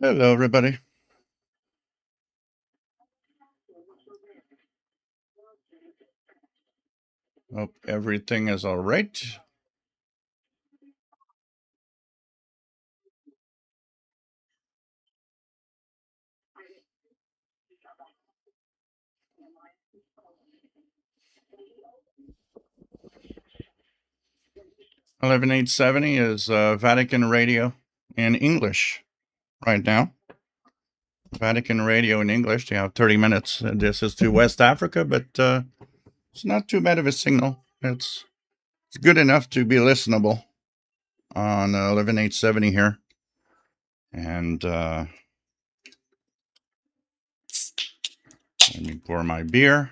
Hello, everybody. Hope everything is all right. 11870 is Vatican Radio in English right now. Vatican Radio in English. You have 30 minutes. This is to West Africa, but it's not too bad of a signal. It's good enough to be listenable on 11870 here. And let me pour my beer.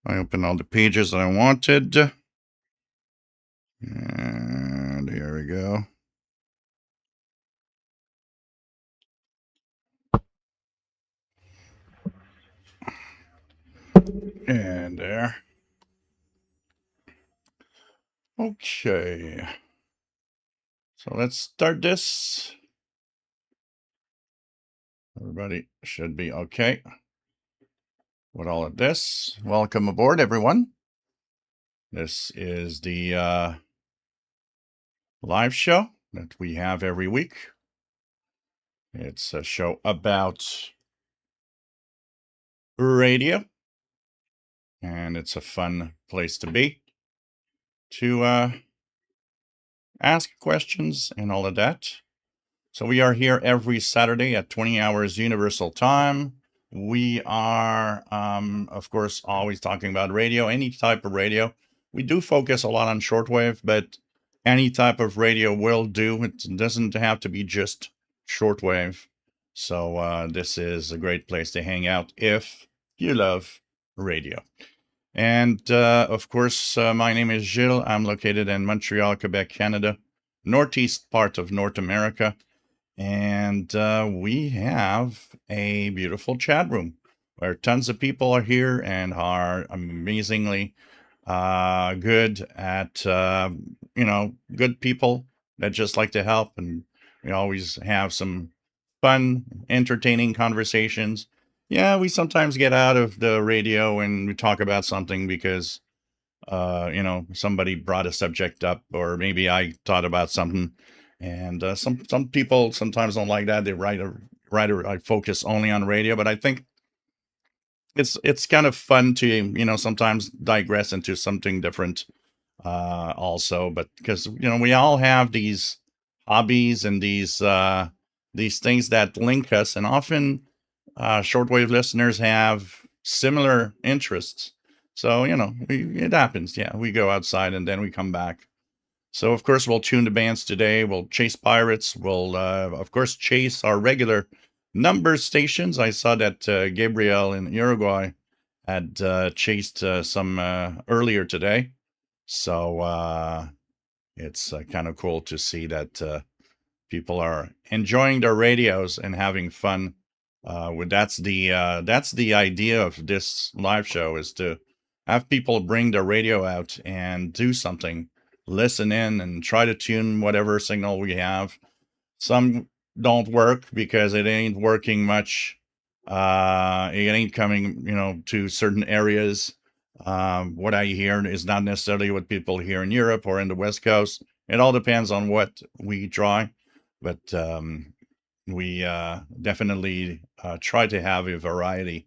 I opened all the pages that I wanted. And here we go. And there. Okay. So let's start this. Everybody should be okay with all of this. Welcome aboard, everyone. This is the live show that we have every week. It's a show about radio, and it's a fun place to be to ask questions and all of that. So we are here every Saturday at 20 hours Universal Time. We are, of course, always talking about radio, any type of radio. We do focus a lot on shortwave, but any type of radio will do. It doesn't have to be just shortwave. So this is a great place to hang out if you love radio. And of course, my name is Gilles. I'm located in Montreal, Quebec, Canada, northeast part of North America. And we have a beautiful chat room where tons of people are here and are amazingly good at, good people that just like to help. And we always have some fun, entertaining conversations. Yeah, we sometimes get out of the radio and we talk about something because, somebody brought a subject up, or maybe I thought about something. And some people sometimes don't like that. They I focus only on radio, but I think it's kind of fun to sometimes digress into something different also. But because we all have these hobbies and these things that link us, and often shortwave listeners have similar interests. So it happens. Yeah, we go outside and then we come back. So, of course, we'll tune the bands today. We'll chase pirates. We'll, of course, chase our regular number stations. I saw that Gabriel in Uruguay had chased some earlier today. So it's kind of cool to see that people are enjoying their radios and having fun. That's the idea of this live show, is to have people bring their radio out and do something, listen in and try to tune whatever signal we have. Some don't work because it ain't working much. It ain't coming, to certain areas. What I hear is not necessarily what people hear in Europe or in the West Coast. It all depends on what we try, but we definitely try to have a variety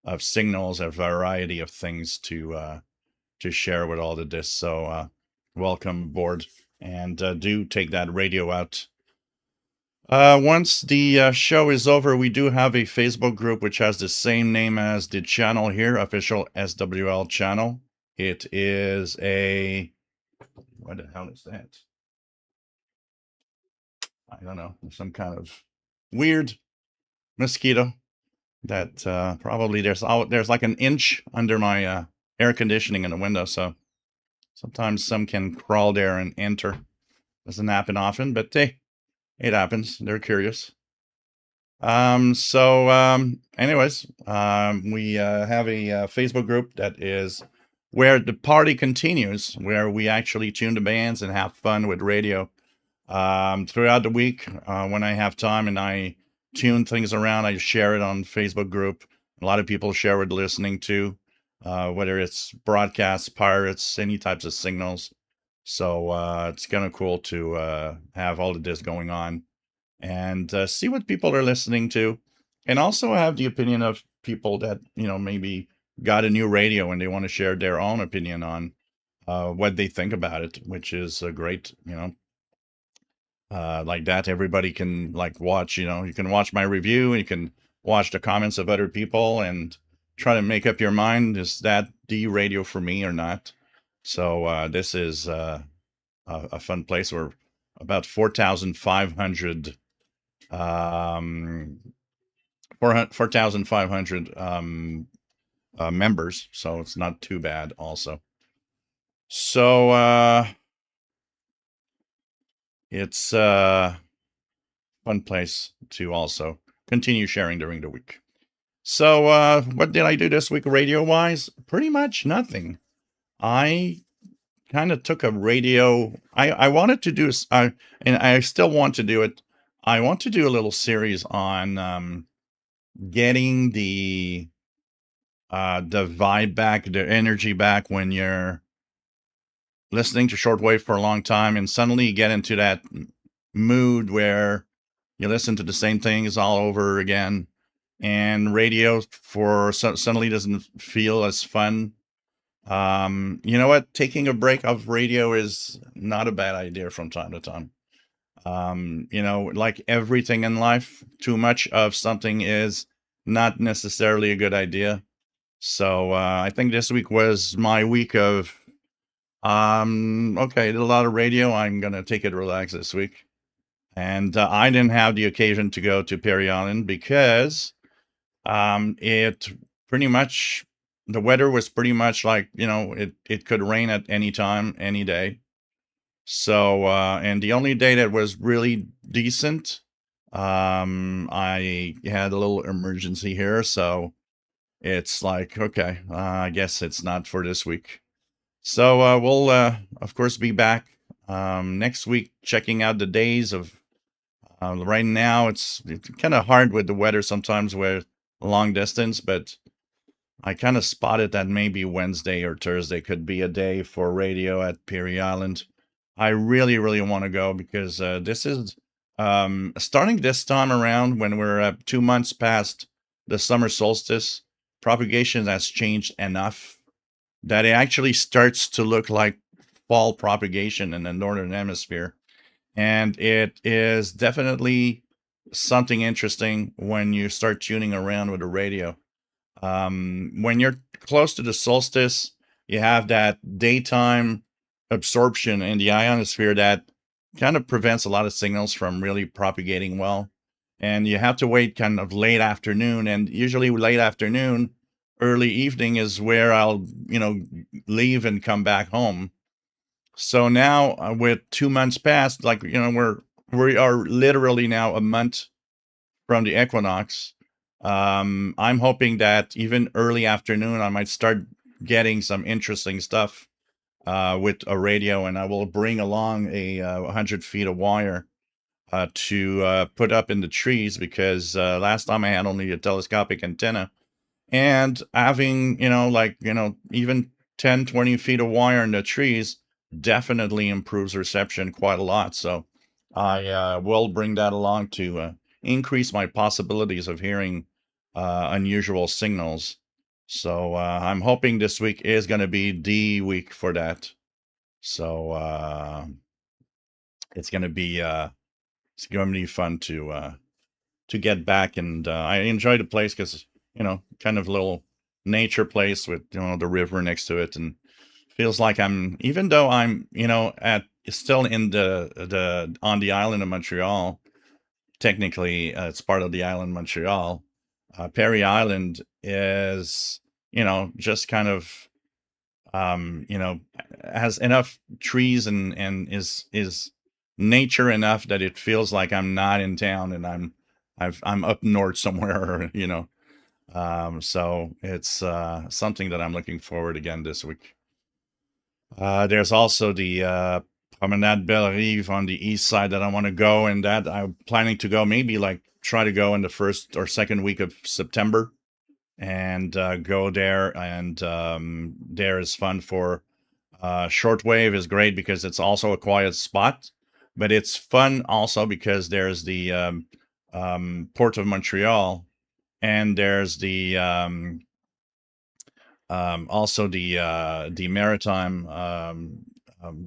of signals, a variety of things to share with all of this. So welcome aboard, and do take that radio out. Once the show is over, we do have a Facebook group which has the same name as the channel here, official SWL channel. It is what the hell is that? I don't know, some kind of weird mosquito that probably there's like an inch under my air conditioning in the window, so sometimes some can crawl there and enter. Doesn't happen often, but hey, it happens. They're curious. Anyways, we have a Facebook group that is where the party continues, where we actually tune the bands and have fun with radio throughout the week when I have time and I tune things around. I share it on Facebook group. A lot of people share what they're listening to, whether it's broadcasts, pirates, any types of signals. So it's kind of cool to have all of this going on and see what people are listening to, and also have the opinion of people that maybe got a new radio and they want to share their own opinion on what they think about it, which is great. Like that, everybody can like watch. You can watch my review, and you can watch the comments of other people, and try to make up your mind: is that the radio for me or not? So this is a fun place. We're about 4,500 um 4,500 members, so it's not too bad also. So it's a fun place to also continue sharing during the week. So what did I do this week radio wise? Pretty much nothing. I kind of took a radio. I wanted to do and I still want to do it. I want to do a little series on getting the vibe back, the energy back when you're listening to shortwave for a long time, and suddenly you get into that mood where you listen to the same things all over again, and radio suddenly doesn't feel as fun. You know what? Taking a break of radio is not a bad idea from time to time. Like everything in life, too much of something is not necessarily a good idea. So I think this week was my week of okay, I did a lot of radio. I'm gonna take it relax this week. And I didn't have the occasion to go to Perry Island because it pretty much the weather was pretty much like, it could rain at any time, any day. So and the only day that was really decent, I had a little emergency here, so it's like, okay, I guess it's not for this week. So we'll, of course, be back next week, checking out the days of. Right now, it's kind of hard with the weather sometimes with long distance, but I kind of spotted that maybe Wednesday or Thursday could be a day for radio at Peary Island. I really, really want to go because this is starting this time around when we're 2 months past the summer solstice. Propagation has changed enough that it actually starts to look like fall propagation in the northern hemisphere. And it is definitely something interesting when you start tuning around with the radio. When you're close to the solstice, you have that daytime absorption in the ionosphere that kind of prevents a lot of signals from really propagating well. And you have to wait kind of late afternoon. And usually late afternoon, early evening is where I'll, leave and come back home. So now with 2 months past, like, we are literally now a month from the equinox. I'm hoping that even early afternoon, I might start getting some interesting stuff with a radio, and I will bring along a 100 feet of wire to put up in the trees because last time I had only a telescopic antenna, and having, even 10, 20 feet of wire in the trees definitely improves reception quite a lot. So I will bring that along to increase my possibilities of hearing unusual signals. So I'm hoping this week is going to be the week for that. So it's going to be fun to get back, and I enjoy the place because kind of little nature place with the river next to it, and feels like I'm, even though I'm at still in the on the island of Montreal. Technically, it's part of the island Montreal. Perry Island is just kind of has enough trees and is nature enough that it feels like I'm not in town and I'm up north somewhere. So it's something that I'm looking forward again this week. There's also the Promenade Belle Rive on the east side that I want to go, and that I'm planning to go maybe like try to go in the first or second week of September and go there. And there is fun for Shortwave is great because it's also a quiet spot, but it's fun also because there's the Port of Montreal, and there's the also the maritime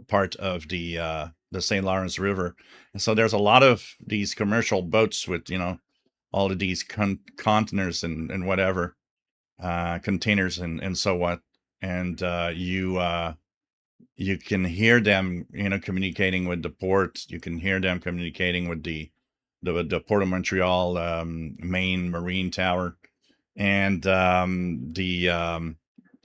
part of the St. Lawrence River. And so there's a lot of these commercial boats with, all of these containers and whatever, containers and so what. And you can hear them, communicating with the port. You can hear them communicating with the Port of Montreal main marine tower. And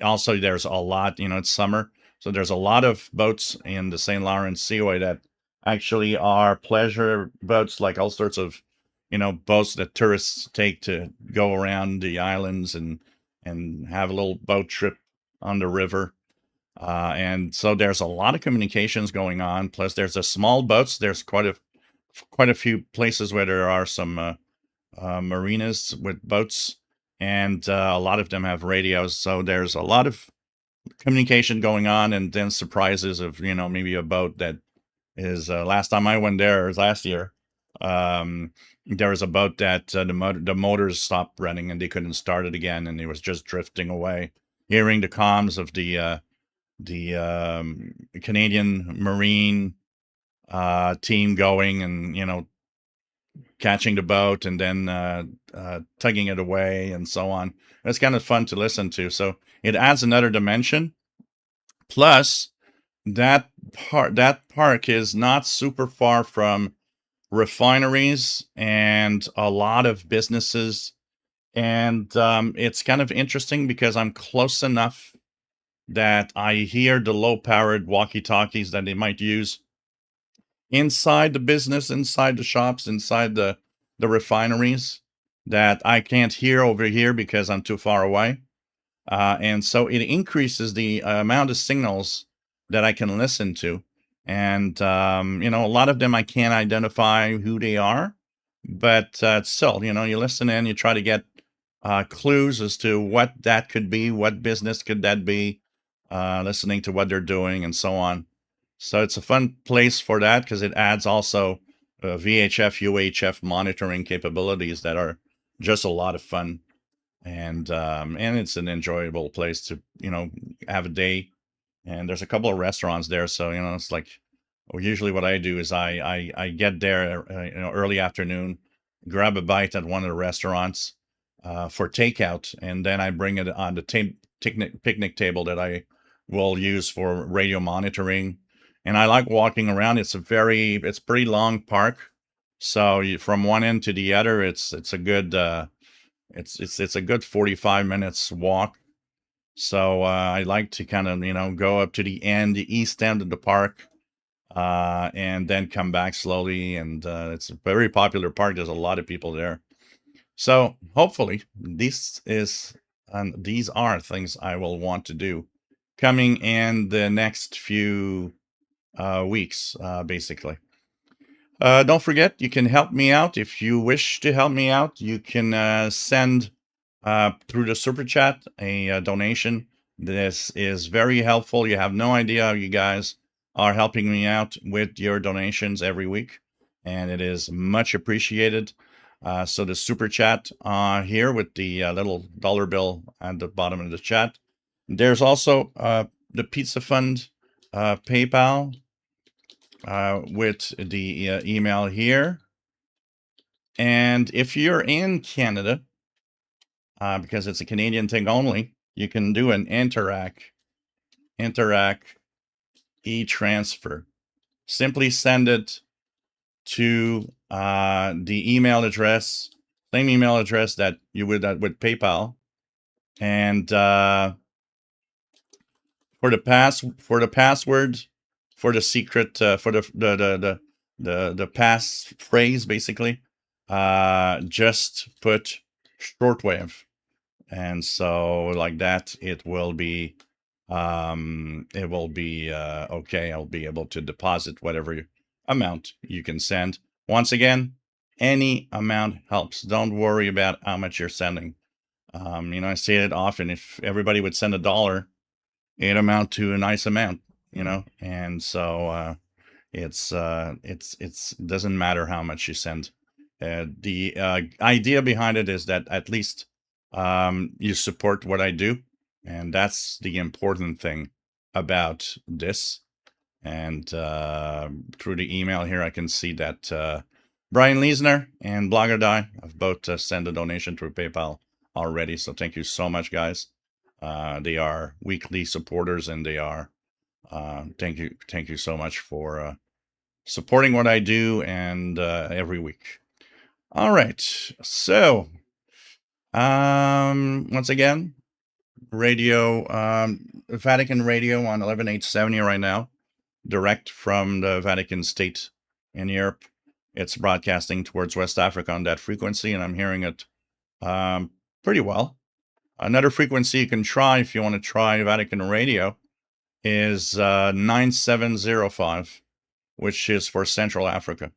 also there's a lot, it's summer, so there's a lot of boats in the St. Lawrence Seaway that actually are pleasure boats, like all sorts of, boats that tourists take to go around the islands and have a little boat trip on the river. And so there's a lot of communications going on. Plus, there's the small boats. There's quite a few places where there are some marinas with boats, and a lot of them have radios. So there's a lot of communication going on, and then surprises of, maybe a boat that is. Last time I went there, it was last year. There was a boat that the motors stopped running and they couldn't start it again, and it was just drifting away. Hearing the comms of the Canadian Marine team going and, catching the boat and then tugging it away and so on. It's kind of fun to listen to. So it adds another dimension. Plus, that park is not super far from refineries and a lot of businesses. And it's kind of interesting because I'm close enough that I hear the low-powered walkie-talkies that they might use inside the business, inside the shops, inside the refineries, that I can't hear over here because I'm too far away. And so it increases the amount of signals that I can listen to. And, a lot of them I can't identify who they are, but still, you listen in, you try to get clues as to what that could be, what business could that be, listening to what they're doing and so on. So it's a fun place for that because it adds also VHF, UHF monitoring capabilities that are just a lot of fun. And it's an enjoyable place to, have a day. And there's a couple of restaurants there. So, it's like, usually what I do is I get there, early afternoon, grab a bite at one of the restaurants for takeout, and then I bring it on the picnic table that I will use for radio monitoring. And I like walking around. It's pretty long park. So from one end to the other, it's a good it's a good 45 minutes walk. So I like to kind of, go up to the east end of the park, and then come back slowly. And it's a very popular park. There's a lot of people there. So hopefully these are things I will want to do coming in the next few weeks, basically. Don't forget, you can help me out. If you wish to help me out, you can send through the super chat a donation. This is very helpful. You have no idea how you guys are helping me out with your donations every week, and it is much appreciated. So the super chat here with the little dollar bill at the bottom of the chat. There's also the Pizza Fund PayPal with the email here. And if you're in Canada, because it's a Canadian thing only, you can do an Interac e-transfer. Simply send it to the email address, same email address that you would with PayPal, and for the password, for the secret, for the pass phrase, basically, just put shortwave, and so like that, it will be okay. I'll be able to deposit whatever amount you can send. Once again, Any amount helps. Don't worry about how much you're sending. I say it often. If everybody would send $1, it'd amount to a nice amount, and so it's doesn't matter how much you send. The idea behind it is that at least you support what I do, and that's the important thing about this. And through the email here, I can see that Brian Leisner and Blogger Die have both sent a donation through PayPal already. So thank you so much, guys. They are weekly supporters, and they are thank you so much for supporting what I do and every week. All right, so once again, radio, Vatican Radio on 11870 right now, direct from the Vatican State in Europe. It's broadcasting towards West Africa on that frequency, and I'm hearing it pretty well. Another frequency you can try if you want to try Vatican Radio is 9705, which is for Central Africa.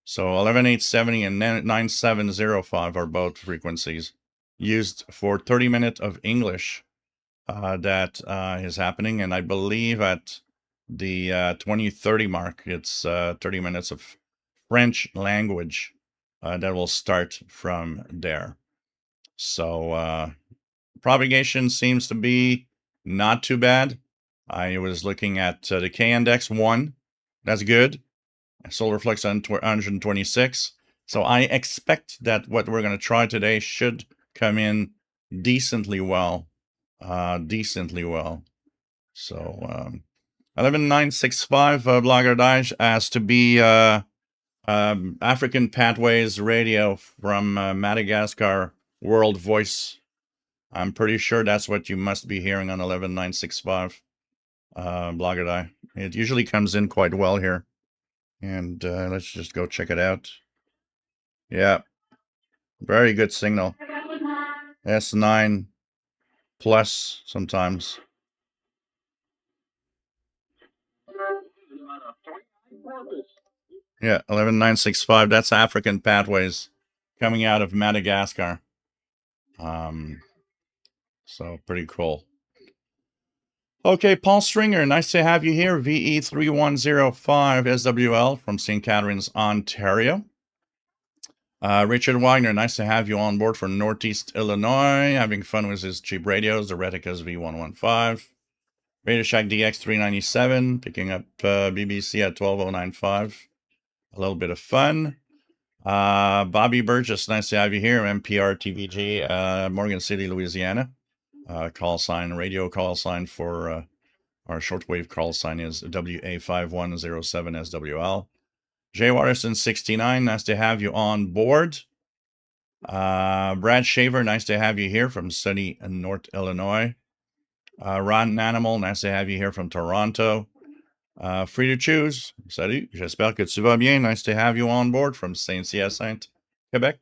So 11870 and 9705 are both frequencies used for 30 minutes of English that is happening. And I believe at the 2030 mark, it's 30 minutes of French language that will start from there. So propagation seems to be not too bad. I was looking at the K-index 1. That's good. Solar flux on 126. So I expect that what we're going to try today should come in decently well. So 11965 Blogger Daesh as to be African Pathways Radio from Madagascar World Voice. I'm pretty sure that's what you must be hearing on 11965 Blogger Die. It usually comes in quite well here. And let's just go check it out. Yeah, very good signal. S9 plus sometimes. Yeah, 11965. That's African Pathways coming out of Madagascar. So pretty cool. Okay, Paul Stringer, nice to have you here. VE3105 SWL from St. Catharines, Ontario. Richard Wagner, nice to have you on board from Northeast Illinois. Having fun with his cheap radios, the Reticas V115. Radio Shack DX397, picking up BBC at 12095. A little bit of fun. Bobby Burgess, nice to have you here. MPR TVG, Morgan City, Louisiana. Call sign, radio call sign for our shortwave call sign is WA5107SWL. Jay Watterson 69, nice to have you on board. Brad Shaver, nice to have you here from sunny North Illinois. Ron Animal, nice to have you here from Toronto. Free to choose. Salut, j'espère que tu vas bien. Nice to have you on board from Saint-Hyacinthe, Quebec.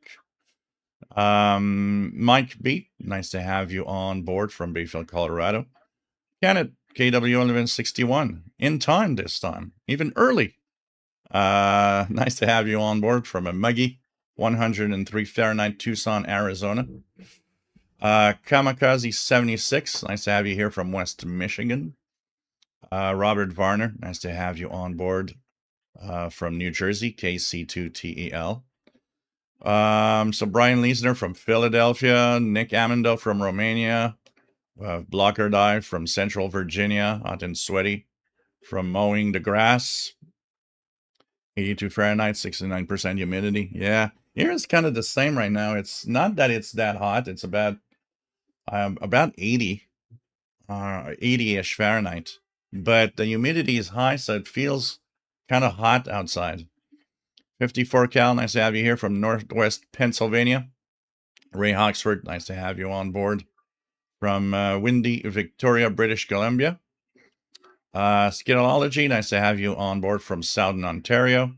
Mike B, nice to have you on board from Bayfield, Colorado. Kenneth, KW1161, in time this time, even early. Nice to have you on board from a muggy 103 Fahrenheit, Tucson, Arizona. Kamikaze 76, nice to have you here from West Michigan. Robert Varner, nice to have you on board from New Jersey, KC2TEL. So Brian Leisner from Philadelphia, Nick Amendo from Romania, Blocker Die from Central Virginia, hot and sweaty, from mowing the grass, 82 Fahrenheit, 69% humidity. Yeah, here it's kind of the same right now. It's not that it's that hot. It's about 80, 80-ish Fahrenheit. But the humidity is high, so it feels kind of hot outside. 54 Cal, nice to have you here from Northwest Pennsylvania. Ray Oxford, nice to have you on board from windy Victoria, British Columbia. Skitology, nice to have you on board from Southern Ontario.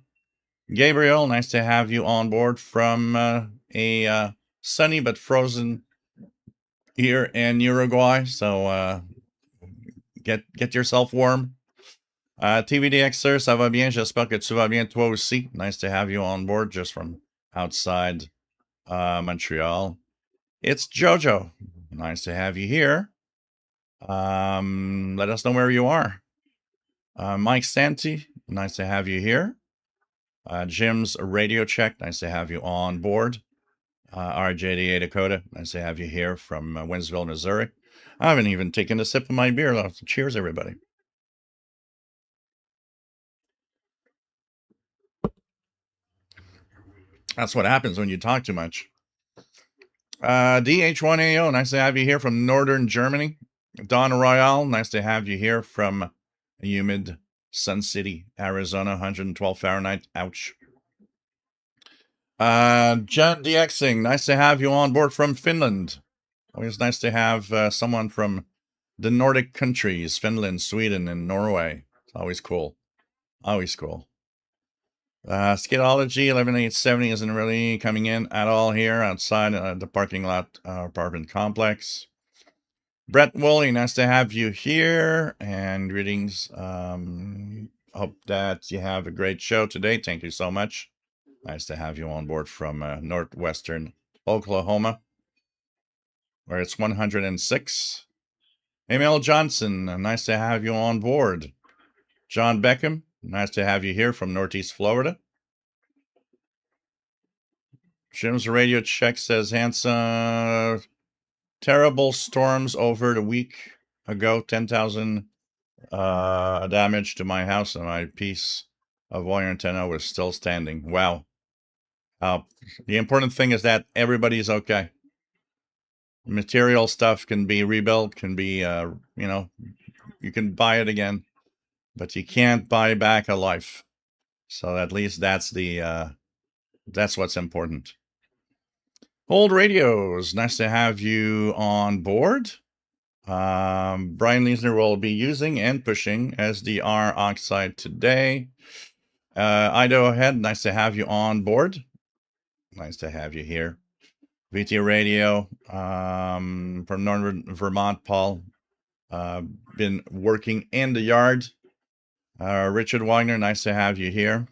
Gabriel, nice to have you on board from a sunny but frozen here in Uruguay. So get yourself warm. TVDXer, ça va bien? J'espère que tu vas bien toi aussi. Nice to have you on board just from outside Montreal. It's Jojo. Nice to have you here. Let us know where you are. Mike Santi, nice to have you here. Jim's Radio Check, nice to have you on board. RJ Dakota, nice to have you here from Winsville, Missouri. I haven't even taken a sip of my beer. Cheers, everybody. That's what happens when you talk too much. DH1AO, nice to have you here from Northern Germany. Don Royale, nice to have you here from humid Sun City, Arizona, 112 Fahrenheit. Ouch. Jen DXing, nice to have you on board from Finland. Always nice to have someone from the Nordic countries, Finland, Sweden, and Norway. It's always cool. Always cool. Skidology 11870 isn't really coming in at all here outside the parking lot apartment complex. Brett Woolley, nice to have you here, and greetings. Hope that you have a great show today. Thank you so much. Nice to have you on board from northwestern Oklahoma, where it's 106. Emil Johnson, nice to have you on board. John Beckham, nice to have you here from Northeast Florida. Jim's Radio Check says, Hansa, terrible storms over the week ago, 10,000 damage to my house, and my piece of wire antenna was still standing. Wow. The important thing is that everybody's okay. Material stuff can be rebuilt, can be, you can buy it again, but you can't buy back a life. So at least that's what's important. Old Radios, nice to have you on board. Brian Leisner will be using and pushing SDR oxide today. Idaho Head, nice to have you on board. Nice to have you here. VT Radio from Northern Vermont, Paul. Been working in the yard. Richard Wagner, nice to have you here.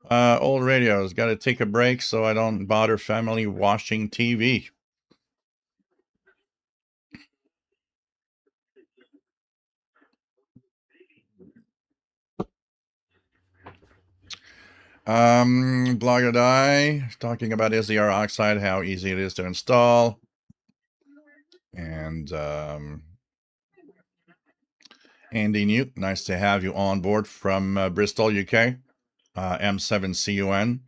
Old Radios, got to take a break so I don't bother family watching TV. Blogadai, talking about SDR oxide, how easy it is to install. And Andy Newt, nice to have you on board from Bristol, UK. M7CUN.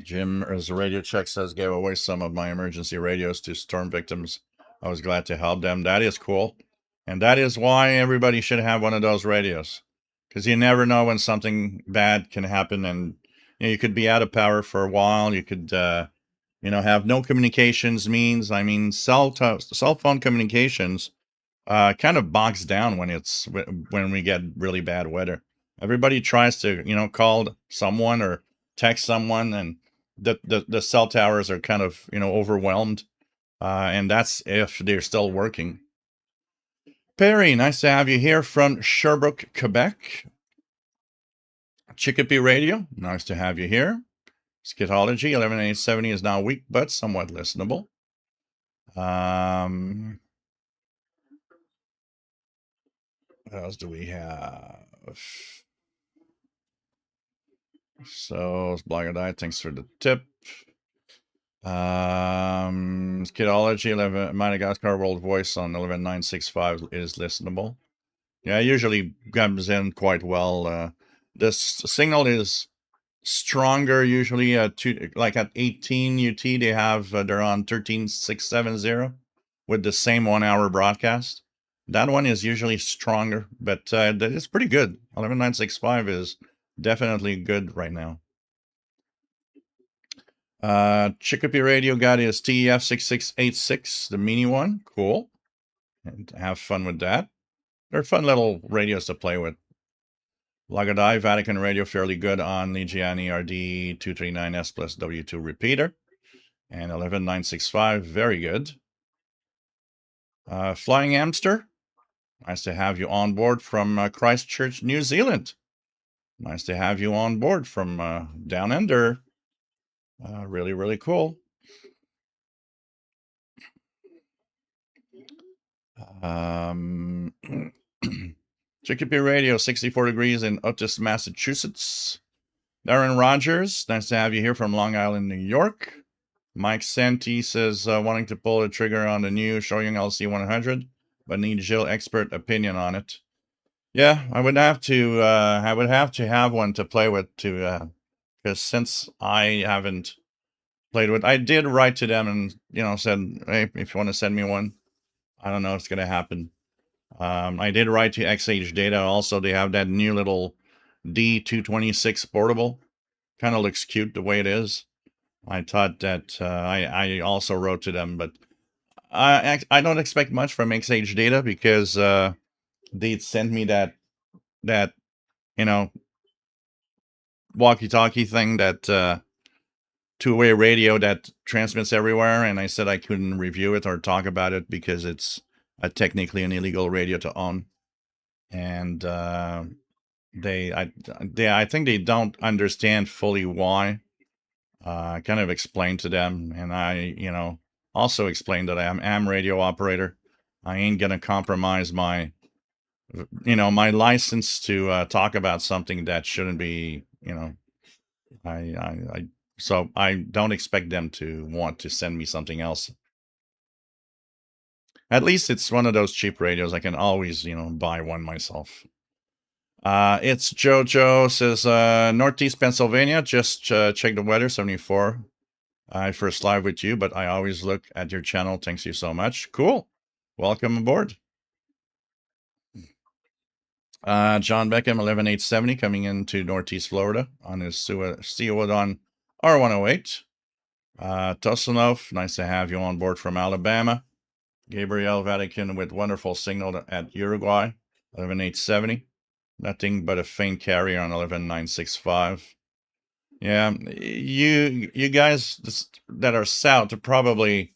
Jim, as a Radio Check says, gave away some of my emergency radios to storm victims. I was glad to help them. That is cool. And that is why everybody should have one of those radios. Because you never know when something bad can happen, and you could be out of power for a while. You could, have no communications means. I mean, cell phone communications kind of bogs down when we get really bad weather. Everybody tries to, call someone or text someone, and the cell towers are kind of, overwhelmed. And that's if they're still working. Perry, nice to have you here from Sherbrooke, Quebec. Chicopee Radio, nice to have you here. Skitology 11870 is now weak, but somewhat listenable. What else do we have? So, Blogger thanks for the tip. Skitology 11 Madagascar World Voice on 11965 is listenable. Yeah, usually comes in quite well. This signal is stronger usually at at 18 UT. They're on 13670 with the same 1 hour broadcast. That one is usually stronger, but it's pretty good. 11965 is definitely good right now. Chicopee Radio got his TEF 6686, the mini one. Cool. And have fun with that. They're fun little radios to play with. Lagadai Vatican Radio, fairly good on the Gianni RD 239S plus W2 repeater. And 11965, very good. Flying Hamster, nice to have you on board from Christchurch, New Zealand. Nice to have you on board from down under. Really, really cool. Chicopee Radio, 64 degrees in Otis, Massachusetts. Darren Rogers, nice to have you here from Long Island, New York. Mike Santee says, wanting to pull the trigger on the new Shoryung LC100, but need Jill expert opinion on it. Yeah, I would have to have one to play with to, because since I haven't played with, I did write to them and, said, hey, if you want to send me one, I don't know if it's going to happen. I did write to XH Data. Also, they have that new little D226 portable. Kind of looks cute the way it is. I thought that I also wrote to them, but I don't expect much from XH Data because they sent me that walkie-talkie thing, that two-way radio that transmits everywhere, and I said I couldn't review it or talk about it because it's technically an illegal radio to own, and I think they don't understand fully why. I kind of explained to them, and I, also explained that I'm am radio operator. I ain't gonna compromise my, my license to talk about something that shouldn't be, so I don't expect them to want to send me something else. At least it's one of those cheap radios. I can always, buy one myself. It's Jojo says, Northeast Pennsylvania, just check the weather, 74. I first live with you, but I always look at your channel. Thanks you so much. Cool. Welcome aboard. John Beckham, 11870, coming into Northeast Florida on his Ceodon R108. Tosanov, nice to have you on board from Alabama. Gabriel Vatican with wonderful signal at Uruguay, 11870. Nothing but a faint carrier on 11965. Yeah, you guys that are south are probably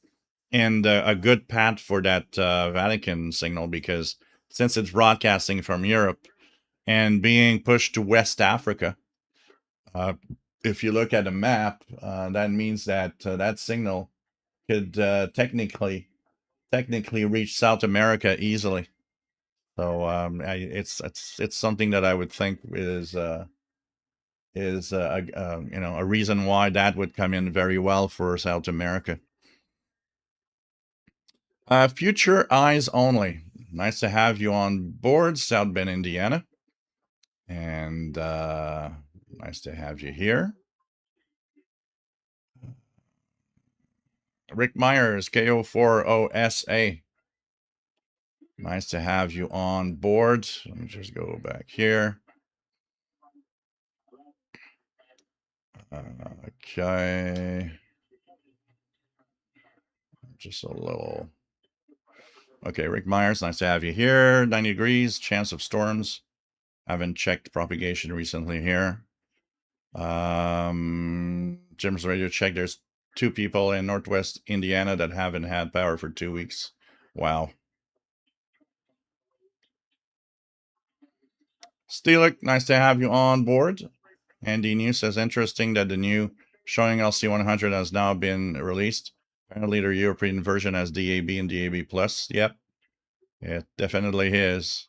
in a good path for that Vatican signal, because since it's broadcasting from Europe and being pushed to West Africa, if you look at the map, that means that that signal could technically reach South America easily. So it's something that I would think is a reason why that would come in very well for South America. Future Eyes Only. Nice to have you on board, South Bend, Indiana. And nice to have you here. Rick Myers, KO40SA. Nice to have you on board. Let me just go back here. Okay. Just a little. Okay, Rick Myers, nice to have you here. 90 degrees, chance of storms. Haven't checked propagation recently here. Jim's radio check. There's 2 people in Northwest Indiana that haven't had power for 2 weeks. Wow. Steelick, nice to have you on board. Andy New says, interesting that the new Shoryung LC100 has now been released. Apparently the European version has DAB and DAB+. Yep, it definitely is.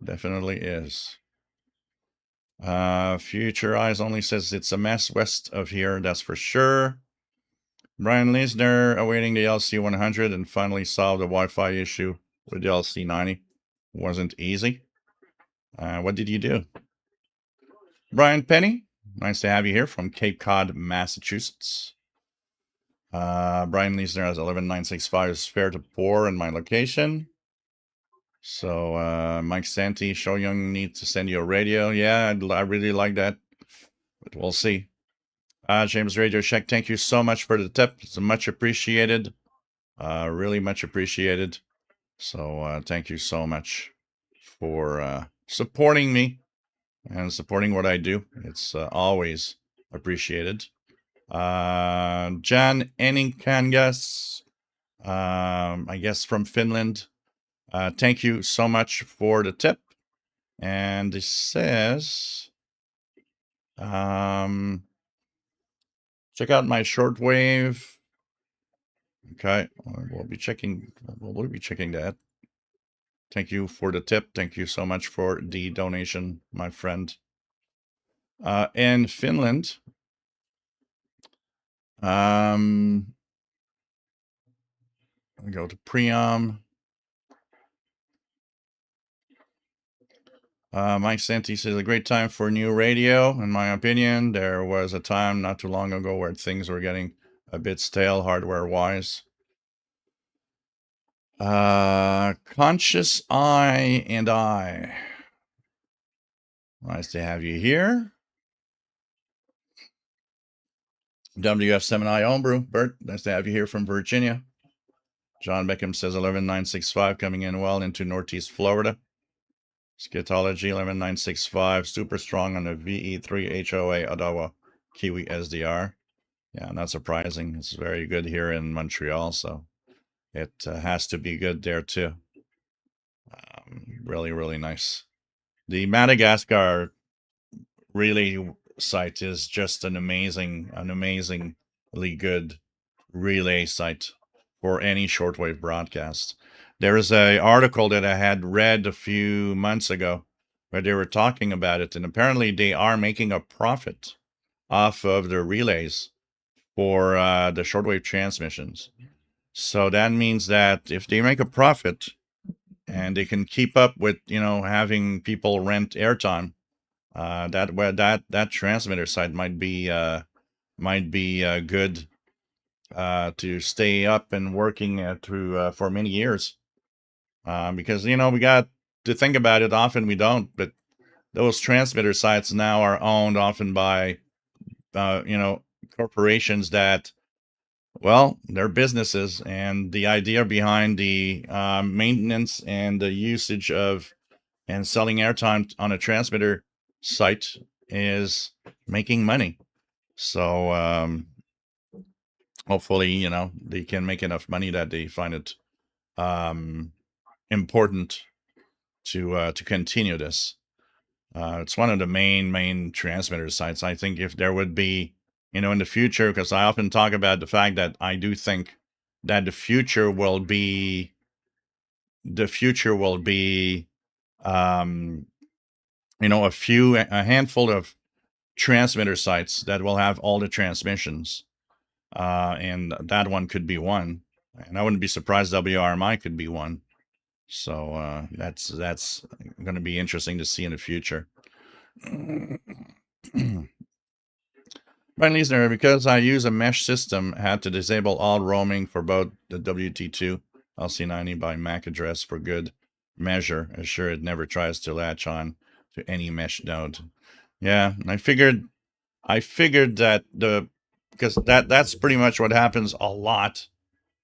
Definitely is. Future Eyes Only says it's a mess west of here, that's for sure. Brian Lisner awaiting the LC100 and finally solved the Wi-Fi issue with the LC90. Wasn't easy. What did you do? Brian Penny, nice to have you here from Cape Cod, Massachusetts. Brian Lisner has 11965 spare to pour in my location. So Mike Santee, Shoryung needs to send you a radio. Yeah, I really like that, but we'll see. James Radio Shack, thank you so much for the tip. It's much appreciated. Really much appreciated. So thank you so much for supporting me and supporting what I do. It's always appreciated. Jan Eninkangas, I guess from Finland. Thank you so much for the tip. And it says, check out my shortwave. Okay, we'll be checking that. Thank you for the tip. Thank you so much for the donation, my friend. In Finland, we go to Priam. Mike Santi says, a great time for new radio. In my opinion, there was a time not too long ago where things were getting a bit stale hardware-wise. Conscious Eye and I. Nice to have you here. WF7I Homebrew. Bert, nice to have you here from Virginia. John Beckham says 11965 coming in well into Northeast Florida. Scatology 11965, super strong on the VE3 HOA Ottawa Kiwi SDR. Yeah, not surprising. It's very good here in Montreal, so it has to be good there too. Really, really nice. The Madagascar relay site is just an amazingly good relay site for any shortwave broadcast. There is an article that I had read a few months ago where they were talking about it, and apparently they are making a profit off of the relays for the shortwave transmissions. So that means that if they make a profit and they can keep up with, having people rent airtime, that transmitter site might be good to stay up and working through for many years. Because we got to think about it. Often we don't, but those transmitter sites now are owned often by corporations that, well, they're businesses, and the idea behind the maintenance and the usage of and selling airtime on a transmitter site is making money. So hopefully, they can make enough money that they find it important to continue this. It's one of the main transmitter sites. I think if there would be, in the future, because I often talk about the fact that I do think that the future will be, a handful of transmitter sites that will have all the transmissions, and that one could be one, and I wouldn't be surprised WRMI could be one. So that's going to be interesting to see in the future. Brian Leesner, because I use a mesh system, had to disable all roaming for both the WT2 LC90 by MAC address for good measure. Assure it never tries to latch on to any mesh node. Yeah, I figured that because that's pretty much what happens a lot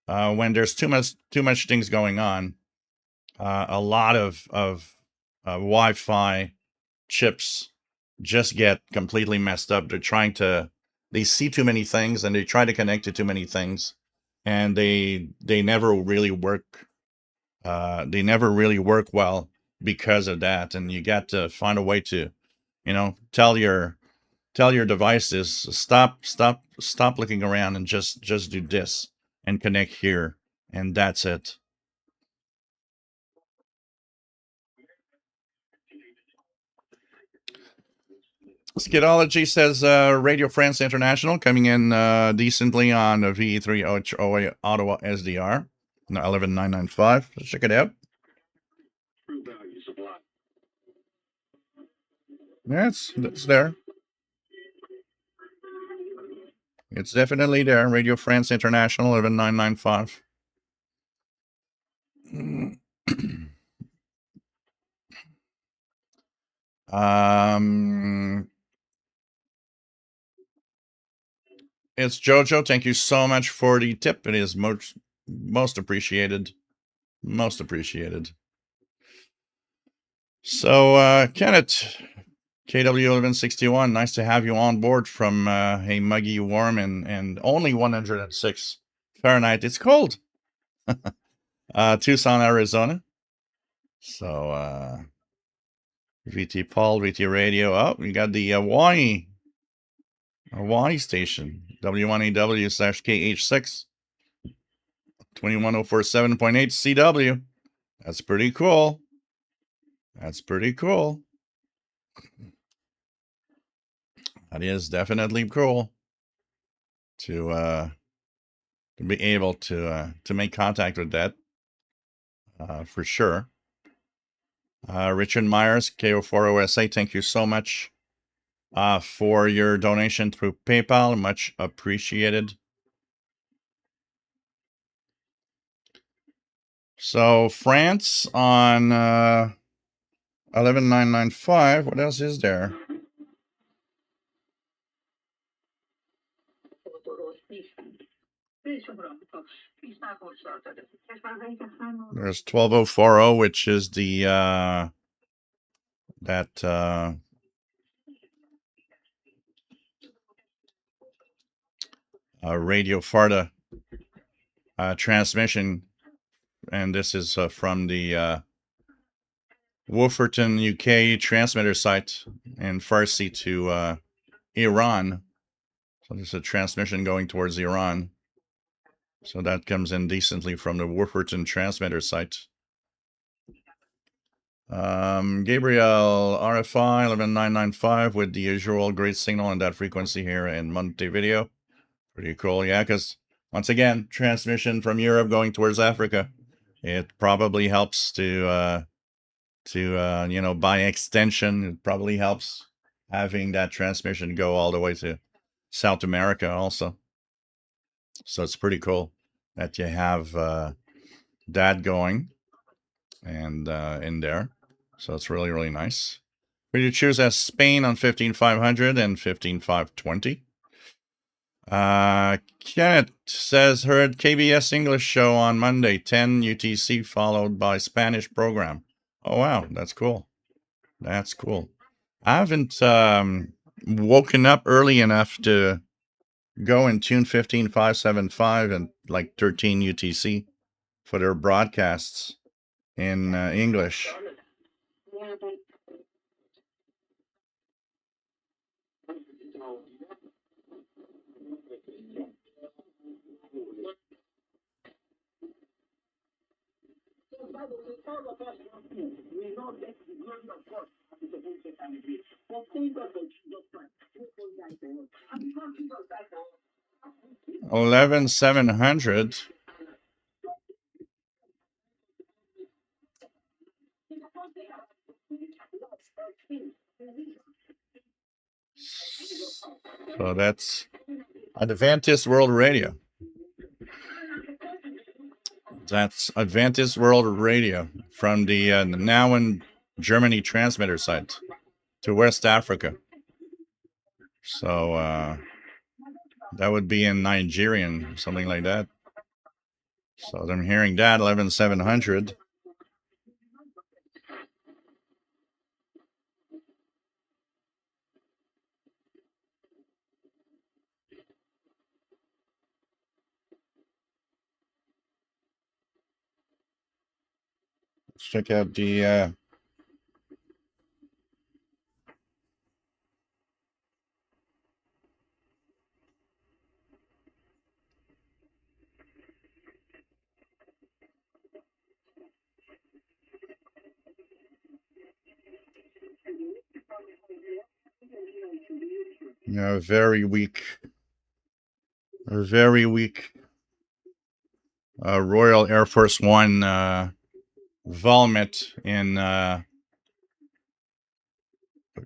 when there's too much things going on. A lot of Wi-Fi chips just get completely messed up. They see too many things and they try to connect to too many things, and they never really work. They never really work well because of that. And you got to find a way to, tell your devices, stop looking around and just do this and connect here, and that's it. Skidology says Radio France International coming in decently on the VE3 HOA Ottawa SDR 11995. Let's check it out. Yeah, it's there. It's definitely there. Radio France International 11995. It's Jojo. Thank you so much for the tip. It is most appreciated. Most appreciated. So, Kenneth, KW1161, nice to have you on board from a muggy, warm, and only 106 Fahrenheit. It's cold. Tucson, Arizona. So, VT Paul, VT Radio. Oh, we got the Hawaii station. W1AW/KH6. 21047.8 CW. That's pretty cool. That's pretty cool. That is definitely cool to be able to make contact with that for sure. Richard Myers, KO4OSA, thank you so much for your donation through PayPal. Much appreciated. So France on 11995. What else is there? There's 12040, which is the Radio Farda transmission, and this is from the Wolferton, UK transmitter site in Farsi to Iran. So there's a transmission going towards Iran. So that comes in decently from the Wolferton transmitter site. Gabriel, RFI 11995 with the usual great signal on that frequency here in Montevideo. Pretty cool, yeah, because once again, transmission from Europe going towards Africa. It probably helps to by extension, it probably helps having that transmission go all the way to South America also. So it's pretty cool that you have that going and in there. So it's really, really nice. We choose as Spain on 15500 and 15520. Kenneth says, heard KBS English show on Monday, 10 UTC, followed by Spanish program. Oh, wow. That's cool. That's cool. I haven't woken up early enough to go and tune 15575 and like 13 UTC for their broadcasts in English. $11,700. So that's Adventist World Radio. That's Adventist World Radio from the now in Germany transmitter site to West Africa. So that would be in Nigerian, something like that. So I'm hearing that 11,700. Let's check out the very weak Royal Air Force One Volmet in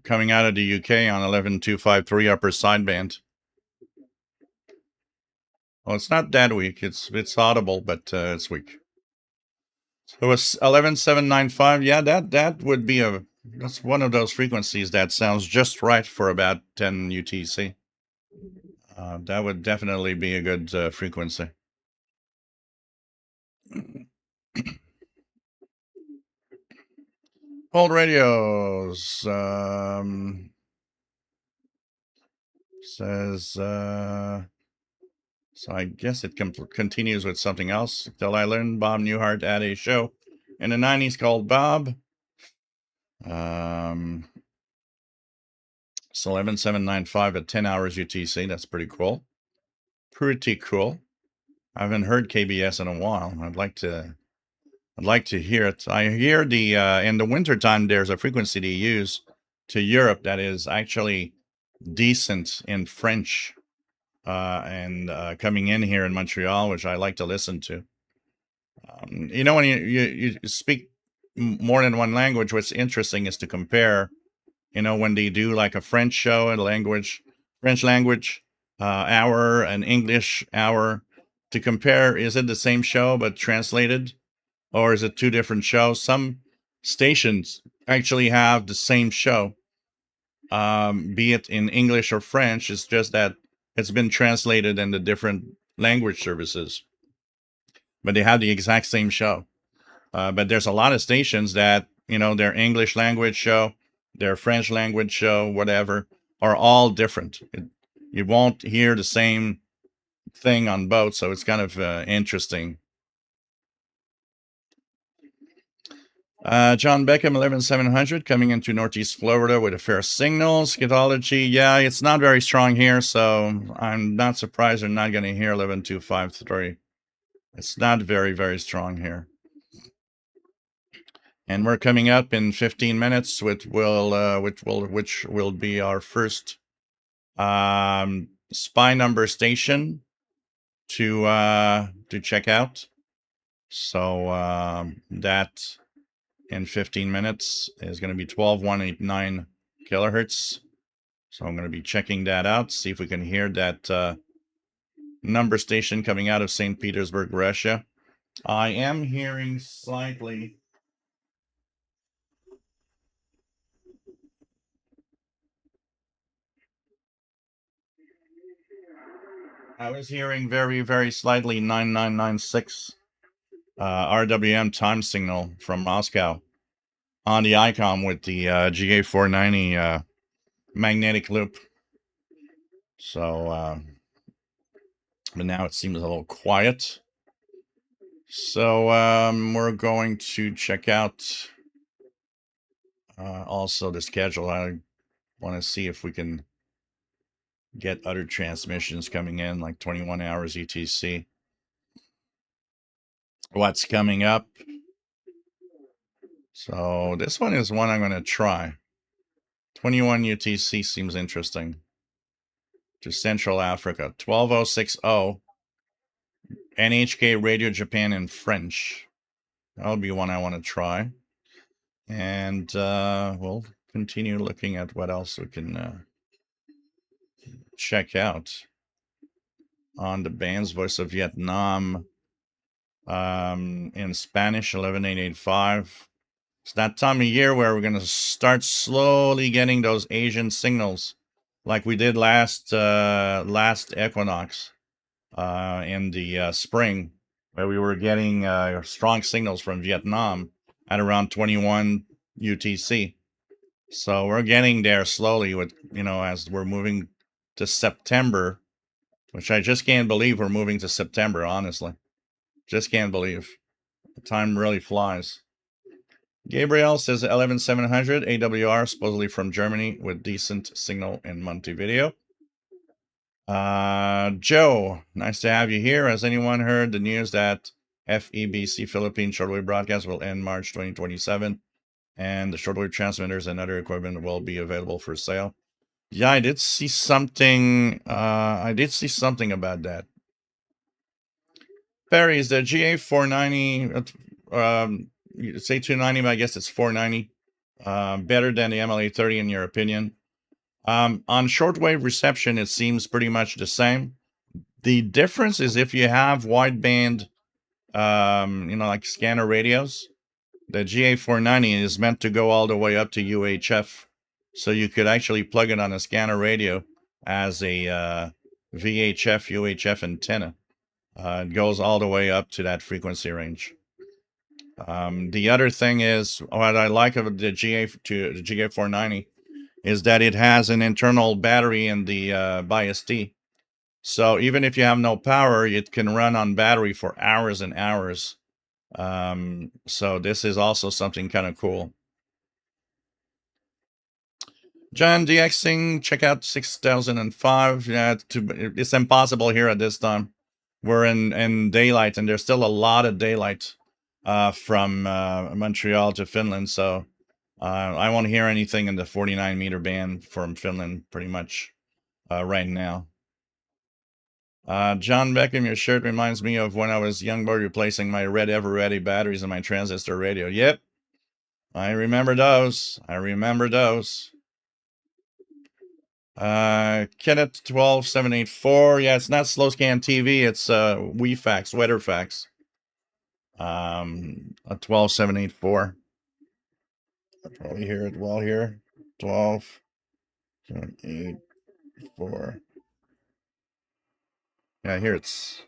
coming out of the UK on 11253 upper sideband. Well, it's not that weak. It's audible, but it's weak. So it's 11795. Yeah, that would be that's one of those frequencies that sounds just right for about 10 UTC. That would definitely be a good frequency. Old radios. Says, so I guess it continues with something else. Till I learned Bob Newhart had a show in the 90s called Bob. So 11795 at 10 hours UTC. That's pretty cool. Pretty cool. I haven't heard KBS in a while. I'd like to hear it. I hear the in the wintertime there's a frequency they use to Europe that is actually decent in French, and coming in here in Montreal, which I like to listen to. You know, when you speak more than one language, what's interesting is to compare. You know, when they do like a French show, French language hour, an English hour, to compare, is it the same show but translated? Or is it two different shows? Some stations actually have the same show, be it in English or French. It's just that it's been translated in the different language services, but they have the exact same show. But there's a lot of stations that, you know, their English language show, their French language show, whatever, are all different. You won't hear the same thing on both, so it's kind of interesting. John Beckham, 11700, coming into Northeast Florida with a fair signal. Scatology, yeah, it's not very strong here, so I'm not surprised they're not going to hear 11253. It's not very, very strong here. And we're coming up in 15 minutes, which will be our first spy number station to check out. So that in 15 minutes is going to be 12189 kilohertz. So I'm going to be checking that out, see if we can hear that number station coming out of St. Petersburg, Russia. I am hearing slightly. I was hearing very, very slightly 9996 RWM time signal from Moscow on the ICOM with the GA490 magnetic loop. So, but now it seems a little quiet. So we're going to check out also the schedule. I want to see if we can get other transmissions coming in, like 21 hours ETC. What's coming up? So this one is one I'm going to try. 21 UTC seems interesting. To Central Africa. 12060. NHK Radio Japan in French. That'll be one I want to try. And we'll continue looking at what else we can check out on the band's Voice of Vietnam in Spanish, 11885. It's that time of year where we're going to start slowly getting those Asian signals like we did last equinox in the spring, where we were getting strong signals from Vietnam at around 21 UTC. So we're getting there slowly with, you know, as we're moving to September, which I just can't believe we're moving to September, honestly. Just can't believe. The time really flies. Gabriel says 11700 AWR, supposedly from Germany, with decent signal in Montevideo. Joe, nice to have you here. Has anyone heard the news that FEBC Philippine shortwave broadcast will end March 2027 and the shortwave transmitters and other equipment will be available for sale? Yeah, I did see something. I did see something about that. Perry, is the GA490, you say 290, but I guess it's 490, better than the MLA30 in your opinion? On shortwave reception, it seems pretty much the same. The difference is if you have wideband, you know, like scanner radios, the GA490 is meant to go all the way up to UHF. So you could actually plug it on a scanner radio as a VHF, UHF antenna. It goes all the way up to that frequency range. The other thing is, what I like of the GA490 is that it has an internal battery in the BIOS-T. So even if you have no power, it can run on battery for hours and hours. So this is also something kind of cool. John DXing, check out 6005. Yeah, it's impossible here at this time. We're in daylight, and there's still a lot of daylight from Montreal to Finland. So I won't hear anything in the 49 meter band from Finland pretty much right now. John Beckham, your shirt reminds me of when I was young boy replacing my red Ever Ready batteries in my transistor radio. Yep, I remember those. I remember those. Kenneth 12784. Yeah, it's not slow scan TV. It's WeFax, Weather Fax. A 12784. I probably hear it well here. 12784. Yeah, here it's.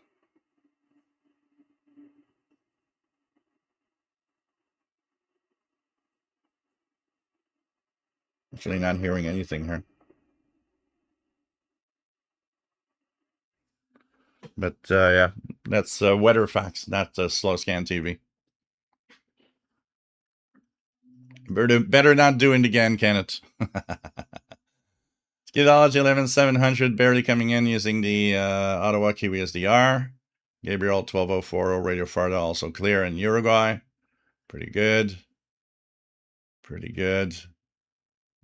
Actually, not hearing anything here. But yeah, that's Weather Fax, not slow scan TV. Better not do it again, can it? Skidology 11700 barely coming in using the Ottawa Kiwi SDR. Gabriel 1204 Radio Farda also clear in Uruguay. Pretty good. Pretty good.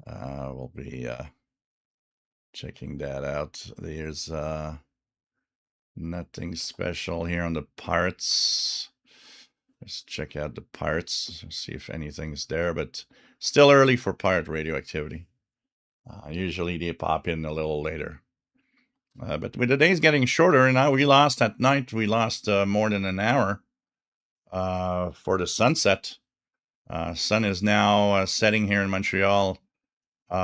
We'll be checking that out. There's nothing special here on the parts. Let's check out the parts, see if anything's there, but still early for pirate radio activity. Usually they pop in a little later. But with the days getting shorter, and now we lost at night, we lost more than an hour for the sunset. Sun is now setting here in Montreal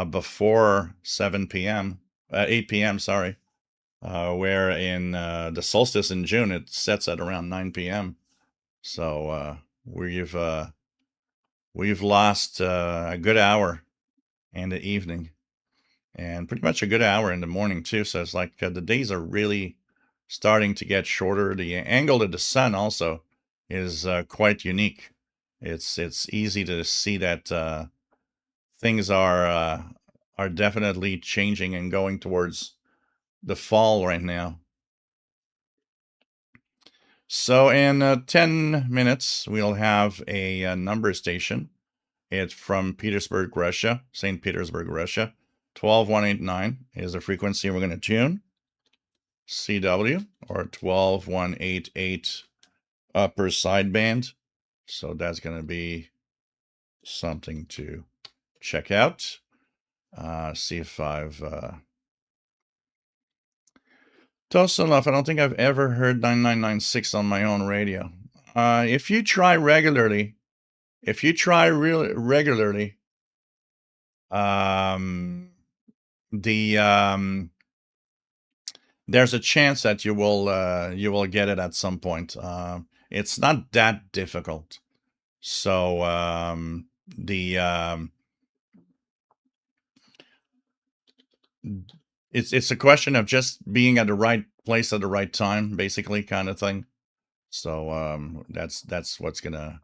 before 7 p.m., 8 p.m., sorry, where in the solstice in June, it sets at around 9 p.m. So we've lost a good hour in the evening and pretty much a good hour in the morning too. So it's like the days are really starting to get shorter. The angle of the sun also is quite unique. It's easy to see that things are definitely changing and going towards the fall right now. So in 10 minutes, we'll have a number station. It's from Petersburg, Russia, St. Petersburg, Russia. 12189 is the frequency we're going to tune. CW, or 12188 upper sideband. So that's going to be something to check out. See if I've close enough. I don't think I've ever heard 9996 on my own radio. If you try regularly, the there's a chance that you will get it at some point. It's not that difficult. So it's a question of just being at the right place at the right time, basically, kind of thing. So that's what's gonna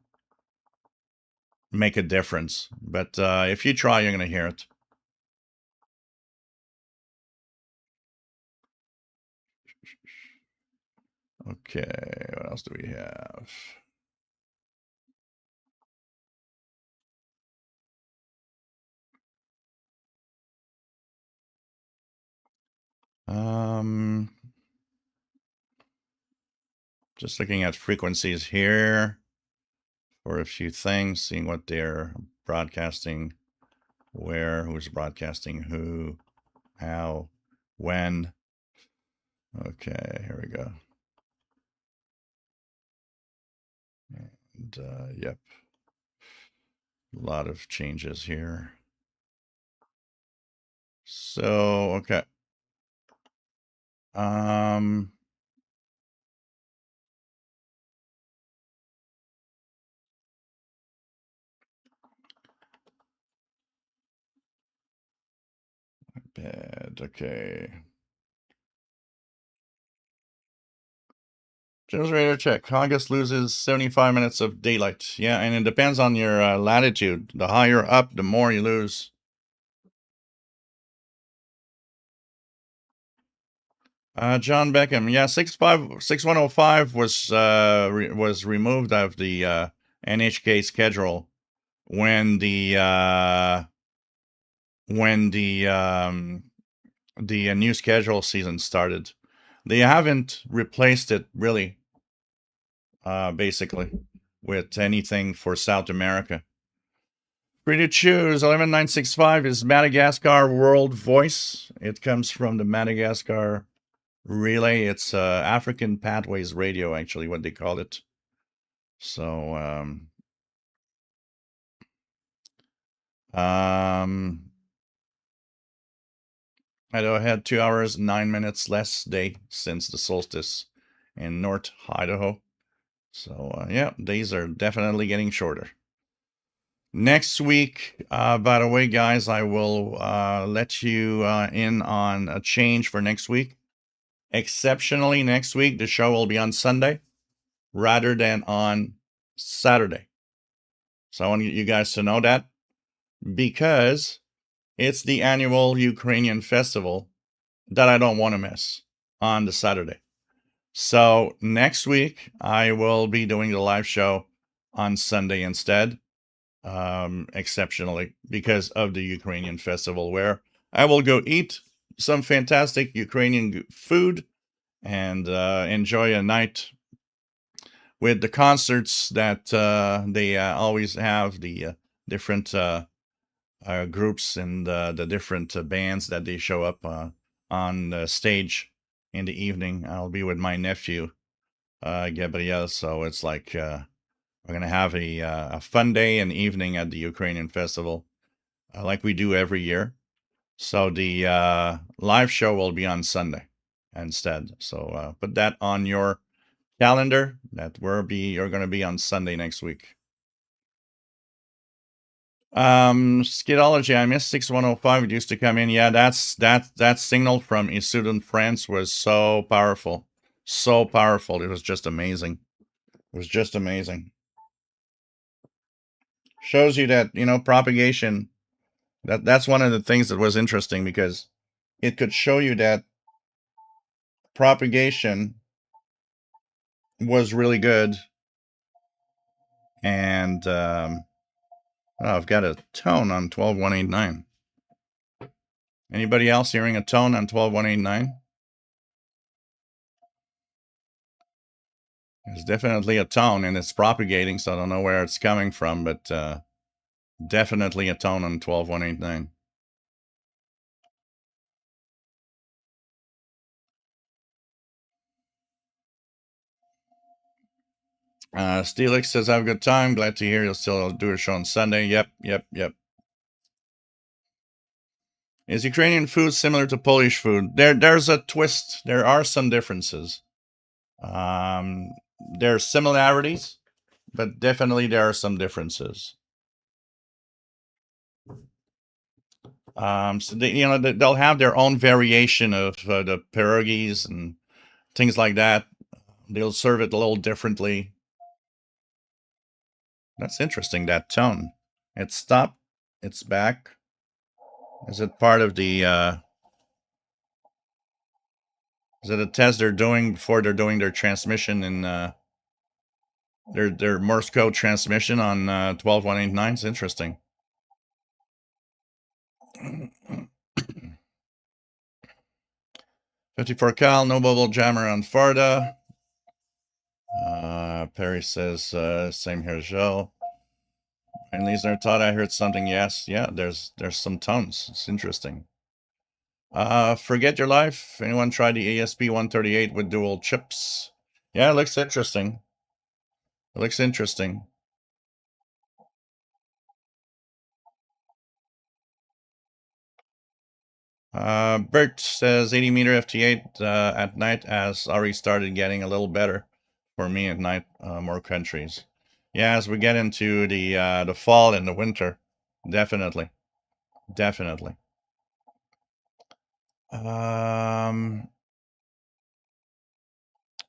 make a difference. But if you try, you're gonna hear it. Okay, what else do we have? Just looking at frequencies here for a few things, seeing what they're broadcasting, where, who's broadcasting who, how, when. Okay, here we go. And yep, a lot of changes here. So, okay. Bed. Okay. Generator check. August loses 75 minutes of daylight. Yeah, and it depends on your latitude. The higher up, the more you lose. John Beckham. Yeah, 6105 was removed of the NHK schedule when the new schedule season started. They haven't replaced it really, basically, with anything for South America. Free to choose. 11965 is Madagascar World Voice. It comes from the Madagascar Relay. It's African Pathways Radio, actually, what they call it. So, Idaho had 2 hours, 9 minutes less day since the solstice in North Idaho. So, yeah, days are definitely getting shorter. Next week, by the way, guys, I will let you in on a change for next week. Exceptionally, next week, the show will be on Sunday rather than on Saturday. So I want you guys to know that because it's the annual Ukrainian festival that I don't want to miss on the Saturday. So next week, I will be doing the live show on Sunday instead. Exceptionally because of the Ukrainian festival, where I will go eat some fantastic Ukrainian food and enjoy a night with the concerts that they always have, the different groups and the different bands that they show up on the stage in the evening. I'll be with my nephew, Gabriel, so it's like we're going to have a fun day and evening at the Ukrainian festival, like we do every year. So the live show will be on Sunday instead. So put that on your calendar. That you're going to be on Sunday next week. Skidology. I missed 6105. It used to come in. Yeah, that signal from Issoudun, France was so powerful, so powerful. It was just amazing. It was just amazing. Shows you that propagation. That's one of the things that was interesting because it could show you that propagation was really good. And oh, I've got a tone on 12189. Anybody else hearing a tone on 12189? There's definitely a tone, and it's propagating, so I don't know where it's coming from, but definitely a tone on 12189. Steelix says, have a good time. Glad to hear you'll still do a show on Sunday. Yep. Is Ukrainian food similar to Polish food? There's a twist. There are some differences. There are similarities, but definitely there are some differences. So they'll have their own variation of the pierogies and things like that. They'll serve it a little differently. That's interesting, that tone. It stopped. It's back. Is it part of the is it a test they're doing before they're doing their transmission in their Morse code transmission on 12189? It's interesting. 54 Cal, no bubble jammer on Farda. Perry says, same here, Joe. And Liesner thought I heard something. Yes, yeah, there's some tones. It's interesting. Forget Your Life. Anyone tried the ASP 138 with dual chips? Yeah, it looks interesting. It looks interesting. Bert says 80 meter FT8 at night has already started getting a little better for me at night. More countries. Yeah, as we get into the fall and the winter, definitely.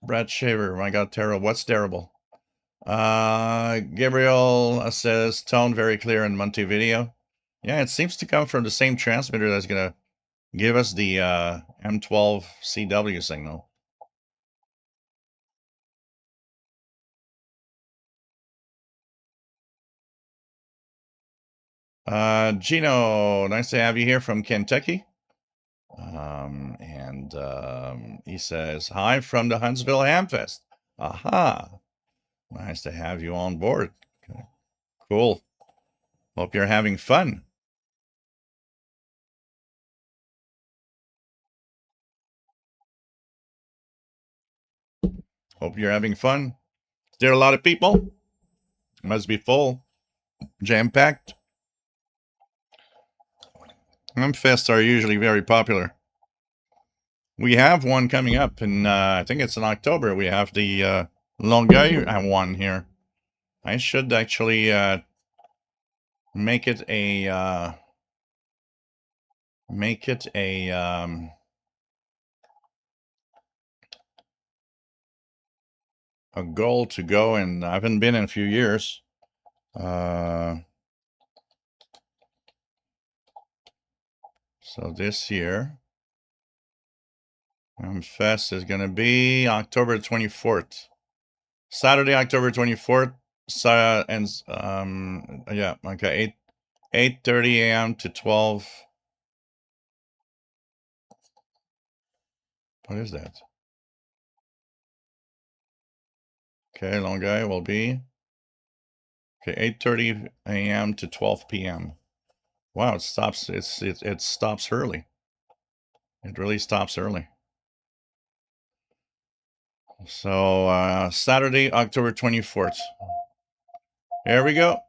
Brad Shaver, my God, terrible. What's terrible? Gabriel says tone very clear in Montevideo. Yeah, it seems to come from the same transmitter that's gonna give us the M12 CW signal. Gino, nice to have you here from Kentucky. He says, hi from the Huntsville Hamfest. Aha. Nice to have you on board. Okay. Cool. Hope you're having fun. Hope you're having fun. Is there a lot of people? Must be full. Jam-packed. Hamfests are usually very popular. We have one coming up in, I think it's in October. We have the Longueuil one here. I should actually make it a a goal to go, and I haven't been in a few years. So this year, Fest is going to be October 24th. Saturday, October 24th. And yeah, okay, 8:30 a.m. to 12. What is that? Okay, Longueuil will be okay, 8:30 a.m. to 12 p.m. Wow, it stops. It stops early. It really stops early. So Saturday, October 24th. Here we go.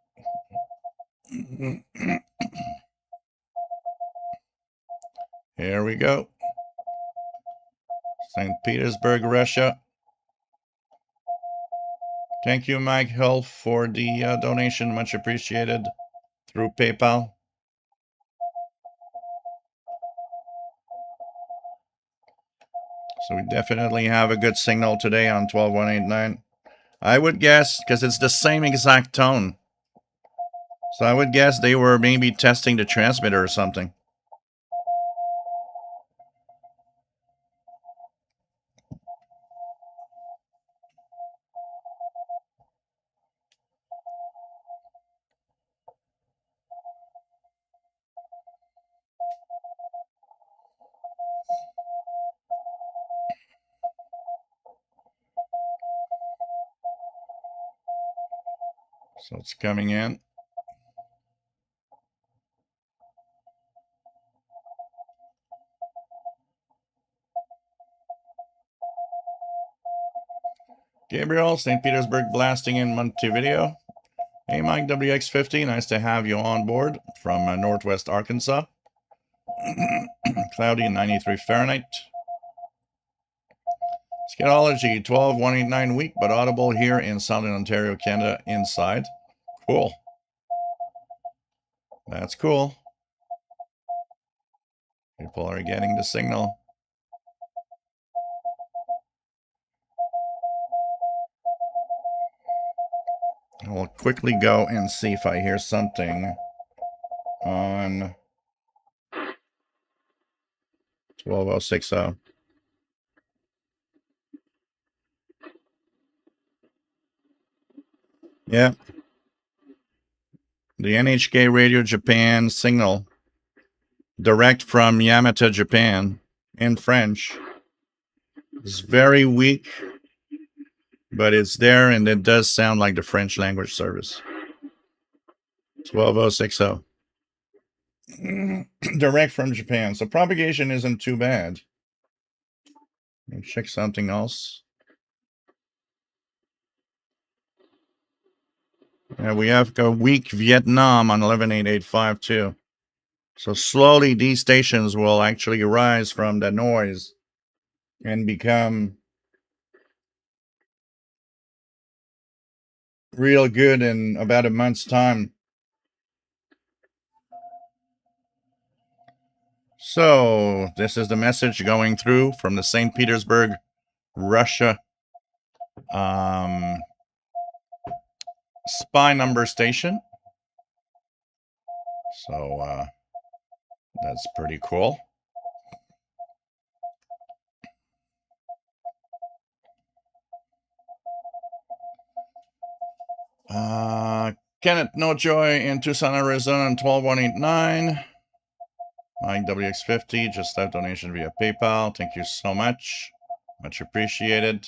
Here we go. St. Petersburg, Russia. Thank you, Mike Hill, for the donation. Much appreciated through PayPal. So we definitely have a good signal today on 12189. I would guess, because it's the same exact tone. So I would guess they were maybe testing the transmitter or something. So it's coming in. Gabriel, St. Petersburg blasting in Montevideo. Hey, Mike WX50, nice to have you on board from Northwest Arkansas. Cloudy, 93 Fahrenheit. Scatology, 12189 week, but audible here in Southern Ontario, Canada, inside. Cool. That's cool. People are getting the signal. I'll quickly go and see if I hear something on 12060. Yeah. The NHK Radio Japan signal direct from Yamata, Japan in French is very weak, but it's there and it does sound like the French language service. 12060. Direct from Japan. So propagation isn't too bad. Let me check something else. Yeah, we have a weak Vietnam on 11885 too. So slowly these stations will actually rise from the noise and become real good in about a month's time. So this is the message going through from the St. Petersburg, Russia spy number station. So that's pretty cool. Kenneth Nojoy in Tucson, Arizona, on 12189. Mike WX50, just that donation via PayPal. Thank you so much. Much appreciated.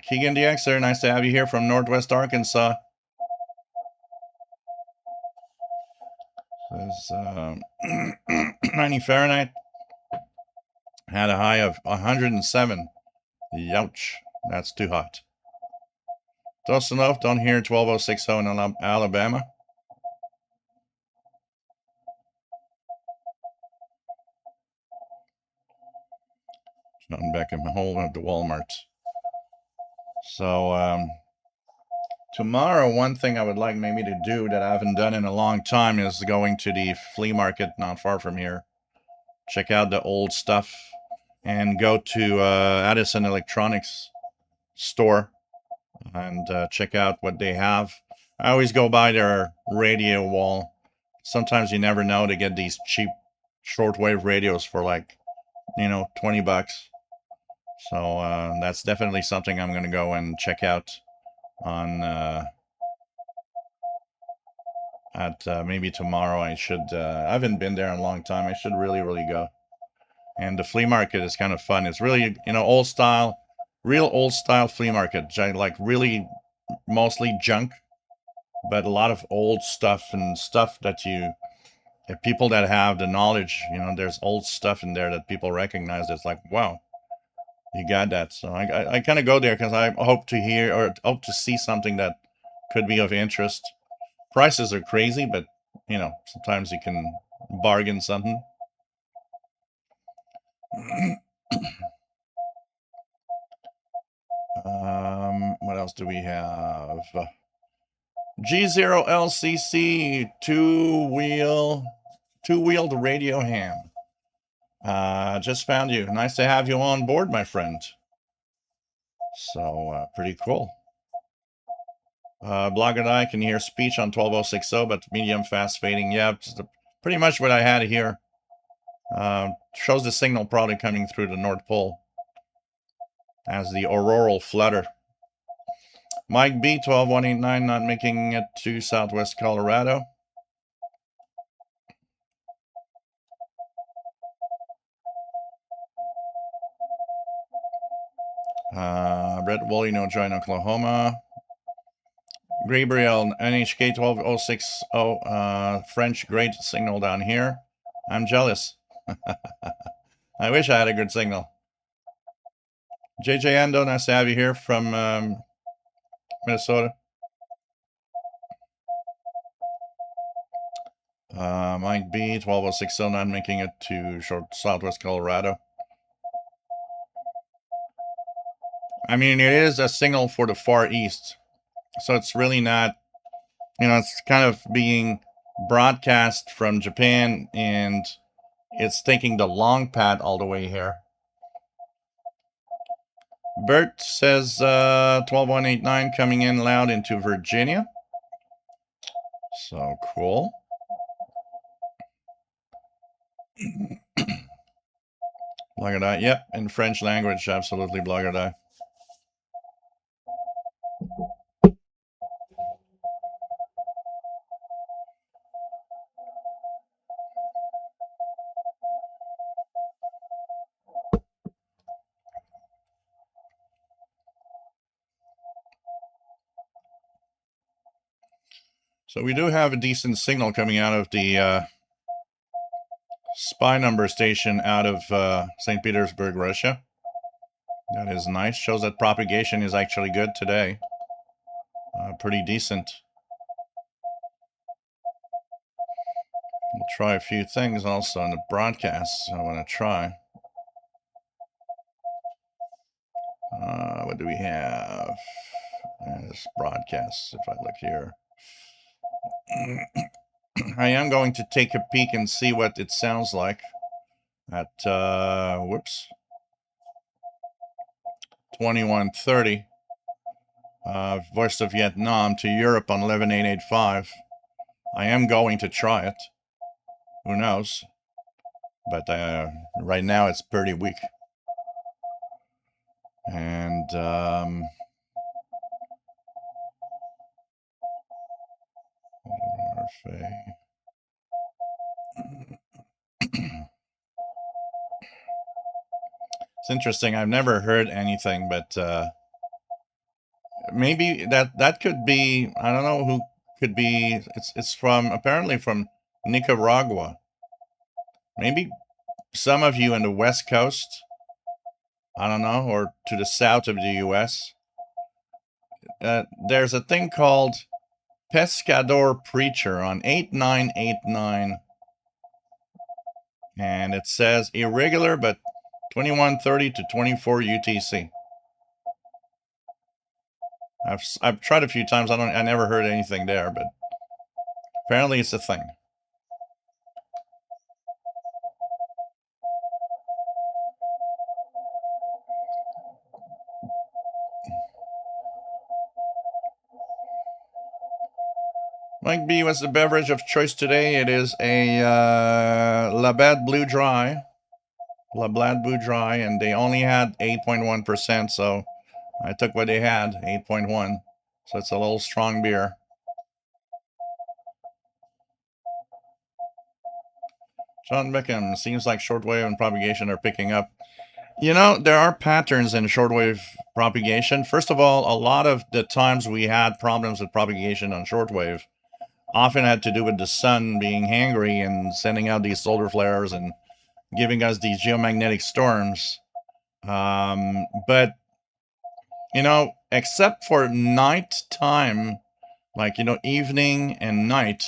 Keegan DXer, nice to have you here from Northwest Arkansas. Says 90 Fahrenheit. Had a high of 107. Youch, that's too hot. Dustinov, down here 12060 in Alabama. Nothing back in my hole at the Walmart. So tomorrow, one thing I would like maybe to do that I haven't done in a long time is going to the flea market not far from here. Check out the old stuff and go to Addison Electronics store and check out what they have. I always go by their radio wall. Sometimes you never know, they get these cheap shortwave radios for like, $20. So that's definitely something I'm going to go and check out on maybe tomorrow. I haven't been there in a long time. I should really go. And the flea market is kind of fun. It's really, old style, real old style flea market. Like really mostly junk, but a lot of old stuff and stuff that people that have the knowledge, there's old stuff in there that people recognize. It's like, wow, you got that. So I kind of go there because I hope to hear or hope to see something that could be of interest. Prices are crazy, but sometimes you can bargain something. What else do we have? G0LCC two-wheeled radio ham. Just found you. Nice to have you on board, my friend. So pretty cool. Blogger I can hear speech on 12060, but medium fast fading. Yeah, pretty much what I had here. Shows the signal probably coming through the North Pole as the auroral flutter. Mike B 12189 not making it to Southwest Colorado. Brett Woolley, no join Oklahoma. Gabriel, NHK 12060, French, great signal down here. I'm jealous. I wish I had a good signal. JJ Ando, nice to have you here from Minnesota. Mike B 12060 not making it to Southwest Colorado. I mean, it is a signal for the Far East. So it's really not, it's kind of being broadcast from Japan and it's taking the long pad all the way here. Bert says 12189 coming in loud into Virginia. So cool. Blogger, yep, in French language, absolutely, Blogger. So we do have a decent signal coming out of the spy number station out of St. Petersburg, Russia. That is nice. Shows that propagation is actually good today. Pretty decent. We'll try a few things also on the broadcast. I want to try. What do we have? this broadcast. If I look here, I am going to take a peek and see what it sounds like at, whoops, 2130. Voice of Vietnam to Europe on 11885. I am going to try it. Who knows? But right now it's pretty weak. And it's interesting. I've never heard anything, but maybe that could be. I don't know who could be. It's from apparently from Nicaragua. Maybe some of you in the West Coast. I don't know, or to the south of the U.S. There's a thing called Pescador Preacher on 8989, and it says irregular, but 2130 to 24 UTC. I've tried a few times. I never heard anything there, but apparently it's a thing. Mike B, what's the beverage of choice today? It is a Labatt Blue Dry. Labatt Blue Dry, and they only had 8.1%, so I took what they had, 8.1. So it's a little strong beer. John Beckham, seems like shortwave and propagation are picking up. You know, there are patterns in shortwave propagation. First of all, a lot of the times we had problems with propagation on shortwave often had to do with the sun being angry and sending out these solar flares and giving us these geomagnetic storms. But, you know, except for night time, like, you know, evening and night,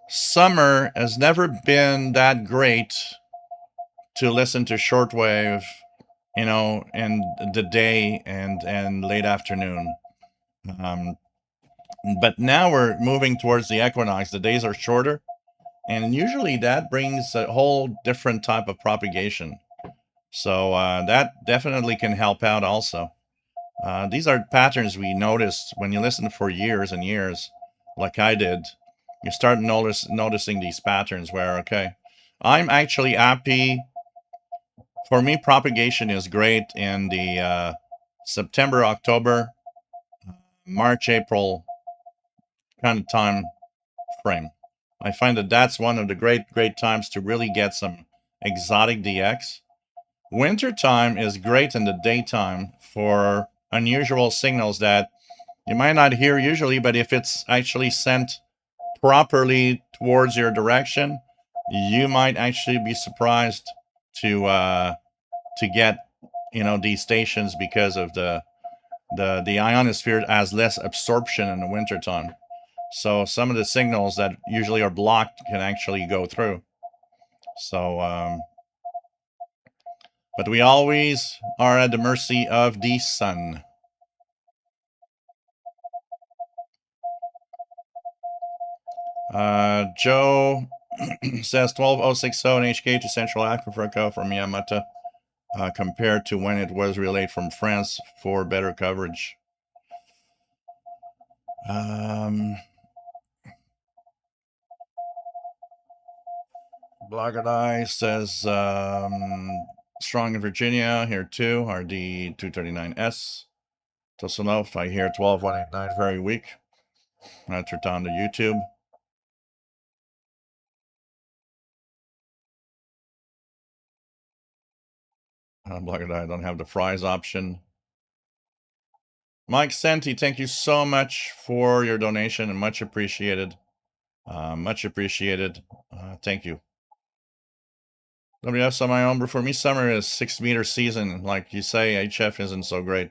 summer has never been that great to listen to shortwave, you know, in the day and late afternoon. But now we're moving towards the equinox. The days are shorter, and usually that brings a whole different type of propagation. So that definitely can help out also. These are patterns we noticed when you listen for years and years, like I did. You start noticing these patterns where, okay, I'm actually happy. For me, propagation is great in the September, October, March, April kind of time frame. I find that that's one of the great times to really get some exotic DX. Winter time is great in the daytime for unusual signals that you might not hear usually, but if it's actually sent properly towards your direction, you might actually be surprised to get, you know, these stations because of the ionosphere has less absorption in the wintertime. So some of the signals that usually are blocked can actually go through. So, but we always are at the mercy of the sun. Joe says 12060 in HK to Central Africa from Yamata, compared to when it was relayed from France for better coverage. Blogger says strong in Virginia here too. RD 239S. Tosanov, I hear 12189 very weak. I turned on to YouTube. Blogger, I don't have the fries option. Mike Senti, thank you so much for your donation and much appreciated. Much appreciated. Thank you. WF on my own, but for me, summer is 6 meter season. Like you say, HF isn't so great.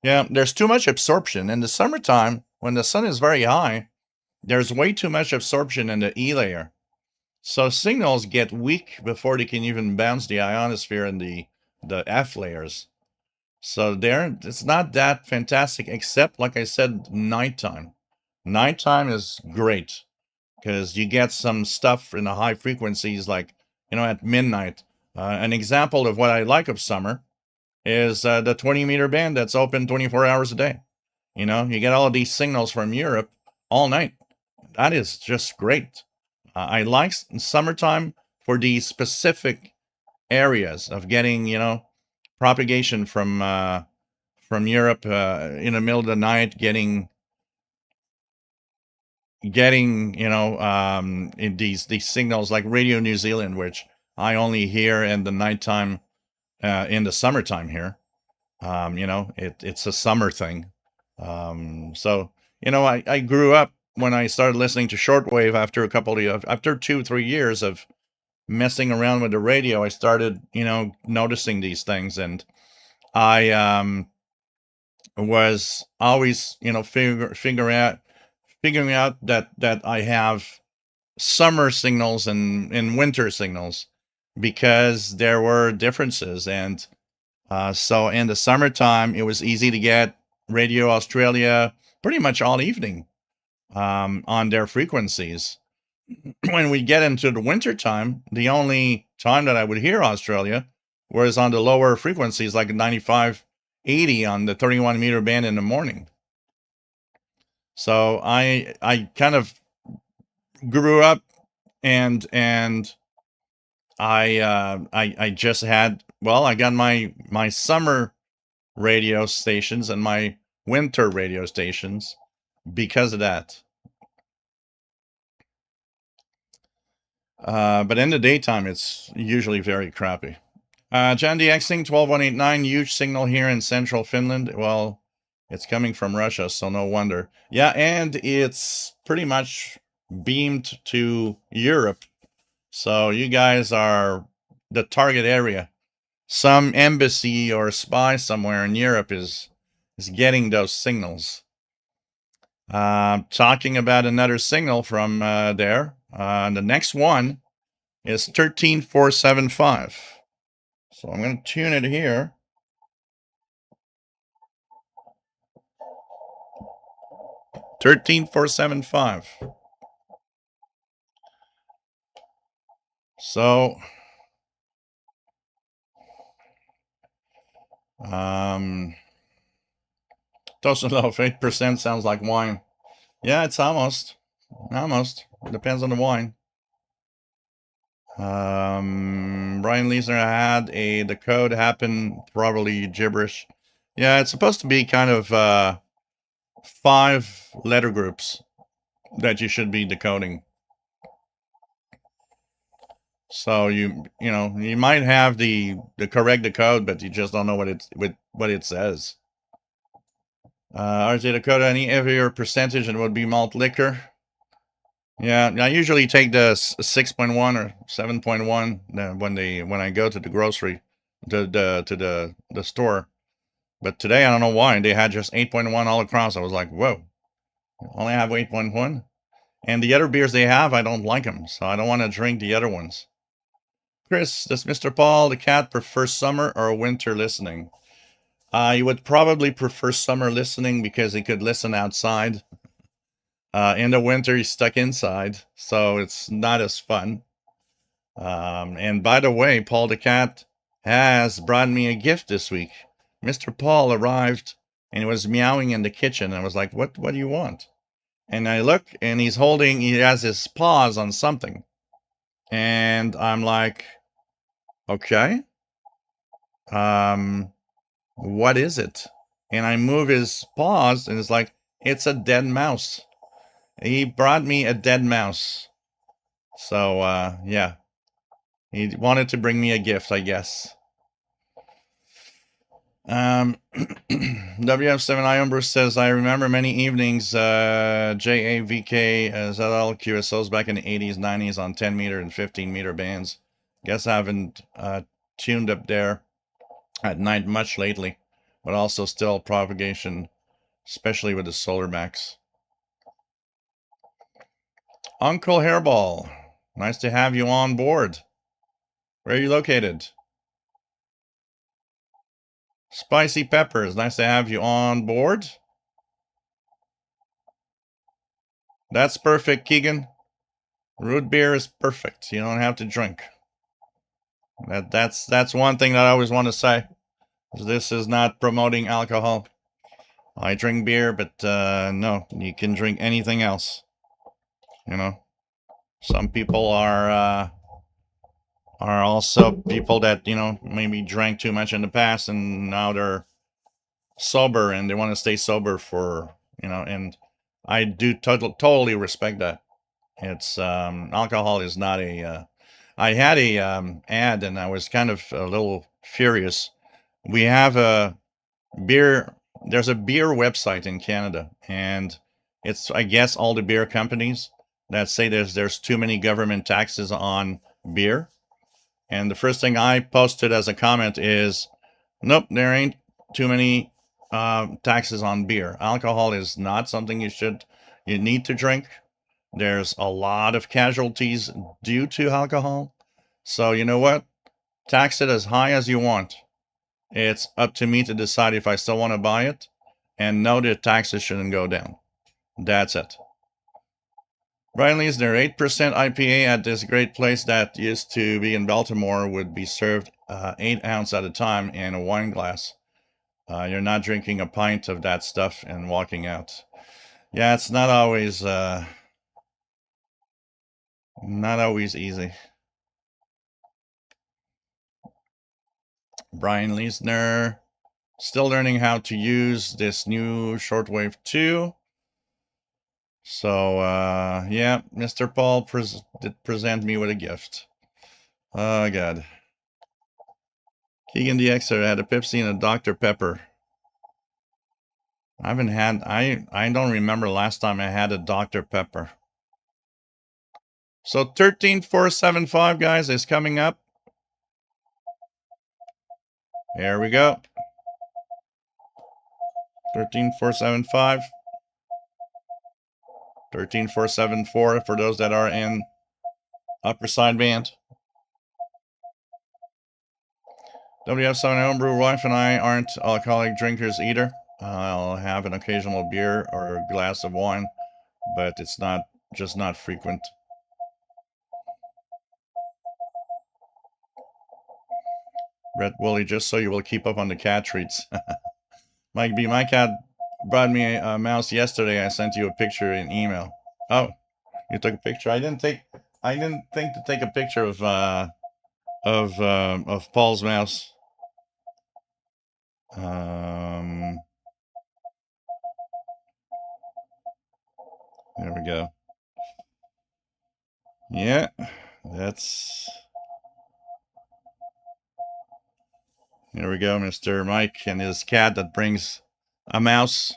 Yeah, there's too much absorption. In the summertime, when the sun is very high, there's way too much absorption in the E layer. So signals get weak before they can even bounce the ionosphere and the F layers. So there, it's not that fantastic, except like I said, nighttime. Nighttime is great because you get some stuff in the high frequencies, like at midnight. An example of what I like of summer is the 20-meter band that's open 24 hours a day. You get all of these signals from Europe all night. That is just great. I like summertime for these specific areas of getting, propagation from Europe in the middle of the night, getting in these signals like Radio New Zealand, which I only hear in the nighttime in the summertime here. It's a summer thing. So I grew up when I started listening to shortwave after 2-3 years of messing around with the radio. I started noticing these things, and I was always figuring out that I have summer signals and winter signals because there were differences. And so in the summertime, it was easy to get Radio Australia pretty much all evening on their frequencies. When we get into the wintertime, the only time that I would hear Australia was on the lower frequencies, like 95, 80 on the 31-meter band in the morning. So I kind of grew up and I just had, well, I got my summer radio stations and my winter radio stations because of that. But in the daytime, it's usually very crappy. John DXing 12189, huge signal here in central Finland. Well, it's coming from Russia, so no wonder. Yeah, and it's pretty much beamed to Europe. So you guys are the target area. Some embassy or spy somewhere in Europe is getting those signals. Talking about another signal from there. The next one is 13475. So I'm going to tune it here. $13,475. So, doesn't know if 8% sounds like wine. Yeah, it's almost. Depends on the wine. Brian Leesner had the code happen, probably gibberish. Yeah, it's supposed to be kind of 5 letter groups that you should be decoding. So you might have the correct decode, but you just don't know what it says. RJ Dakota, any heavier percentage and would be malt liquor. Yeah, I usually take the 6.1 or 7.1 when I go to the grocery to the store. But today I don't know why they had just 8.1 all across. I was like, whoa, only have 8.1. And the other beers they have, I don't like them, so I don't want to drink the other ones. Chris, does Mr. Paul the cat prefer summer or winter listening? He would probably prefer summer listening because he could listen outside. In the winter, he's stuck inside, so it's not as fun. And by the way, Paul the cat has brought me a gift this week. Mr. Paul arrived and he was meowing in the kitchen. I was like, what do you want? And I look and he has his paws on something. And I'm like, okay. What is it? And I move his paws and it's like, it's a dead mouse. He brought me a dead mouse. So, yeah. He wanted to bring me a gift, I guess. WF7 Ion says, I remember many evenings, JAVK, ZL, QSOs back in the 80s, 90s on 10 meter and 15 meter bands. Guess I haven't tuned up there at night much lately, but also still propagation, especially with the solar max. Uncle Hairball, nice to have you on board. Where are you located? Spicy peppers, nice to have you on board. That's perfect, Keegan. Root beer is perfect. You don't have to drink. That's one thing that I always want to say. This is not promoting alcohol. I drink beer, but no, you can drink anything else. You know, some people are also people that maybe drank too much in the past and now they're sober and they want to stay sober for and I do totally respect that. It's alcohol is not a I had a ad and I was kind of a little furious. We have a beer there's a beer website in Canada, and it's, I guess, all the beer companies that say there's too many government taxes on beer. And the first thing I posted as a comment is, nope, there ain't too many taxes on beer. Alcohol is not something you need to drink. There's a lot of casualties due to alcohol. So you know what? Tax it as high as you want. It's up to me to decide if I still want to buy it. And no, the taxes shouldn't go down. That's it. Brian Lee's there 8% IPA at this great place that used to be in Baltimore would be served 8 ounce at a time in a wine glass. You're not drinking a pint of that stuff and walking out. Yeah, it's not always easy. Brian Leesner, still learning how to use this new Shortwave 2. So, yeah, Mr. Paul did present me with a gift. Oh, God. Keegan DXer had a Pepsi and a Dr. Pepper. I don't remember last time I had a Dr. Pepper. So 13475, guys, is coming up. There we go. 13475. 13474 for those that are in upper sideband. WF7 Homebrew wife and I aren't alcoholic drinkers either. I'll have an occasional beer or a glass of wine, but it's just not frequent. Brett Woolley, just so you will keep up on the cat treats. Mike B, my cat brought me a mouse yesterday. I sent you a picture in email. Oh, you took a picture. I didn't think to take a picture of Paul's mouse. There we go. Yeah, that's. Here we go, Mr. Mike and his cat that brings a mouse.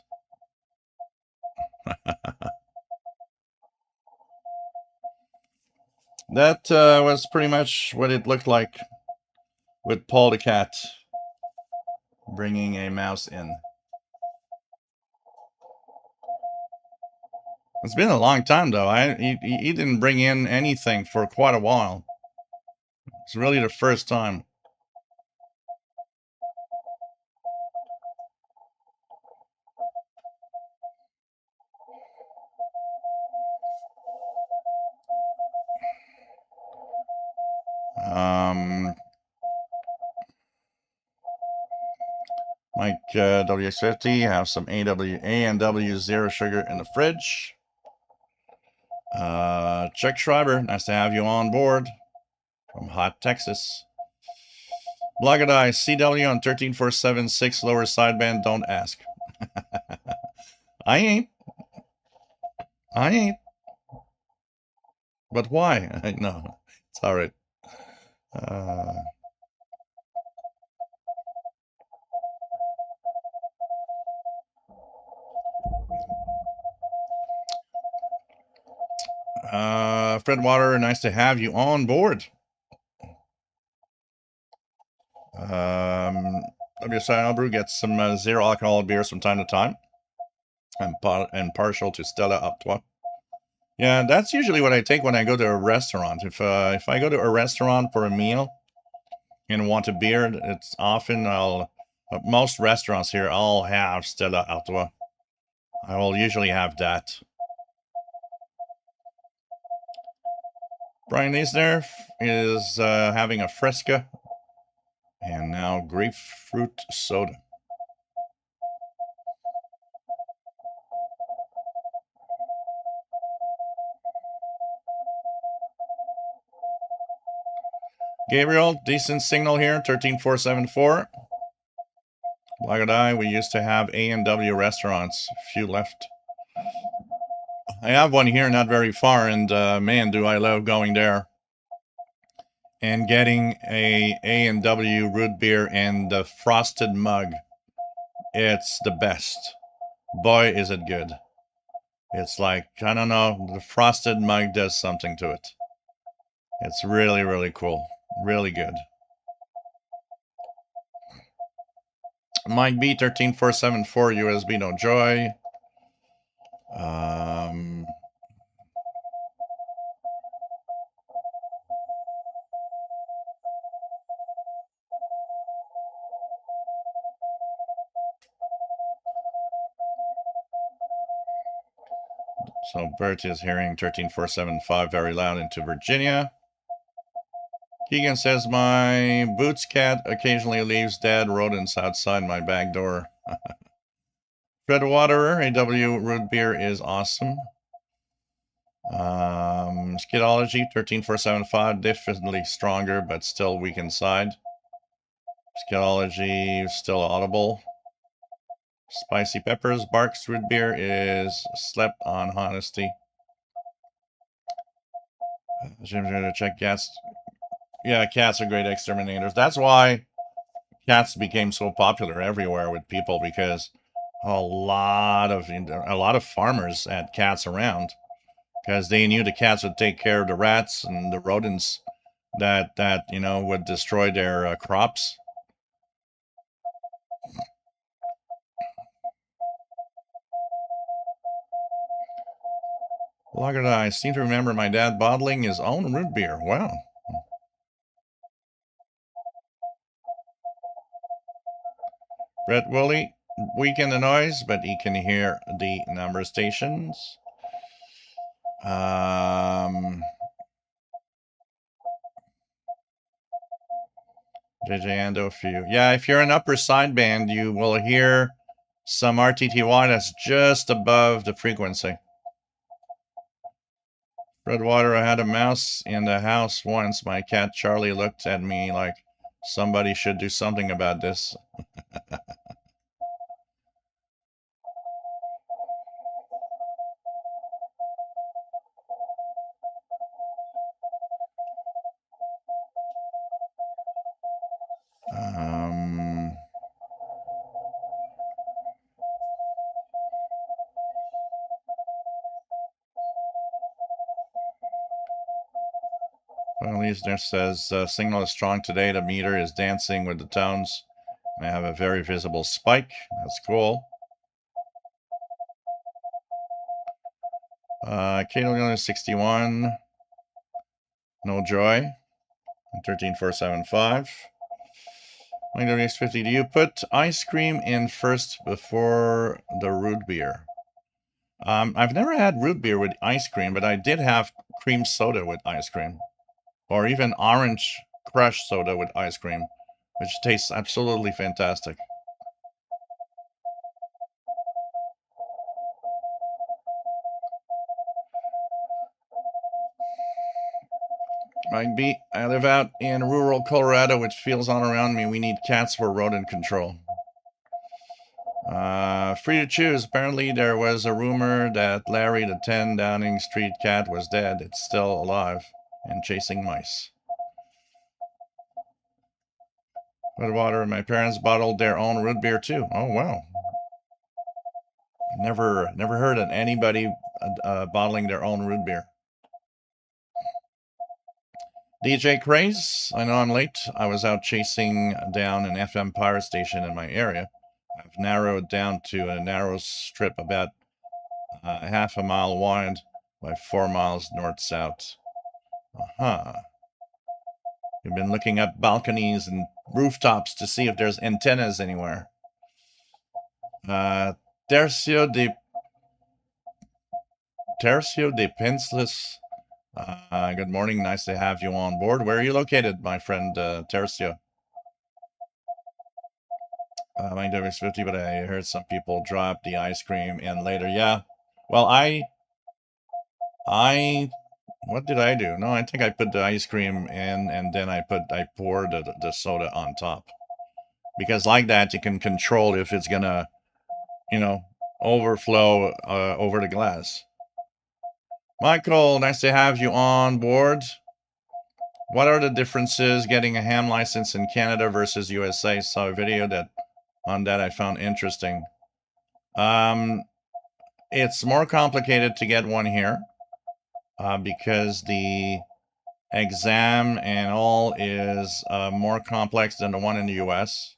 That was pretty much what it looked like with Paul the cat bringing a mouse in. It's been a long time, though. He didn't bring in anything for quite a while. It's really the first time. Mike WX50, have some A&W Zero Sugar in the fridge. Chuck Schreiber, nice to have you on board from Hot, Texas. Blogadai, CW on 13476, lower sideband, don't ask. I ain't. But why? I know. It's all right. Fred Water, nice to have you on board. WSI Brew gets some zero alcohol beers from time to time. I'm partial to Stella Artois. Yeah, that's usually what I take when I go to a restaurant. If I go to a restaurant for a meal and want a beer, it's often I'll But most restaurants here all have Stella Artois. I will usually have that. Brian Eisner is having a Fresca and now grapefruit soda. Gabriel, decent signal here, 13474. Like and I, we used to have A&W restaurants, few left. I have one here not very far, and man, do I love going there. And getting a A&W root beer and the frosted mug. It's the best. Boy, is it good. It's like, I don't know, the frosted mug does something to it. It's really, really cool. Really good. Mike B, 13474, USB, no joy. So Bert is hearing 13475 very loud into Virginia. Keegan says, my Boots cat occasionally leaves dead rodents outside my back door. Fred Waterer, AW root beer is awesome. Skidology, 13475, definitely stronger, but still weak inside. Skidology, still audible. Spicy Peppers, Barks root beer is slept on honesty. Jim's going to check cats. Yeah, cats are great exterminators. That's why cats became so popular everywhere with people, because a lot of farmers had cats around because they knew the cats would take care of the rats and the rodents that would destroy their crops. Look at that. I seem to remember my dad bottling his own root beer. Wow. Brett Woolley, weaken the noise, but he can hear the number stations. JJ Ando, if you're an upper sideband, you will hear some RTTY that's just above the frequency. Redwater, I had a mouse in the house once. My cat Charlie looked at me like somebody should do something about this. Well, Liesner says, signal is strong today. The meter is dancing with the tones. I have a very visible spike. That's cool. Kato 61. No joy. 13475. WX50, do you put ice cream in first before the root beer? I've never had root beer with ice cream, but I did have cream soda with ice cream. Or even orange crush soda with ice cream, which tastes absolutely fantastic. Might be. I live out in rural Colorado, which feels all around me. We need cats for rodent control. Free to choose. Apparently, there was a rumor that Larry the 10 Downing Street cat was dead. It's still alive and chasing mice. With water, my parents bottled their own root beer too. Oh wow! Never heard of anybody bottling their own root beer. DJ Craze, I know I'm late. I was out chasing down an FM pirate station in my area. I've narrowed down to a narrow strip about half a mile wide by 4 miles north-south. You've been looking at balconies and rooftops to see if there's antennas anywhere. Tercio de Pensless. Good morning. Nice to have you on board. Where are you located, my friend Tercio? My is 50, but I heard some people drop the ice cream in later. Yeah. Well, what did I do? No, I think I put the ice cream in and then I poured the soda on top. Because like that, you can control if it's gonna, overflow over the glass. Michael, nice to have you on board. What are the differences getting a ham license in Canada versus USA? Saw a video on that I found interesting. It's more complicated to get one here because the exam and all is more complex than the one in the US.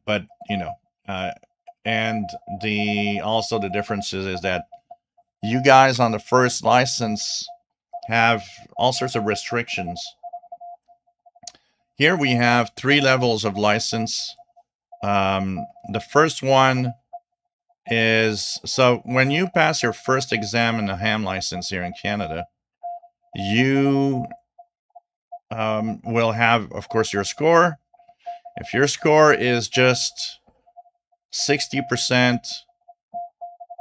But and also the differences is that you guys on the first license have all sorts of restrictions. Here we have 3 levels of license. The first one is, so when you pass your first exam in the ham license here in Canada, you will have, of course, your score. If your score is just 60%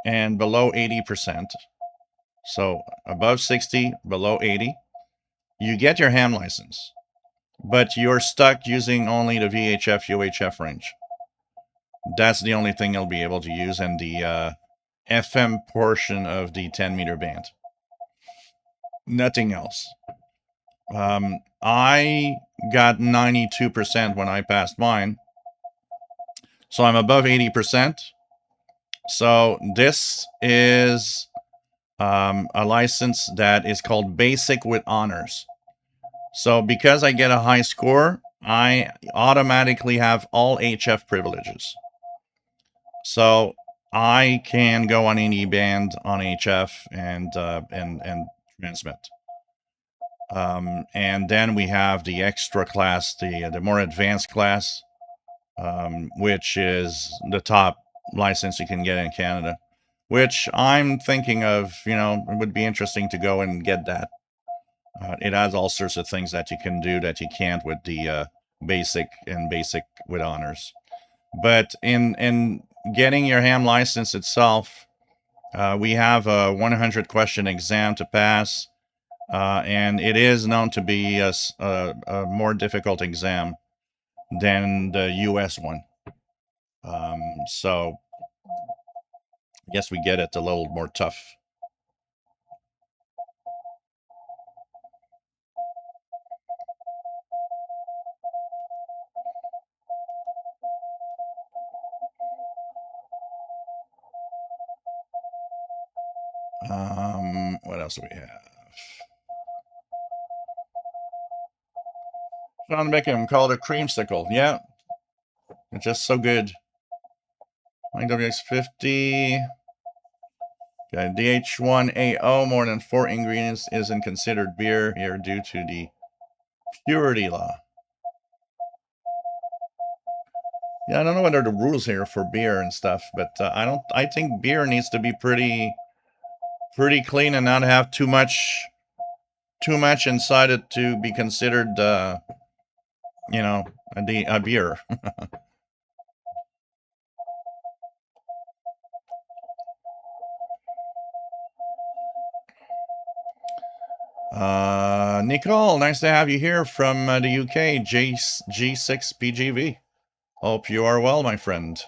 and below 80%, so above 60, below 80, you get your ham license, but you're stuck using only the VHF, UHF range. That's the only thing you'll be able to use in the FM portion of the 10-meter band. Nothing else. I got 92% when I passed mine, so I'm above 80%. So this is a license that is called Basic with Honors. So because I get a high score, I automatically have all HF privileges. So I can go on any band on HF and transmit. And then we have the extra class, the more advanced class, which is the top license you can get in Canada, which I'm thinking of, it would be interesting to go and get that. It has all sorts of things that you can do that you can't with the basic with honors. But in getting your ham license itself, we have a 100 question exam to pass, and it is known to be a more difficult exam than the US one. So I guess we get it a little more tough. What else do we have? John Beckham called it creamsicle. Yeah. It's just so good. WX50. Okay, DH1AO, more than 4 ingredients isn't considered beer here due to the purity law. Yeah, I don't know what are the rules here for beer and stuff, but I think beer needs to be pretty clean and not have too much inside it to be considered, a beer. Nicole, nice to have you here from the UK, G6PGV. Hope you are well, my friend.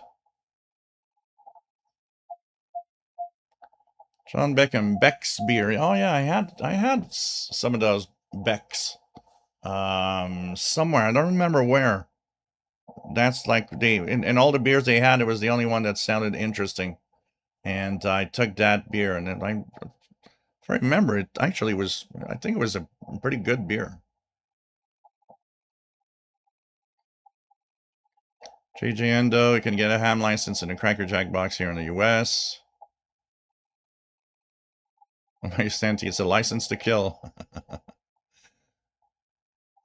John Beckham, Beck's beer. Oh yeah, I had some of those Beck's somewhere. I don't remember where. That's like in all the beers they had, it was the only one that sounded interesting. And I took that beer, and if I remember, it actually was, I think it was a pretty good beer. JJ Endo, you can get a ham license in a Cracker Jack box here in the US. My Santi, it's a license to kill.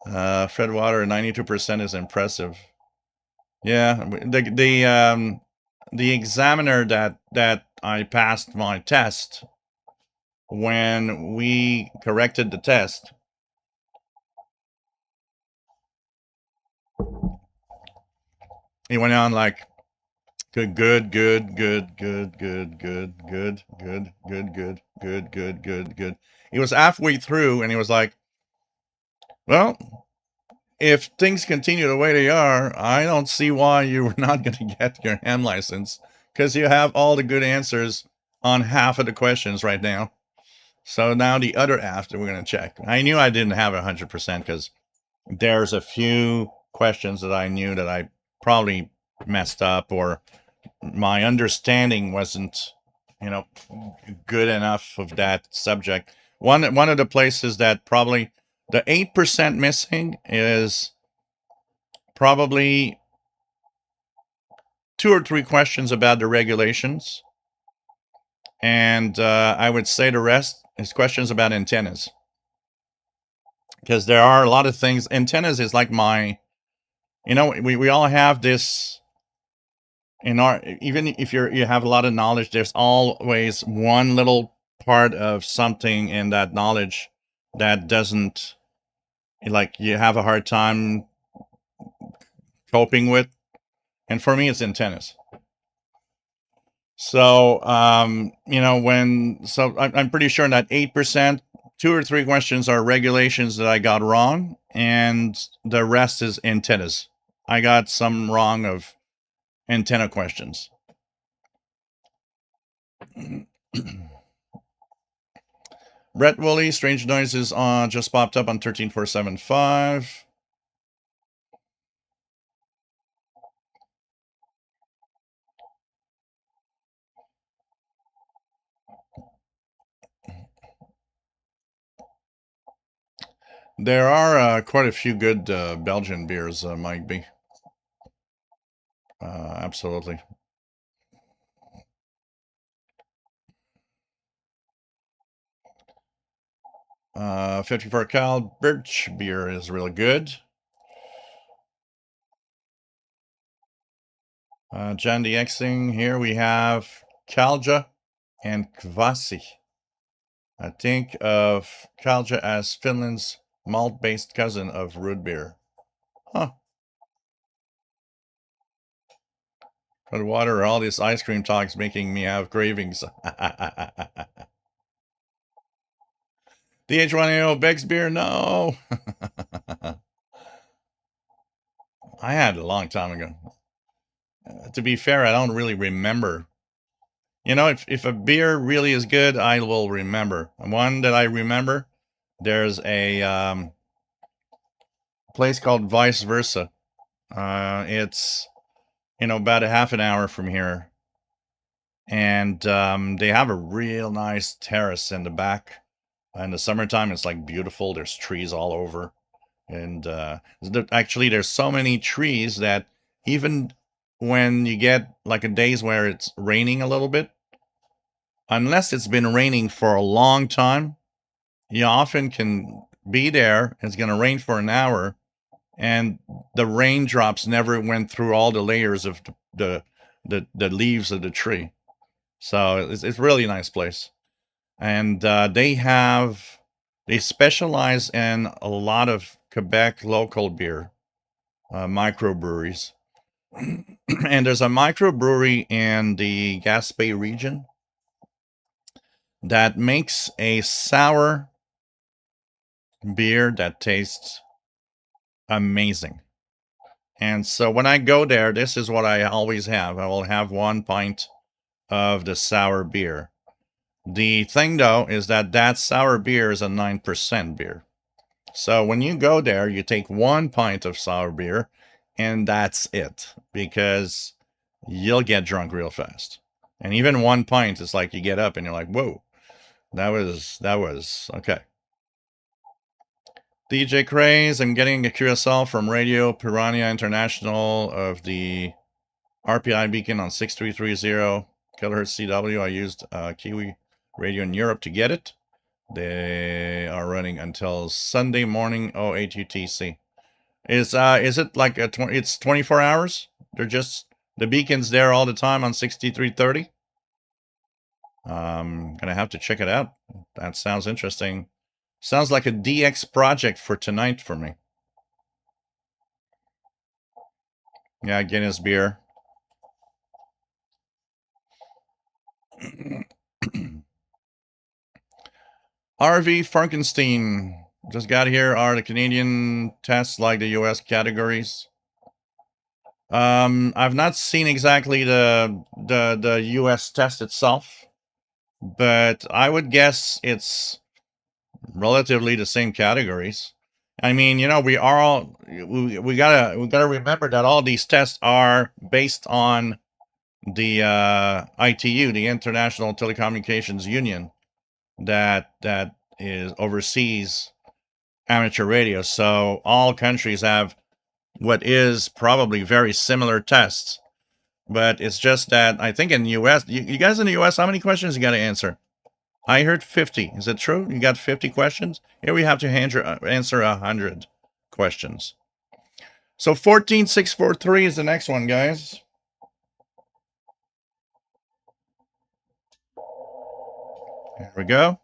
Fred Water, 92% is impressive. Yeah, the examiner that I passed my test, when we corrected the test, he went on like good, good, good, good, good, good, good, good, good, good, good, good, good, good, good. He was halfway through and he was like, well, if things continue the way they are, I don't see why you're not going to get your ham license, because you have all the good answers on half of the questions right now. So now the other half that we're going to check. I knew I didn't have 100% because there's a few questions that I knew that I probably messed up, or my understanding wasn't, good enough of that subject. One of the places that probably the 8% missing is probably 2 or 3 questions about the regulations, and I would say the rest is questions about antennas, because there are a lot of things. Antennas is like we all have this in our, even if you have a lot of knowledge, there's always one little part of something in that knowledge that doesn't, like, you have a hard time coping with, and for me it's antennas. So I'm pretty sure in that 8%, 2 or 3 questions are regulations that I got wrong, and the rest is antennas. I got some wrong of antenna questions. Brett Woolley, Strange Noises just popped up on 13475. There are quite a few good Belgian beers, Mike B. Absolutely. 54 Cal Birch beer is really good. John DXing, here we have Kalja and Kvasi. I think of Kalja as Finland's malt-based cousin of root beer. Huh. For the water, all this ice cream talk's making me have cravings. DH1AO Beck's beer, no. I had it a long time ago. To be fair, I don't really remember. If a beer really is good, I will remember. One that I remember, there's a place called Vice Versa. It's, about a half an hour from here. And they have a real nice terrace in the back. In the summertime, it's like beautiful. There's trees all over. And actually, there's so many trees that even when you get like a days where it's raining a little bit, unless it's been raining for a long time, you often can be there. It's going to rain for an hour, and the raindrops never went through all the layers of the leaves of the tree. So it's really a nice place. And they specialize in a lot of Quebec local beer, microbreweries. And there's a microbrewery in the Gaspé region that makes a sour beer that tastes amazing. And so when I go there, this is what I always have. I will have 1 pint of the sour beer. The thing, though, is that sour beer is a 9% beer. So when you go there, you take 1 pint of sour beer, and that's it, because you'll get drunk real fast. And even 1 pint is like you get up and you're like, whoa, that was okay. DJ Craze, I'm getting a QSL from Radio Piranha International of the RPI beacon on 6330 kilohertz CW. I used Kiwi Radio in Europe to get it. They are running until Sunday morning 08 UTC. Is it like it's 24 hours? They're just the beacon's there all the time on 6330. Gonna have to check it out. That sounds interesting. Sounds like a DX project for tonight for me. Yeah, Guinness beer. RV Frankenstein just got here. Are the Canadian tests like the US categories? I've not seen exactly the US test itself, but I would guess it's relatively the same categories. I mean, you know, we gotta remember that all these tests are based on the ITU, the International Telecommunications Union, that is oversees amateur radio. So all countries have what is probably very similar tests, but it's just that I think in the US, you guys in the US, how many questions you got to answer? I heard 50. Is it true? You got 50 questions? Here we have to answer 100 questions. So 14643 is the next one, guys. There we go.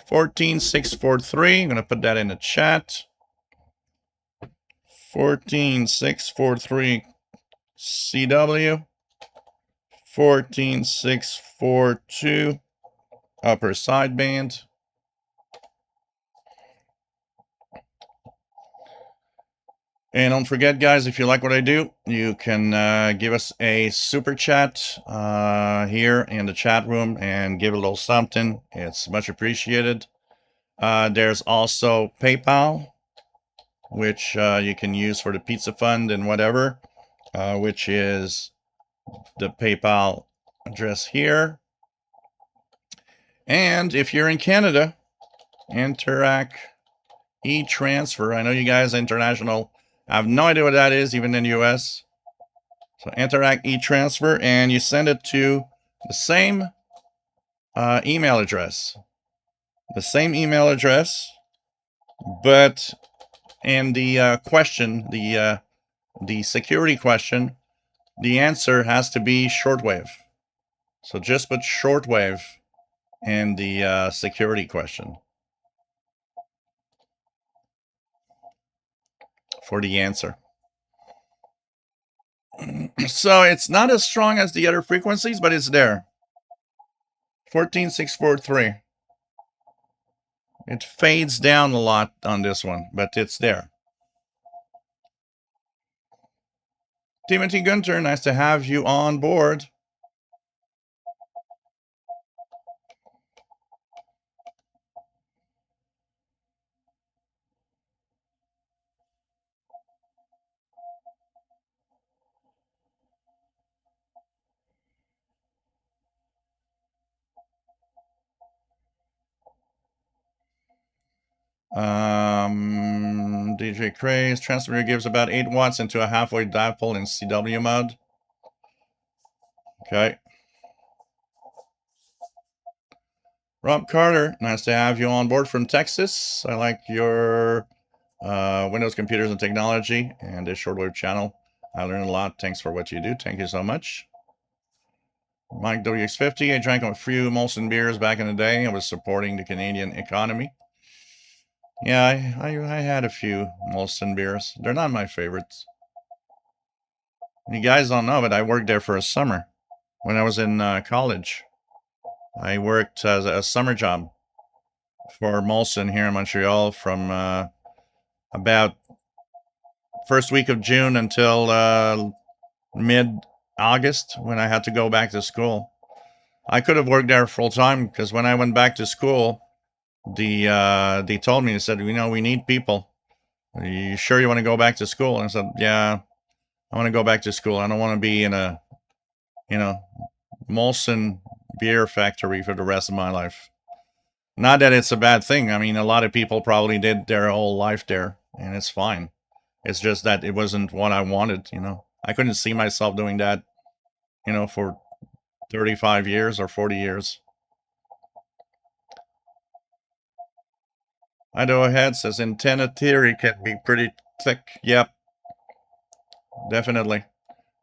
14643. I'm going to put that in the chat. 14643 CW. 14642 upper sideband. And don't forget, guys, if you like what I do, you can give us a super chat here in the chat room and give a little something. It's much appreciated. There's also PayPal, which you can use for the pizza fund and whatever, which is the PayPal address here. And if you're in Canada, Interac e-transfer. I know you guys international. I have no idea what that is, even in the US. So Interac e-transfer, and you send it to the same email address. The same email address, but in the question, the security question, the answer has to be shortwave. So just put shortwave in the security question for the answer. So it's not as strong as the other frequencies, but it's there. 14643. It fades down a lot on this one, but it's there. Timothy Gunter, nice to have you on board. DJ Craze, transmitter gives about 8 watts into a halfway dipole in CW mode. Okay. Rob Carter, nice to have you on board from Texas. I like your Windows computers and technology and this shortwave channel. I learned a lot. Thanks for what you do. Thank you so much. Mike WX50, I drank a few Molson beers back in the day. I was supporting the Canadian economy. Yeah, I had a few Molson beers. They're not my favorites. You guys don't know, but I worked there for a summer when I was in college. I worked as a summer job for Molson here in Montreal from about first week of June until mid-August when I had to go back to school. I could have worked there full time because when I went back to school, they told me, they said, you know, we need people. Are you sure you want to go back to school? And I said, yeah, I want to go back to school. I don't want to be in a, you know, Molson beer factory for the rest of my life. Not that it's a bad thing. I mean, a lot of people probably did their whole life there, and it's fine. It's just that it wasn't what I wanted, you know. I couldn't see myself doing that, you know, for 35 years or 40 years. Idaho Head says antenna theory can be pretty thick. Yep, definitely.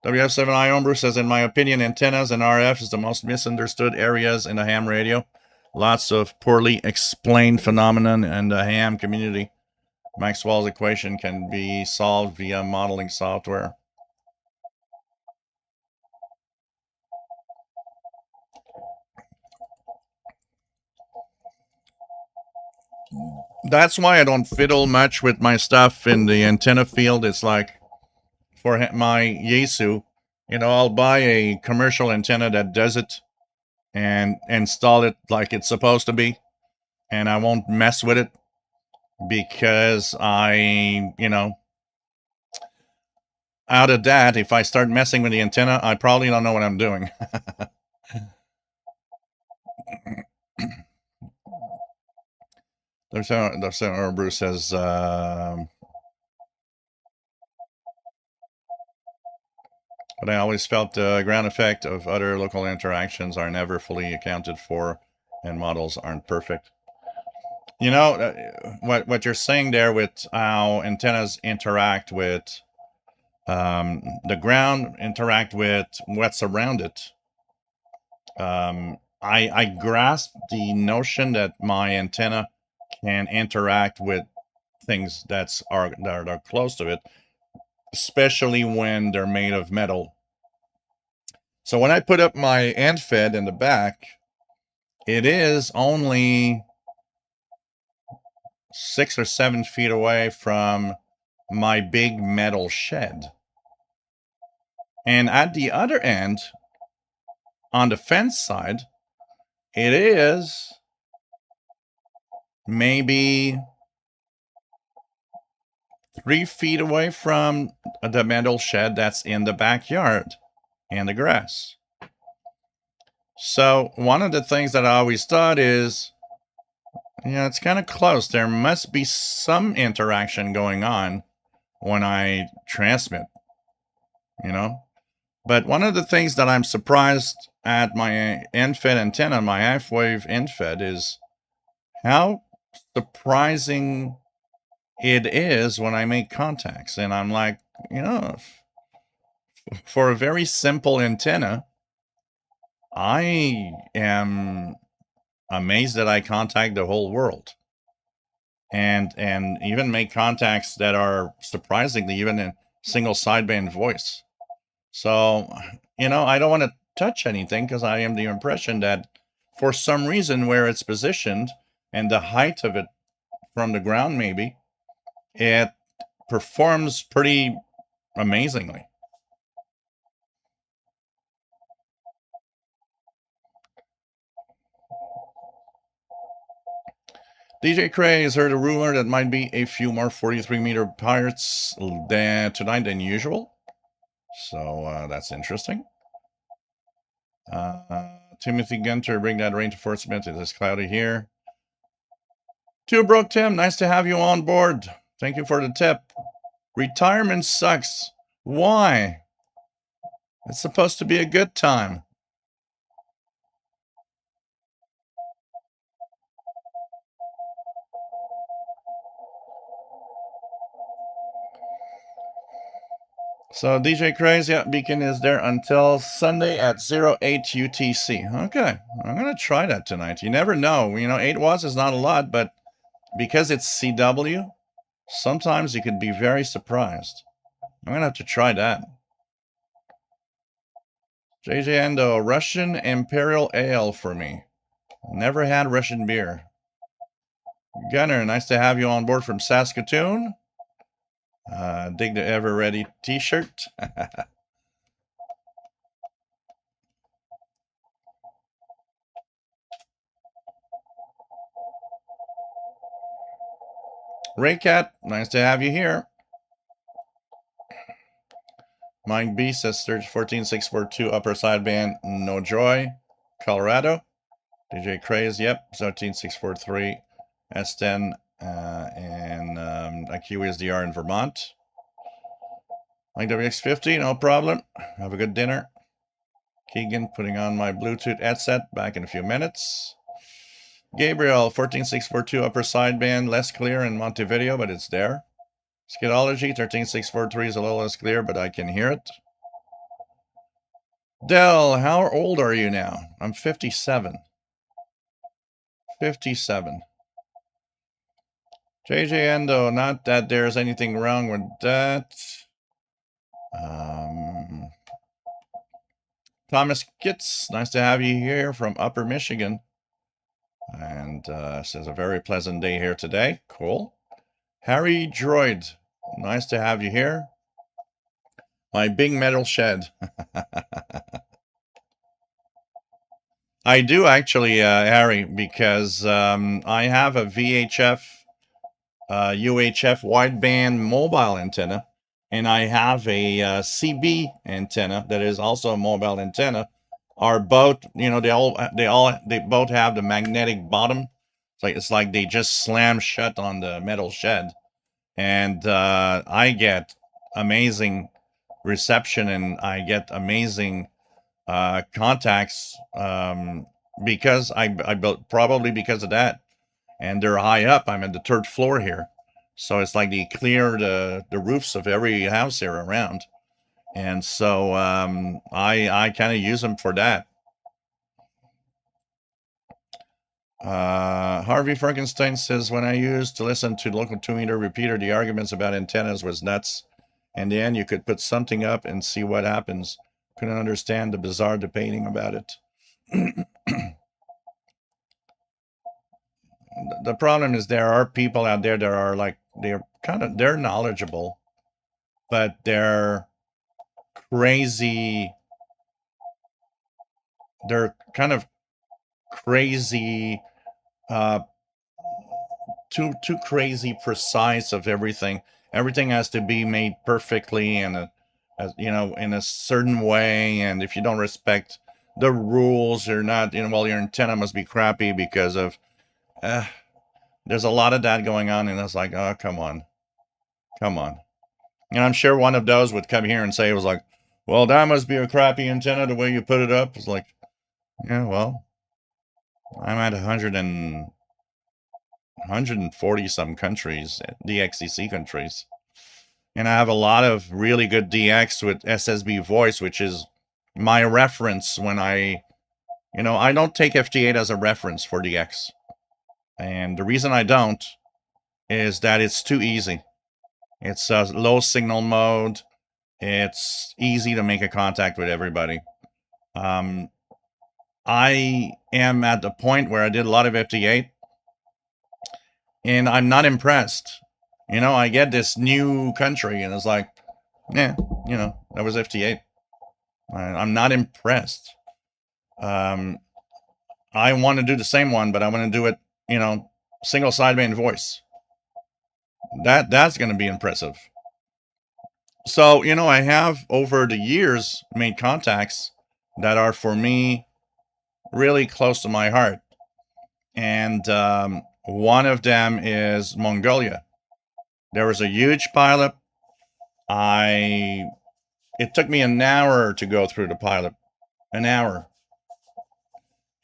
WF7I Homebrew says, in my opinion, antennas and RF is the most misunderstood areas in the ham radio. Lots of poorly explained phenomenon in the ham community. Maxwell's equation can be solved via modeling software. That's why I don't fiddle much with my stuff in the antenna field. It's like for my Yaesu, I'll buy a commercial antenna that does it and install it like it's supposed to be, and I won't mess with it because out of that, if I start messing with the antenna, I probably don't know what I'm doing. Bruce says, but I always felt the ground effect of other local interactions are never fully accounted for, and models aren't perfect. What you're saying there with how antennas interact with the ground, interact with what's around it. I grasp the notion that my antenna can interact with things that are close to it, especially when they're made of metal. So when I put up my end fed in the back, it is only 6 or 7 feet away from my big metal shed. And at the other end, on the fence side, it is maybe 3 feet away from the metal shed that's in the backyard and the grass. So one of the things that I always thought is, it's kind of close. There must be some interaction going on when I transmit, But one of the things that I'm surprised at my end-fed antenna, my half-wave end-fed, is how surprising it is when I make contacts. And I'm like, for a very simple antenna, I am amazed that I contact the whole world. And even make contacts that are surprisingly even in single sideband voice. So, I don't want to touch anything because I am the impression that for some reason where it's positioned and the height of it from the ground, maybe, it performs pretty amazingly. DJ Cray has heard a rumor that might be a few more 43-meter pirates tonight than usual. So that's interesting. Timothy Gunter, bring that reinforcement. It is cloudy here. Two Broke Tim, nice to have you on board. Thank you for the tip. Retirement sucks. Why? It's supposed to be a good time. So DJ Craze, Beacon is there until Sunday at 08 UTC. Okay, I'm going to try that tonight. You never know. 8 watts is not a lot, but because it's CW, sometimes you could be very surprised. I'm going to have to try that. JJ Endo, Russian Imperial Ale for me. Never had Russian beer. Gunner, nice to have you on board from Saskatoon. Dig the Ever Ready t-shirt. Raycat, nice to have you here. Mike B says 14642 upper sideband, no joy. Colorado. DJ Craze, yep, 13643 S10 and QSDR in Vermont. Mike WX50, no problem. Have a good dinner. Keegan, putting on my Bluetooth headset, back in a few minutes. Gabriel, 14642 upper sideband, less clear in Montevideo, but it's there. Skidology, 13643 is a little less clear, but I can hear it. Dell, how old are you now? I'm 57. 57. JJ Endo, not that there's anything wrong with that. Thomas Kitts, nice to have you here from Upper Michigan. And says a very pleasant day here today. Cool. Harry Droid, nice to have you here. My big metal shed. I do actually, Harry, because I have a VHF, UHF wideband mobile antenna, and I have a CB antenna that is also a mobile antenna. Are both, you know, they both have the magnetic bottom. It's like they just slam shut on the metal shed, and I get amazing reception and I get amazing contacts because I built, probably because of that, and they're high up. I'm at the 3rd floor here, so it's like they clear the roofs of every house here around, and so I kind of use them for that. Harvey Frankenstein says, when I used to listen to the local 2-meter repeater, the arguments about antennas was nuts. In the end, you could put something up and see what happens. Couldn't understand the bizarre debating about it. The problem is there are people out there that are like, they're knowledgeable, but they're crazy. They're kind of crazy, too crazy precise of everything. Everything has to be made perfectly and you know, in a certain way, and if you don't respect the rules, you're not, you know, well, your antenna must be crappy because of there's a lot of that going on, and it's like, oh, come on. And I'm sure one of those would come here and say, it was like, well, that must be a crappy antenna the way you put it up. It's like, yeah, well, I'm at 140 some countries, DXCC countries. And I have a lot of really good DX with SSB voice, which is my reference when I don't take FT8 as a reference for DX. And the reason I don't is that it's too easy. It's a low signal mode. It's easy to make a contact with everybody. I am at the point where I did a lot of FT8, and I'm not impressed. You know, I get this new country, and it's like, yeah, you know, that was FT8. I'm not impressed. I want to do the same one, but I want to do it, you know, single sideband voice. That's going to be impressive. So, you know, I have over the years made contacts that are for me really close to my heart. And one of them is Mongolia. There was a huge pileup. It took me an hour to go through the pileup. An hour.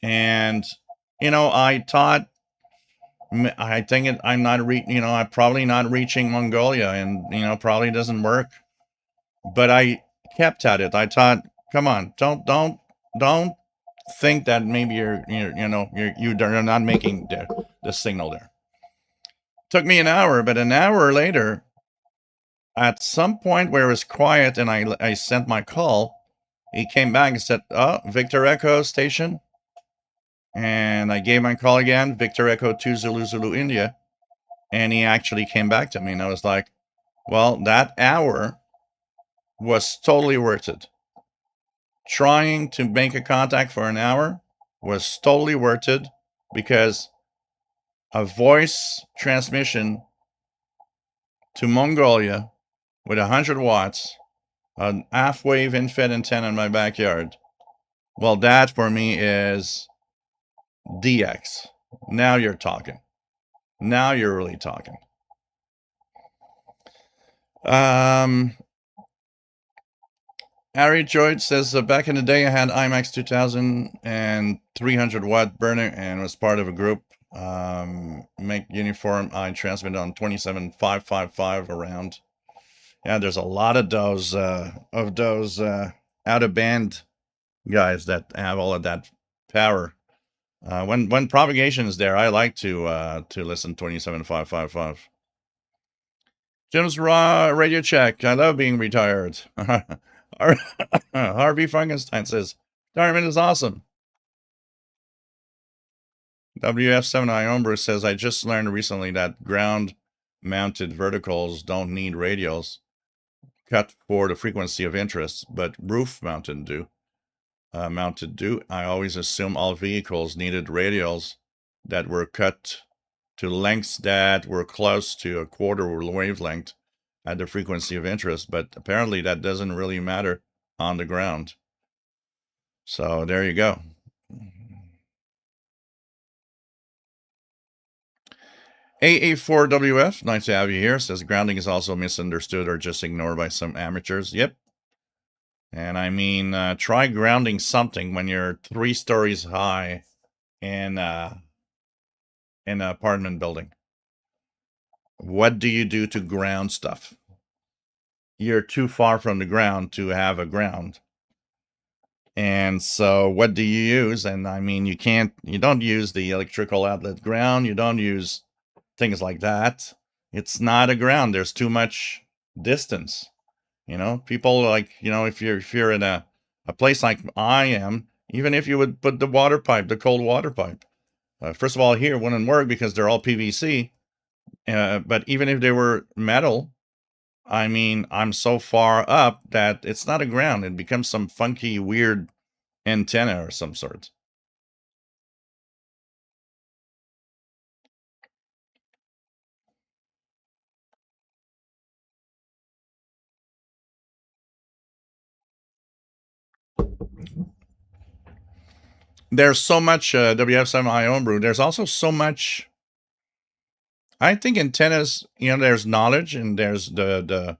And, you know, I thought, I think I'm probably not reaching Mongolia, and, you know, probably doesn't work. But I kept at it. I thought, come on, don't think that maybe you're not making the signal there. Took me an hour, but an hour later, at some point where it was quiet and I sent my call, he came back and said, oh, Victor Echo station. And I gave my call again, Victor Echo 2 Zulu Zulu India. And he actually came back to me, and I was like, well, that hour was totally worth it. Trying to make a contact for an hour was totally worth it, because a voice transmission to Mongolia with 100 watts, an half-wave infed antenna in my backyard, well, that for me is DX. Now you're talking. Now you're really talking. Harry Joyd says, back in the day, I had IMAX 2000 and 300 watt burner and was part of a group Make uniform. I transmit on 27555 around. Yeah, there's a lot of those out of band guys that have all of that power. When propagation is there, I like to listen 27555. Jim's Raw Radio Check. I love being retired. Harvey Frankenstein says, retirement is awesome. WF7I Homebrew says, I just learned recently that ground-mounted verticals don't need radials cut for the frequency of interest, but roof-mounted do. I always assume all vehicles needed radials that were cut to lengths that were close to a quarter wavelength at the frequency of interest, but apparently that doesn't really matter on the ground. So there you go. AA4WF, nice to have you here, says grounding is also misunderstood or just ignored by some amateurs. Yep. And I mean, try grounding something when you're 3 stories high in an apartment building. What do you do to ground stuff? You're too far from the ground to have a ground. And so what do you use? And I mean, you don't use the electrical outlet ground. You don't use things like that. It's not a ground. There's too much distance. People like, if you're in a place like I am, even if you would put the water pipe, the cold water pipe, first of all, here wouldn't work because they're all PVC. But even if they were metal, I mean, I'm so far up that it's not a ground. It becomes some funky, weird antenna or some sort. There's so much WF7I homebrew. There's also so much. I think antennas, there's knowledge and there's the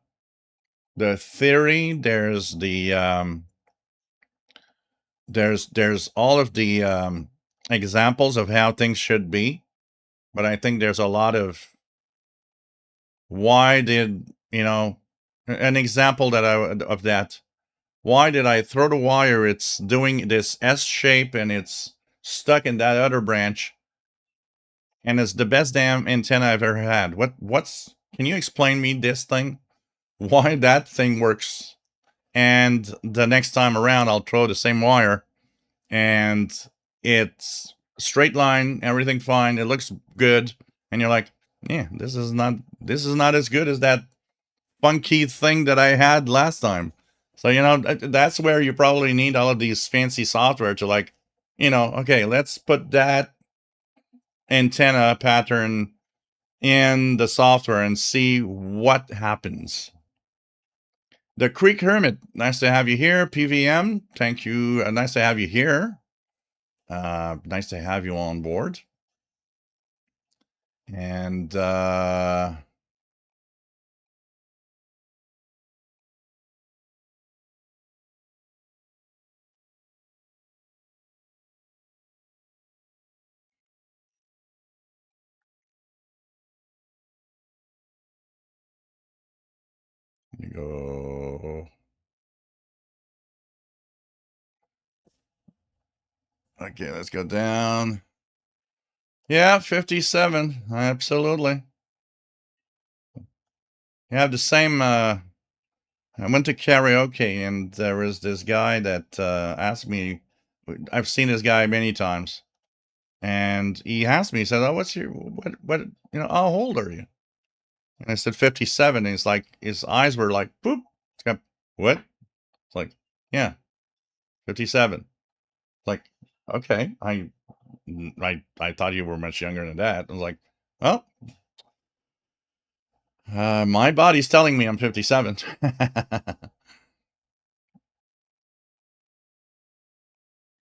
theory. There's the there's all of the examples of how things should be, but I think there's a lot of why did an example of that. Why did I throw the wire? It's doing this S shape and it's stuck in that other branch, and it's the best damn antenna I've ever had. Can you explain me this thing? Why that thing works? And the next time around, I'll throw the same wire, and it's straight line, everything fine. It looks good, and you're like, yeah, this is not as good as that funky thing that I had last time. So that's where you probably need all of these fancy software to okay, let's put that antenna pattern in the software and see what happens. The Creek Hermit, nice to have you here. PVM, thank you. Nice to have you here. Nice to have you on board. And you go. Okay, let's go down. Yeah, 57. Absolutely. You have the same. I went to karaoke, and there was this guy that asked me. I've seen this guy many times, and he asked me. He said, "Oh, what's your what? How old are you?" And I said 57. And he's like, his eyes were like, "Boop." It's got, what? It's like, yeah, 57. It's like, okay, I thought you were much younger than that. I was like, well, my body's telling me I'm 57.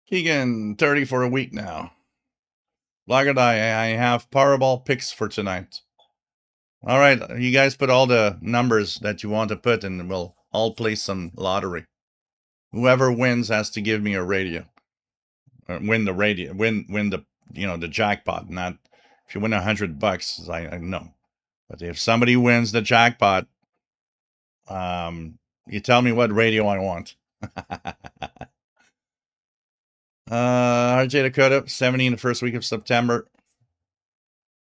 Keegan, 30 for a week now. Laggard, I have Powerball picks for tonight. All right, you guys put all the numbers that you want to put, and we'll all play some lottery. Whoever wins has to give me a radio. Win the radio. Win the the jackpot, not If you win $100, I know. But if somebody wins the jackpot, you tell me what radio I want. RJ Dakota, 70 in the first week of September.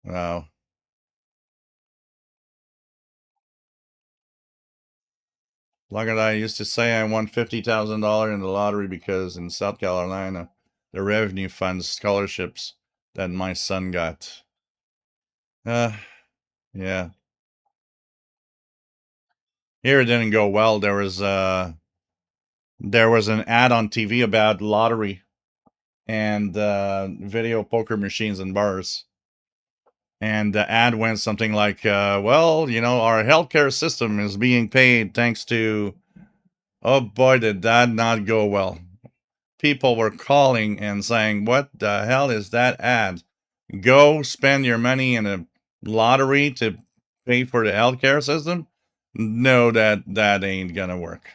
Wow. Like I used to say, I won $50,000 in the lottery because in South Carolina, the revenue funds scholarships that my son got. Yeah. Here it didn't go well. There was an ad on TV about lottery and video poker machines and bars. And the ad went something like, well, our healthcare system is being paid thanks to, oh boy, did that not go well. People were calling and saying, what the hell is that ad? Go spend your money in a lottery to pay for the healthcare system? No, that ain't gonna work.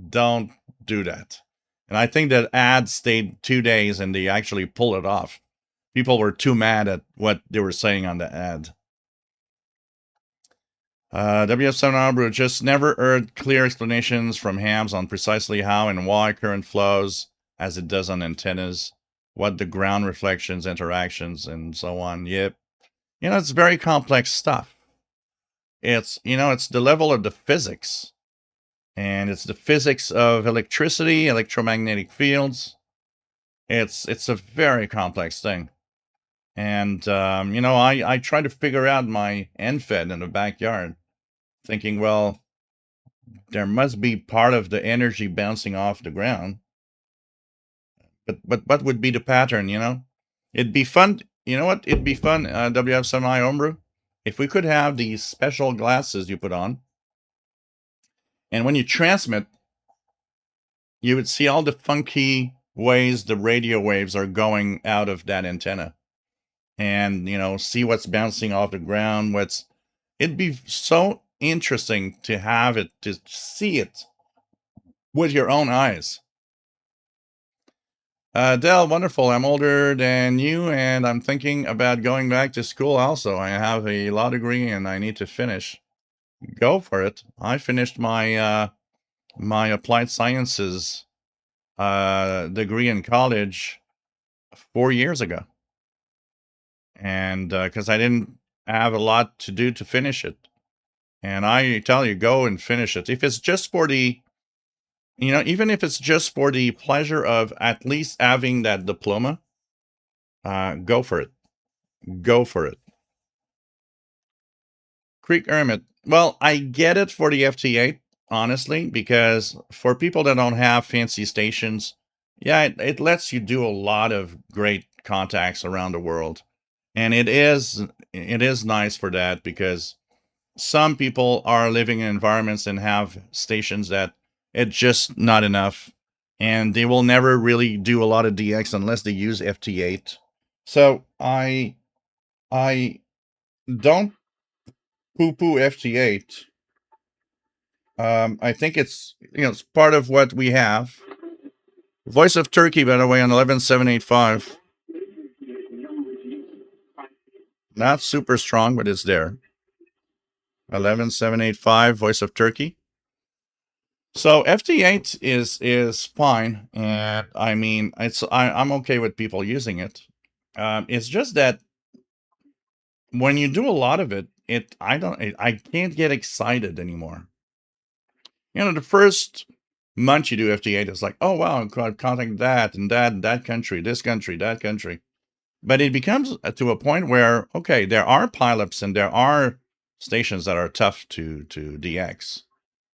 Don't do that. And I think that ad stayed 2 days and they actually pulled it off. People were too mad at what they were saying on the ad. WF7 Arbor just never heard clear explanations from hams on precisely how and why current flows as it does on antennas, what the ground reflections, interactions, and so on. Yep. It's very complex stuff. It's the level of the physics. And it's the physics of electricity, electromagnetic fields. It's a very complex thing. And, I try to figure out my NFED in the backyard, thinking, well, there must be part of the energy bouncing off the ground. But what would be the pattern, It'd be fun. You know what? It'd be fun, WF Semi Homebrew, if we could have these special glasses you put on. And when you transmit, you would see all the funky ways the radio waves are going out of that antenna. And, see what's bouncing off the ground, it'd be so interesting to have it, to see it with your own eyes. Dell, wonderful. I'm older than you, and I'm thinking about going back to school also. I have a law degree, and I need to finish. Go for it. I finished my my applied sciences degree in college 4 years ago, and because I didn't have a lot to do to finish it, and I tell you, go and finish it. If it's just for the, even if it's just for the pleasure of at least having that diploma, go for it. Go for it. Creek Hermit. Well, I get it for the FT8, honestly, because for people that don't have fancy stations, yeah, it lets you do a lot of great contacts around the world. And it is nice for that because some people are living in environments and have stations that it's just not enough. And they will never really do a lot of DX unless they use FT8. So I don't poo-poo FT8. I think it's part of what we have. Voice of Turkey, by the way, on 11785. Not super strong, but it's there. 11785, Voice of Turkey. So FT8 is fine, and I mean I'm okay with people using it. It's just that when you do a lot of it, I can't get excited anymore. The first month you do FT8, it's like, oh wow, I'm contacting that and that and that country, this country, that country. But it becomes to a point where, okay, there are pileups and there are stations that are tough to DX.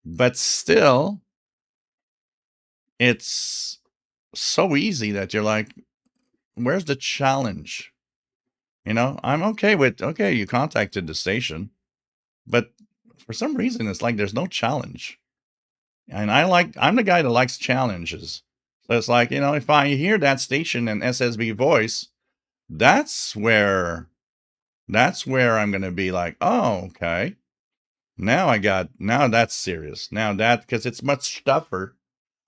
But still, it's so easy that you're like, where's the challenge? I'm okay with, okay, you contacted the station, but for some reason, it's like there's no challenge. And I'm the guy that likes challenges. So it's like, if I hear that station and SSB voice, that's where I'm going to be like, oh, okay. Now that's serious. Now because it's much tougher,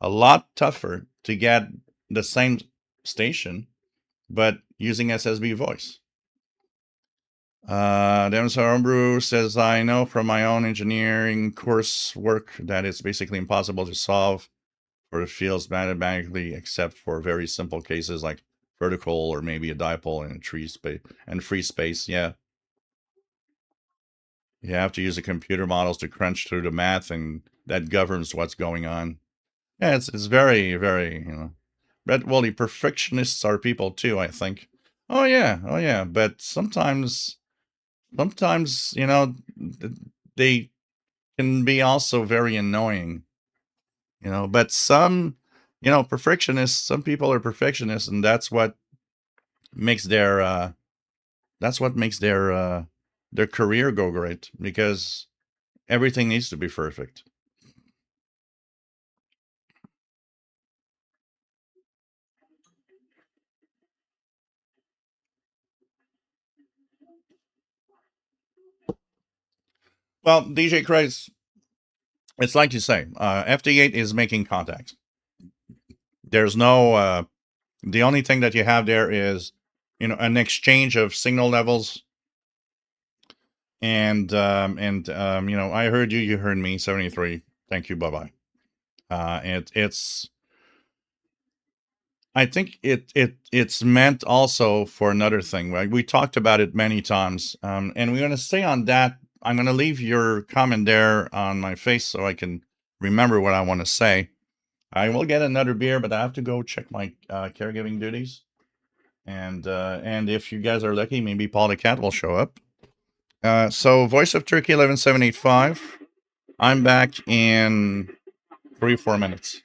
a lot tougher to get the same station, but using SSB voice. Dennis Armbrew says, I know from my own engineering coursework that it's basically impossible to solve for the fields mathematically, except for very simple cases like vertical or maybe a dipole in a tree space and free space. Yeah. You have to use the computer models to crunch through the math, and that governs what's going on. Yeah, it's very, very, but well, the perfectionists are people too, I think. Oh yeah. But sometimes, they can be also very annoying, but perfectionists, some people are perfectionists, and makes their, that's what makes their career go great, because everything needs to be perfect. Well, DJ Craze, it's like you say, FD8 is making contact. There's no, the only thing that you have there is, an exchange of signal levels. I heard you, you heard me, 73. Thank you. Bye bye. It's, I think it's meant also for another thing, right? We talked about it many times. And we're going to stay on that. I'm going to leave your comment there on my face so I can remember what I want to say. I will get another beer, but I have to go check my caregiving duties. And if you guys are lucky, maybe Paul the Cat will show up. So Voice of Turkey 11785. I'm back in 3 4 minutes.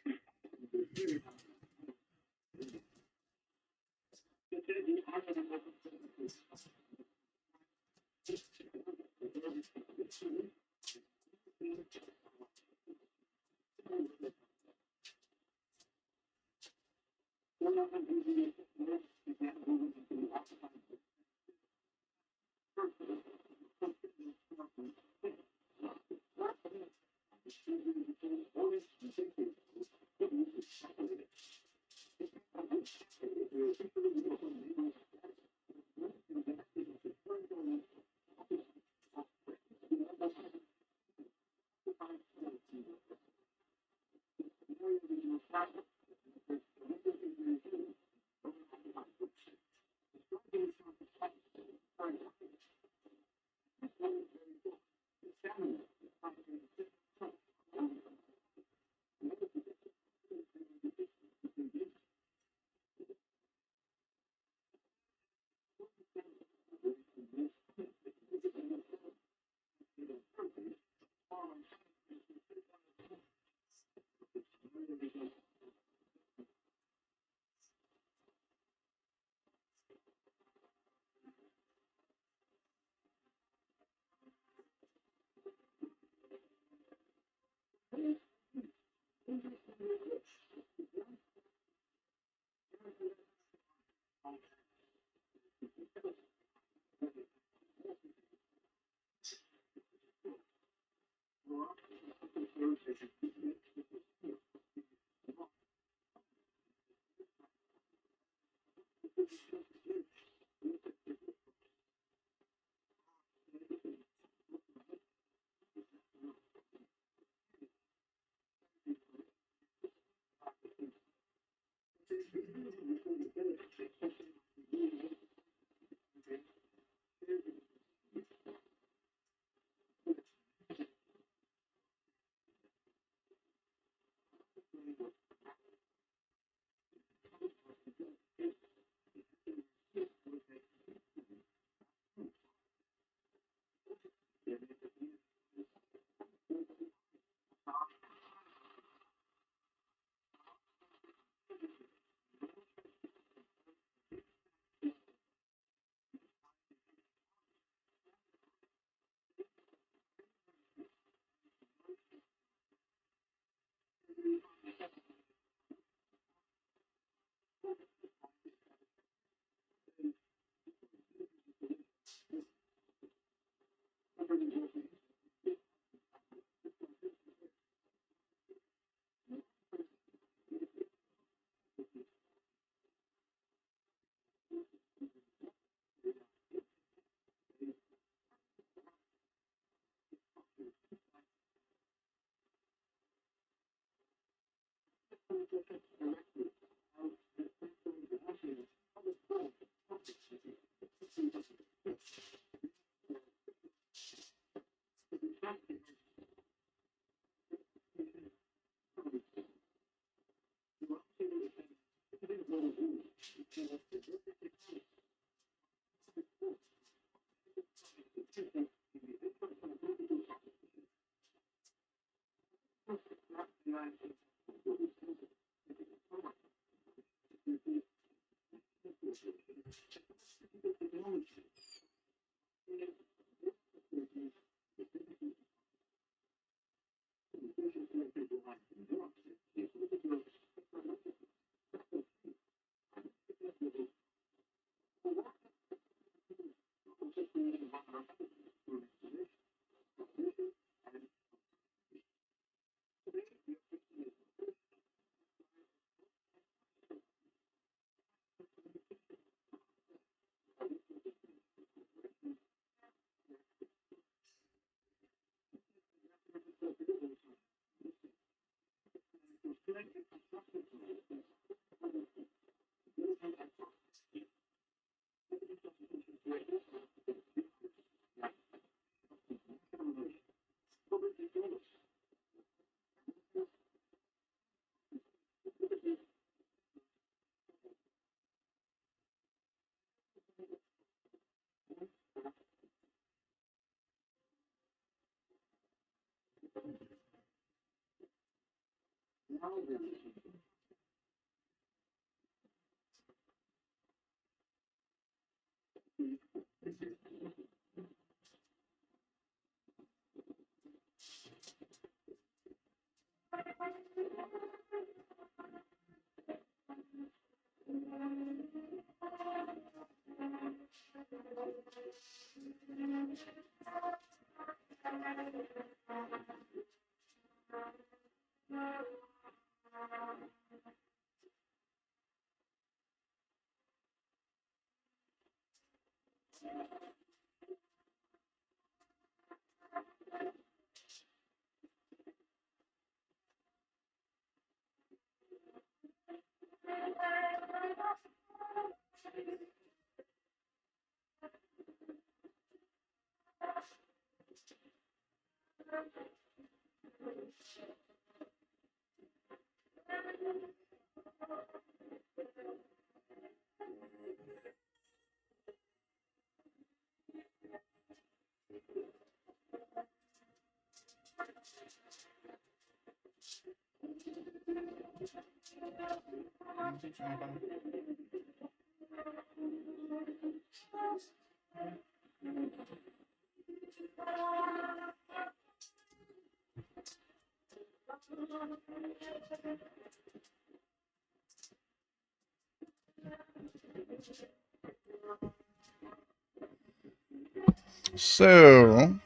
So,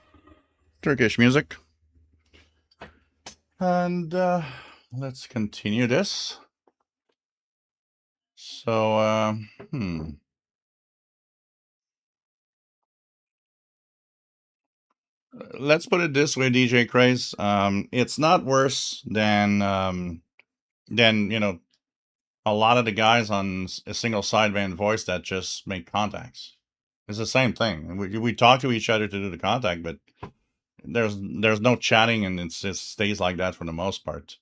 Turkish music. And let's continue this. So, let's put it this way, DJ Craze. It's not worse than a lot of the guys on a single sideband voice that just make contacts. It's the same thing. We talk to each other to do the contact, but there's no chatting, and it stays like that for the most part.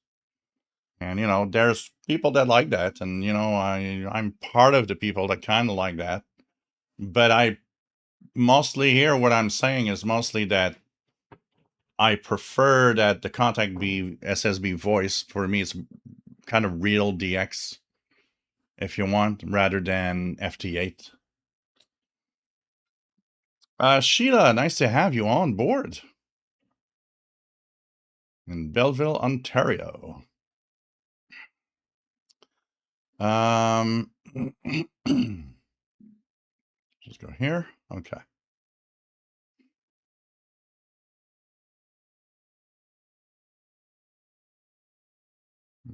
And there's people that like that, and I'm part of the people that kind of like that. But I mostly here, what I'm saying is mostly that I prefer that the contact be SSB voice. For me, it's kind of real DX, if you want, rather than FT8. Sheila, nice to have you on board in Belleville, Ontario. Just go here. Okay.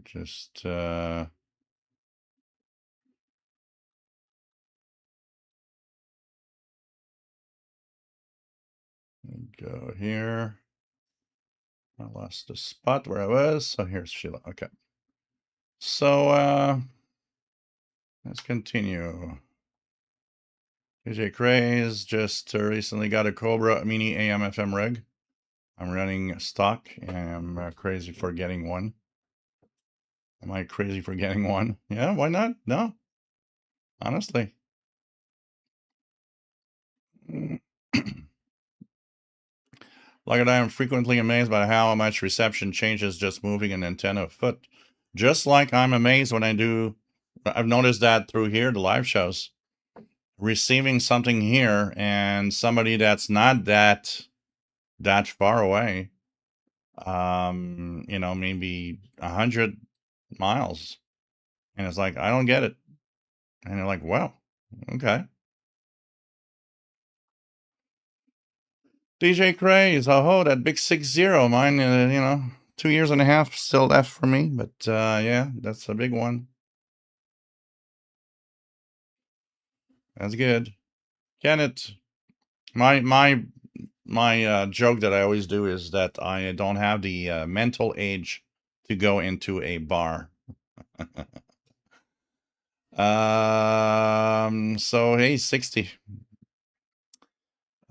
Just go here. I lost the spot where I was, so here's Sheila. Okay. So let's continue. DJ Craze just recently got a Cobra Mini AM/FM rig. I'm running stock, and I'm crazy for getting one. Am I crazy for getting one? Yeah, why not? No, honestly. Like I am frequently amazed by how much reception changes just moving an antenna a foot. Just like I'm amazed when I've noticed that through here, the live shows. Receiving something here and somebody that's not that far away, maybe 100 miles. And it's like, I don't get it. And they're like, well, okay. DJ Craze, oh, that big 6-0. Mine, 2 years and a half still left for me. But yeah, that's a big one. That's good. Kenneth, my joke that I always do is that I don't have the mental age to go into a bar. So hey, 60.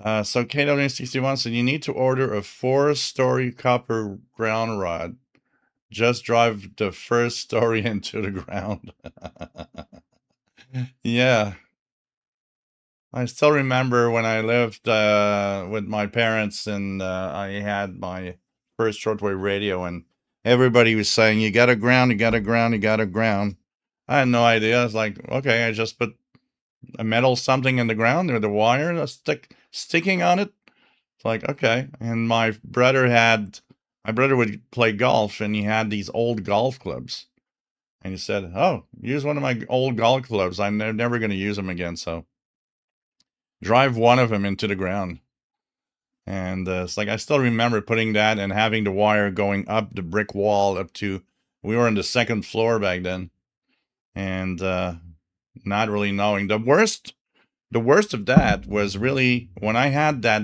So KW61 said you need to order a 4-story copper ground rod. Just drive the first story into the ground. Yeah. I still remember when I lived with my parents and I had my first shortwave radio, and everybody was saying, you got to ground, you got to ground, you got to ground. I had no idea. I was like, okay, I just put a metal something in the ground with a wire sticking on it. It's like, okay. And my brother would play golf, and he had these old golf clubs. And he said, oh, use one of my old golf clubs. I'm never going to use them again. So drive one of them into the ground. And it's like, I still remember putting that and having the wire going up the brick wall we were on the 2nd floor back then. And not really knowing. The worst of that was really when I had that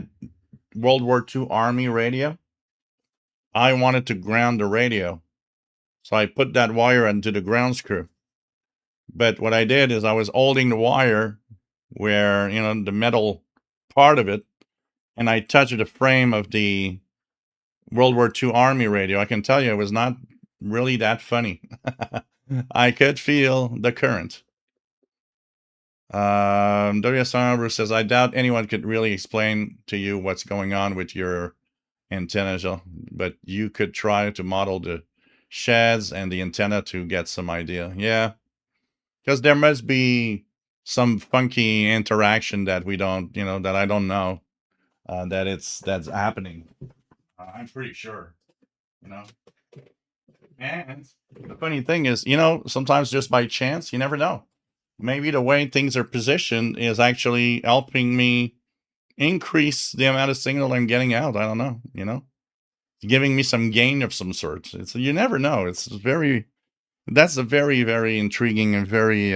World War II Army radio. I wanted to ground the radio. So I put that wire into the ground screw. But what I did is I was holding the wire where, the metal part of it, and I touched the frame of the World War II Army radio. I can tell you it was not really that funny. I could feel the current. WSR says, I doubt anyone could really explain to you what's going on with your antenna, but you could try to model the sheds and the antenna to get some idea. Yeah, because there must be some funky interaction that we don't, that I don't know, that's happening. I'm pretty sure, you know. And the funny thing is, sometimes just by chance, you never know. Maybe the way things are positioned is actually helping me increase the amount of signal I'm getting out. I don't know, giving me some gain of some sort. You never know. That's a very, very intriguing and very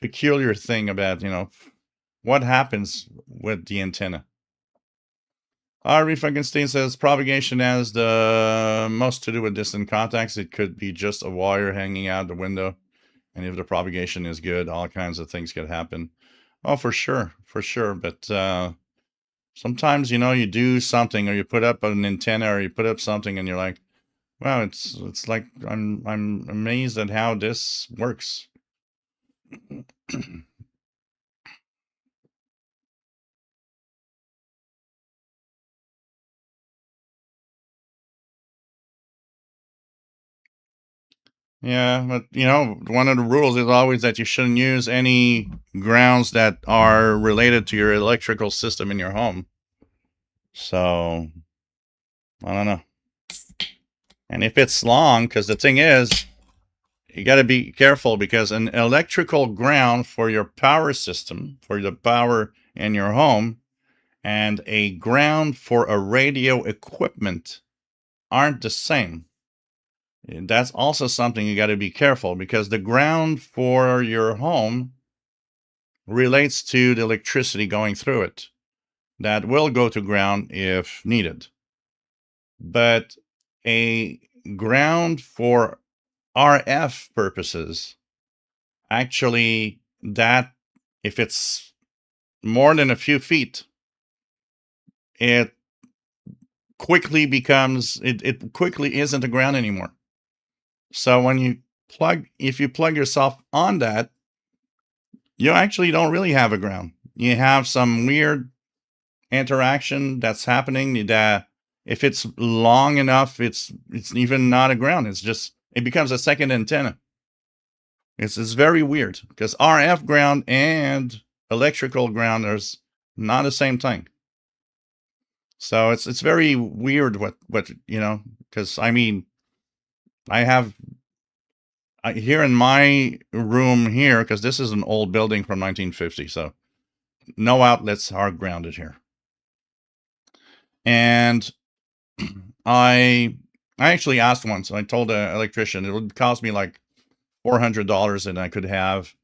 peculiar thing about, what happens with the antenna. Harvey Frankenstein says propagation has the most to do with distant contacts. It could be just a wire hanging out the window. And if the propagation is good, all kinds of things could happen. Oh, for sure. But sometimes, you do something, or you put up an antenna, or you put up something, and you're like, wow, it's like I'm amazed at how this works. Yeah, but one of the rules is always that you shouldn't use any grounds that are related to your electrical system in your home. So, I don't know. And if it's long, because the thing is, you got to be careful, because an electrical ground for your power system, for the power in your home, and a ground for a radio equipment aren't the same. That's also something you got to be careful, because the ground for your home relates to the electricity going through it. That will go to ground if needed. But a ground for RF purposes, actually, that if it's more than a few feet, it quickly becomes it quickly isn't a ground anymore. So when you if you plug yourself on that, you actually don't really have a ground. You have some weird interaction that's happening that if it's long enough, it's even not a ground. It's just it becomes a second antenna. It's very weird because RF ground and electrical ground are not the same thing. So it's very weird what because I mean I have here in my room here because this is an old building from 1950, so no outlets are grounded here. And I actually asked once. I told the electrician it would cost me like $400, and I could have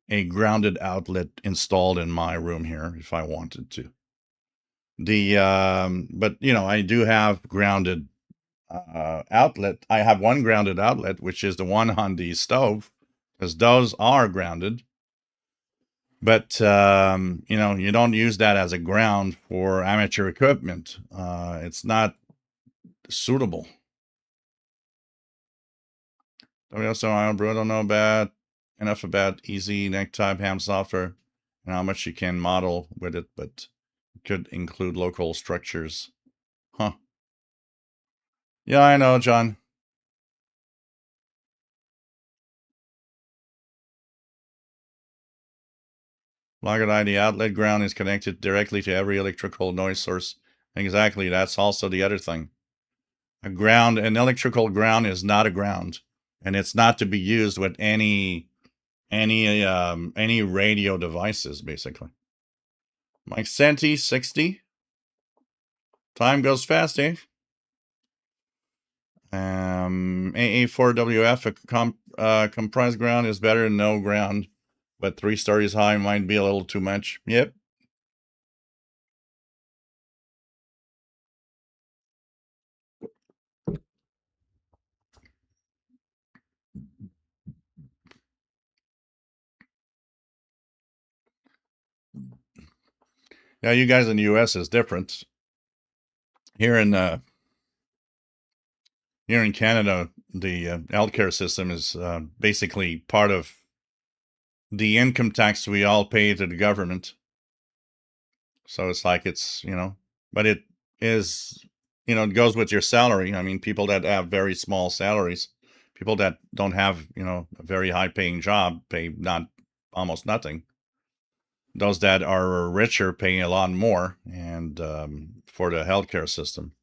a grounded outlet installed in my room here if I wanted to. But I do have grounded outlet. I have one grounded outlet, which is the one on the stove, because those are grounded. But you don't use that as a ground for amateur equipment. It's not suitable. We also, I don't know enough about easy neck type ham software and how much you can model with it, but it could include local structures. Huh. Yeah, I know, John. Logged ID outlet ground is connected directly to every electrical noise source. Exactly, that's also the other thing. An electrical ground is not a ground, and it's not to be used with any radio devices, basically. Mike Senti, 60. Time goes fast, eh? AA4WF, a compressed ground is better than no ground, but 3 stories high might be a little too much. Yep. Yeah, you guys in the US is different. Here in Canada, the healthcare system is basically part of the income tax we all pay to the government. So it's like but it is, it goes with your salary. I mean, people that have very small salaries, people that don't have, a very high paying job pay not almost nothing. Those that are richer pay a lot more and for the healthcare system.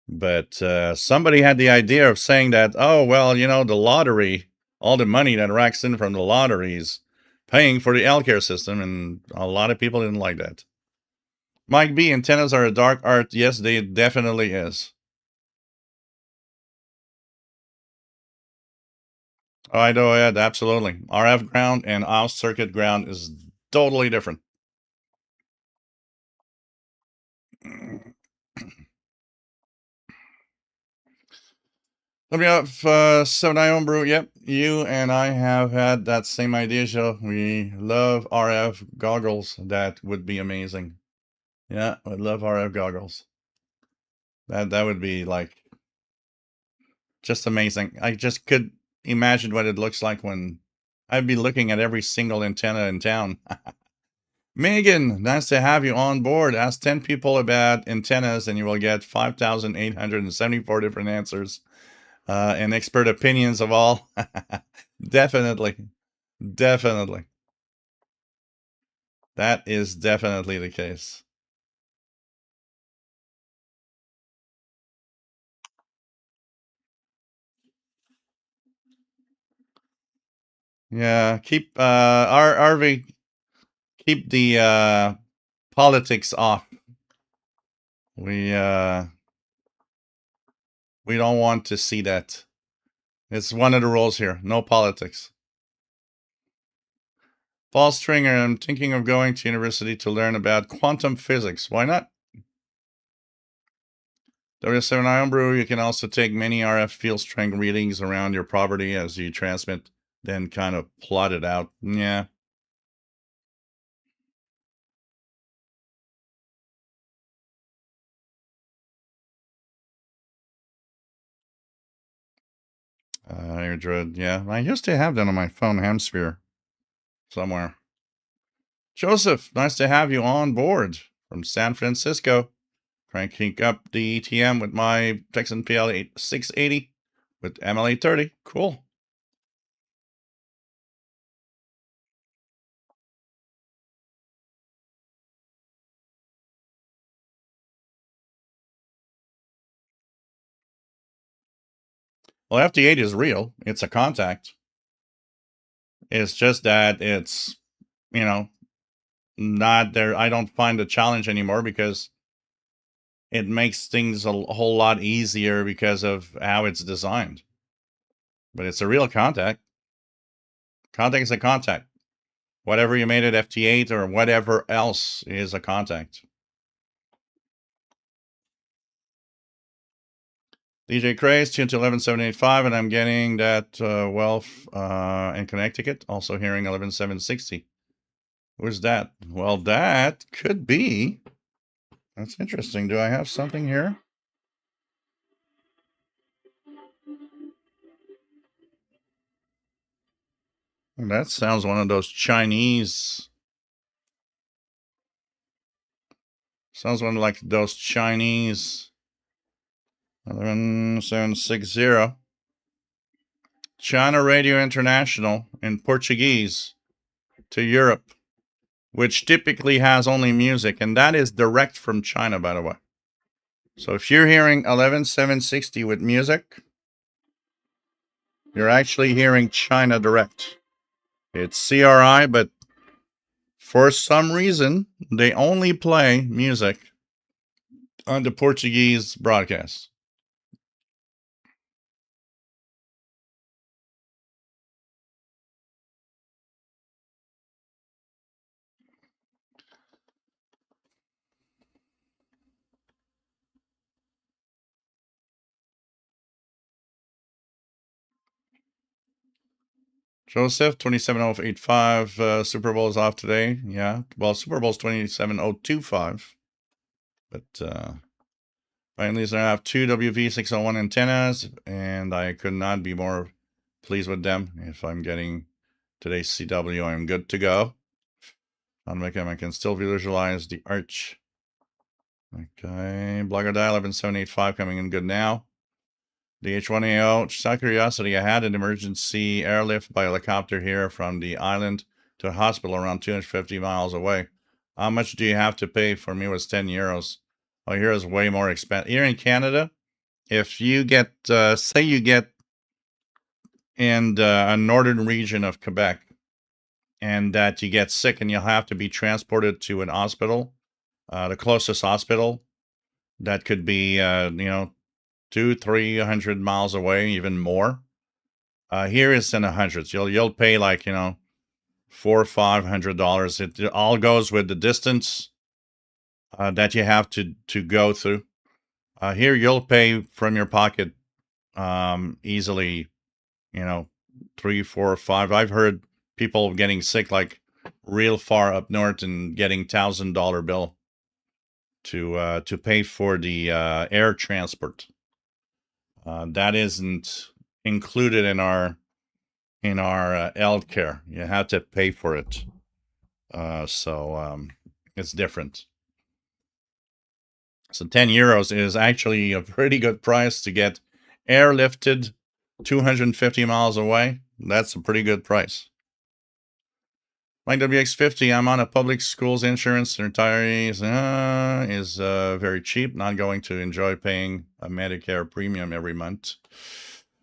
But somebody had the idea of saying that, oh, well, the lottery, all the money that racks in from the lotteries paying for the healthcare system. And a lot of people didn't like that. Mike B, antennas are a dark art. Yes, they definitely is. Oh, I know, Ed, absolutely. RF ground and off circuit ground is totally different. Let me up, 7 Homebrew. Yep, you and I have had that same idea, Joe. We love RF goggles. That would be amazing. Yeah, I love RF goggles. That would be like just amazing. I just could imagine what it looks like when I'd be looking at every single antenna in town. Megan, nice to have you on board. Ask 10 people about antennas and you will get 5,874 different answers and expert opinions of all. Definitely. Definitely. That is definitely the case. Yeah, keep RV, keep the politics off. We don't want to see that. It's one of the rules here. No politics. Paul Stringer, I'm thinking of going to university to learn about quantum physics. Why not? W7 Ion Brew, you can also take many RF field strength readings around your property as you transmit, then kind of plot it out. Yeah. AirDroid, yeah. I used to have that on my phone, Hemsphere, somewhere. Joseph, nice to have you on board from San Francisco. Cranking up the ETM with my Texan PL 680 with MLA 30. Cool. Well, FT8 is real. It's a contact. It's just that it's, you know, not there. I don't find a challenge anymore because it makes things a whole lot easier because of how it's designed. But it's a real contact. Contact is a contact. Whatever you made it FT8 or whatever else is a contact. DJ Craze, tuned to 11785, and I'm getting that Wealth in Connecticut, also hearing 11760. Who's that? Well, that could be. That's interesting. Do I have something here? That sounds one of those Chinese. Sounds one like those Chinese. 11760. China Radio International in Portuguese to Europe, which typically has only music, and that is direct from China, by the way. So if you're hearing 11760 with music, you're actually hearing China direct. It's CRI, but for some reason, they only play music on the Portuguese broadcast. Joseph, 27085. Super Bowl is off today. Yeah. Well, Super Bowl's 27025. But finally, I have two WV601 antennas, and I could not be more pleased with them. If I'm getting today's CW, I'm good to go. On my cam, I can still visualize the arch. Okay. Blogger dial 11785 coming in good now. The H1AO, just out of curiosity, I had an emergency airlift by helicopter here from the island to a hospital around 250 miles away. How much do you have to pay? For me, it was 10 euros. Oh, here is way more expensive. Here in Canada, if you get, say you get in a northern region of Quebec and that you get sick and you'll have to be transported to an hospital, the closest hospital, that could be, 200-300 miles away, even more. Here is in the hundreds. You'll pay like $400 or $500. It all goes with the distance that you have to go through. Here you'll pay from your pocket easily. 3, 4, 5. I've heard people getting sick like real far up north and getting $1,000 bill to pay for the air transport. That isn't included in our health care. You have to pay for it. So it's different. So 10 euros is actually a pretty good price to get airlifted 250 miles away. That's a pretty good price. Like WX50, I'm on a public schools insurance. Retirees is very cheap. Not going to enjoy paying a Medicare premium every month.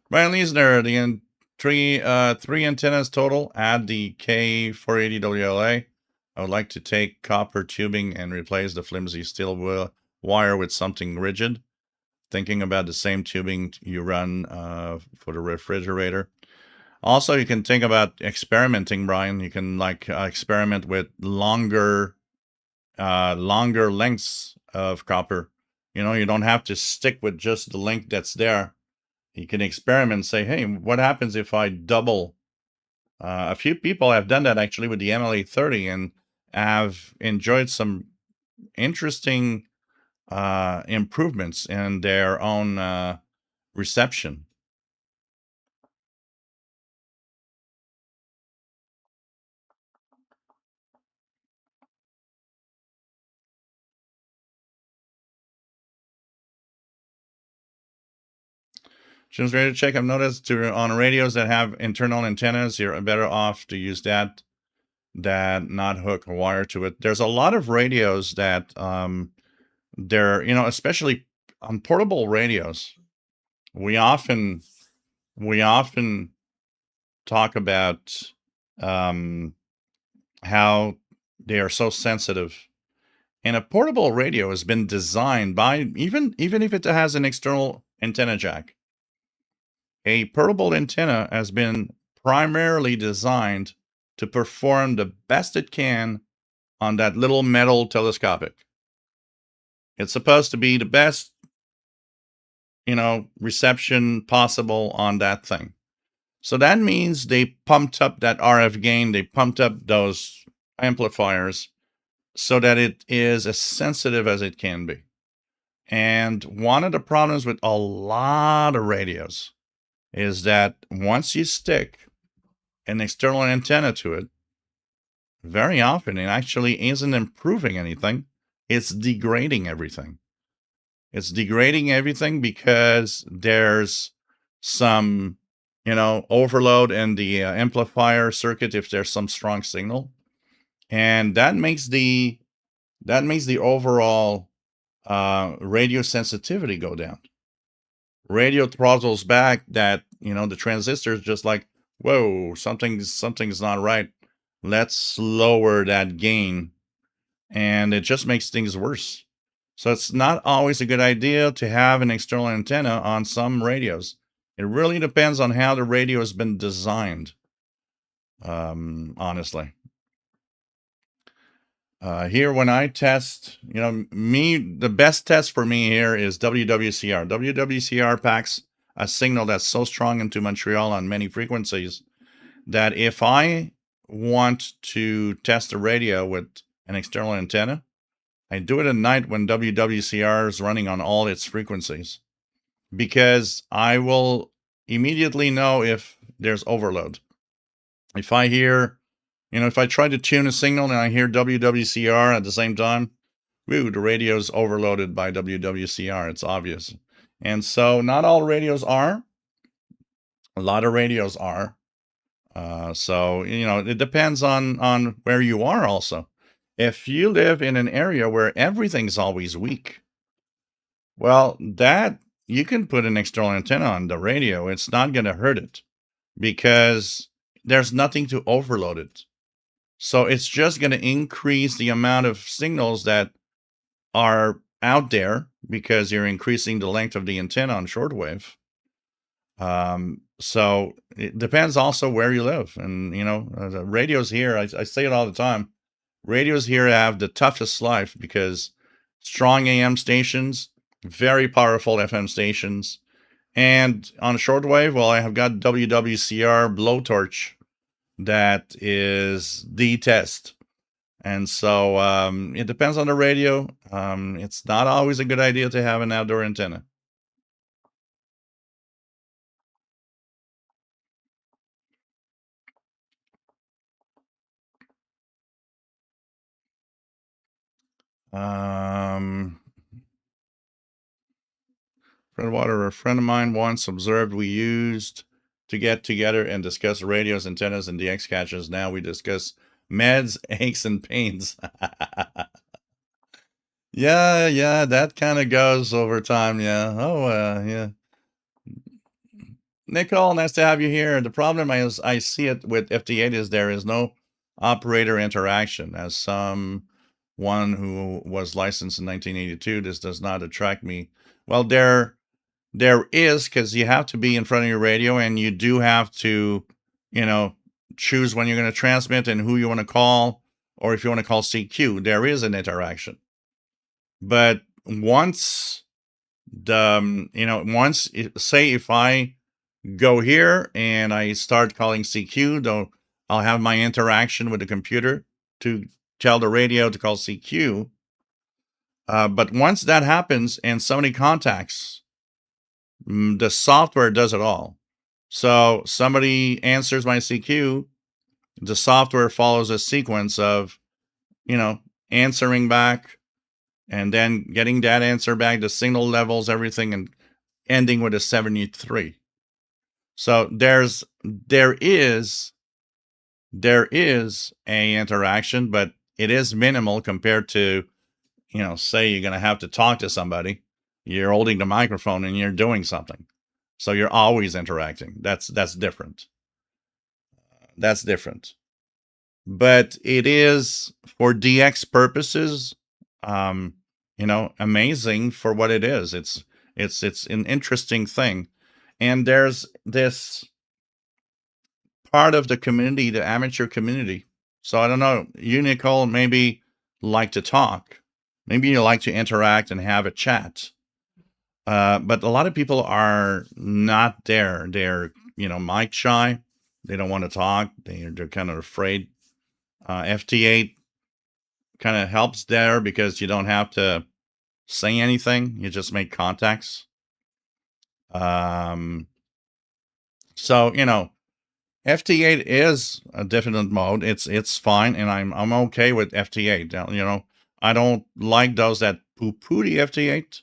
Brian Leesner, the three antennas total. Add the K480 WLA. I would like to take copper tubing and replace the flimsy steel wire with something rigid. Thinking about the same tubing you run for the refrigerator. Also, you can think about experimenting, Brian. You can experiment with longer lengths of copper You don't have to stick with just the link that's there. You can experiment, say, hey, what happens if I double? A few people have done that actually with the MLA30 and have enjoyed some interesting improvements in their own reception. Jim's ready to check. I've noticed on radios that have internal antennas, you're better off to use that not hook a wire to it. There's a lot of radios that they're, especially on portable radios. We often talk about how they are so sensitive. And a portable radio has been designed by, even if it has an external antenna jack, a portable antenna has been primarily designed to perform the best it can on that little metal telescopic. It's supposed to be the best, reception possible on that thing. So that means they pumped up that RF gain, they pumped up those amplifiers so that it is as sensitive as it can be. And one of the problems with a lot of radios is that once you stick an external antenna to it, very often it actually isn't improving anything. It's degrading everything. It's degrading everything because there's some, overload in the amplifier circuit if there's some strong signal. And that makes the overall radio sensitivity go down. Radio throttles back that, the transistor is just like, whoa, something's not right. Let's lower that gain. And it just makes things worse. So it's not always a good idea to have an external antenna on some radios. It really depends on how the radio has been designed, honestly. Here, when I test, the best test for me here is WWCR. WWCR packs a signal that's so strong into Montreal on many frequencies that if I want to test a radio with an external antenna, I do it at night when WWCR is running on all its frequencies, because I will immediately know if there's overload. If I hear, if I try to tune a signal and I hear WWCR at the same time, the radio's overloaded by WWCR. It's obvious. And so not all radios are. A lot of radios are. So, it depends on where you are also. If you live in an area where everything's always weak, well, that you can put an external antenna on the radio. It's not going to hurt it because there's nothing to overload it. So it's just going to increase the amount of signals that are out there because you're increasing the length of the antenna on shortwave. So it depends also where you live. And, the radios here, I say it all the time, radios here have the toughest life because strong AM stations, very powerful FM stations. And on shortwave, well, I have got WWCR blowtorch that is the test. And so it depends on the radio. It's not always a good idea to have an outdoor antenna. Redwater, a friend of mine once observed we used to get together and discuss radios, antennas, and DX catches. Now we discuss meds, aches, and pains. Yeah, that kind of goes over time. Yeah. Oh, yeah. Nicole, nice to have you here. The problem is I see it with FT8 is there is no operator interaction. As someone who was licensed in 1982, this does not attract me. Well, there is, because you have to be in front of your radio and you do have to, choose when you're going to transmit and who you want to call, or if you want to call CQ, there is an interaction. But once once, say if I go here and I start calling CQ, though I'll have my interaction with the computer to tell the radio to call CQ. But once that happens and somebody contacts, the software does it all. So somebody answers my CQ, the software follows a sequence of, answering back and then getting that answer back, the signal levels, everything, and ending with a 73. So there is a interaction, but it is minimal compared to, say you're going to have to talk to somebody, you're holding the microphone and you're doing something. So you're always interacting. That's different. That's different. But it is, for DX purposes, amazing for what it is. It's an interesting thing. And there's this part of the community, the amateur community. So I don't know, you, Nicole, maybe like to talk. Maybe you like to interact and have a chat. But a lot of people are not there. They're, mic shy. They don't want to talk. They're kind of afraid. FT8 kind of helps there because you don't have to say anything. You just make contacts. So, FT8 is a different mode. It's fine, and I'm okay with FT8. I don't like those that poo-poo the FT8.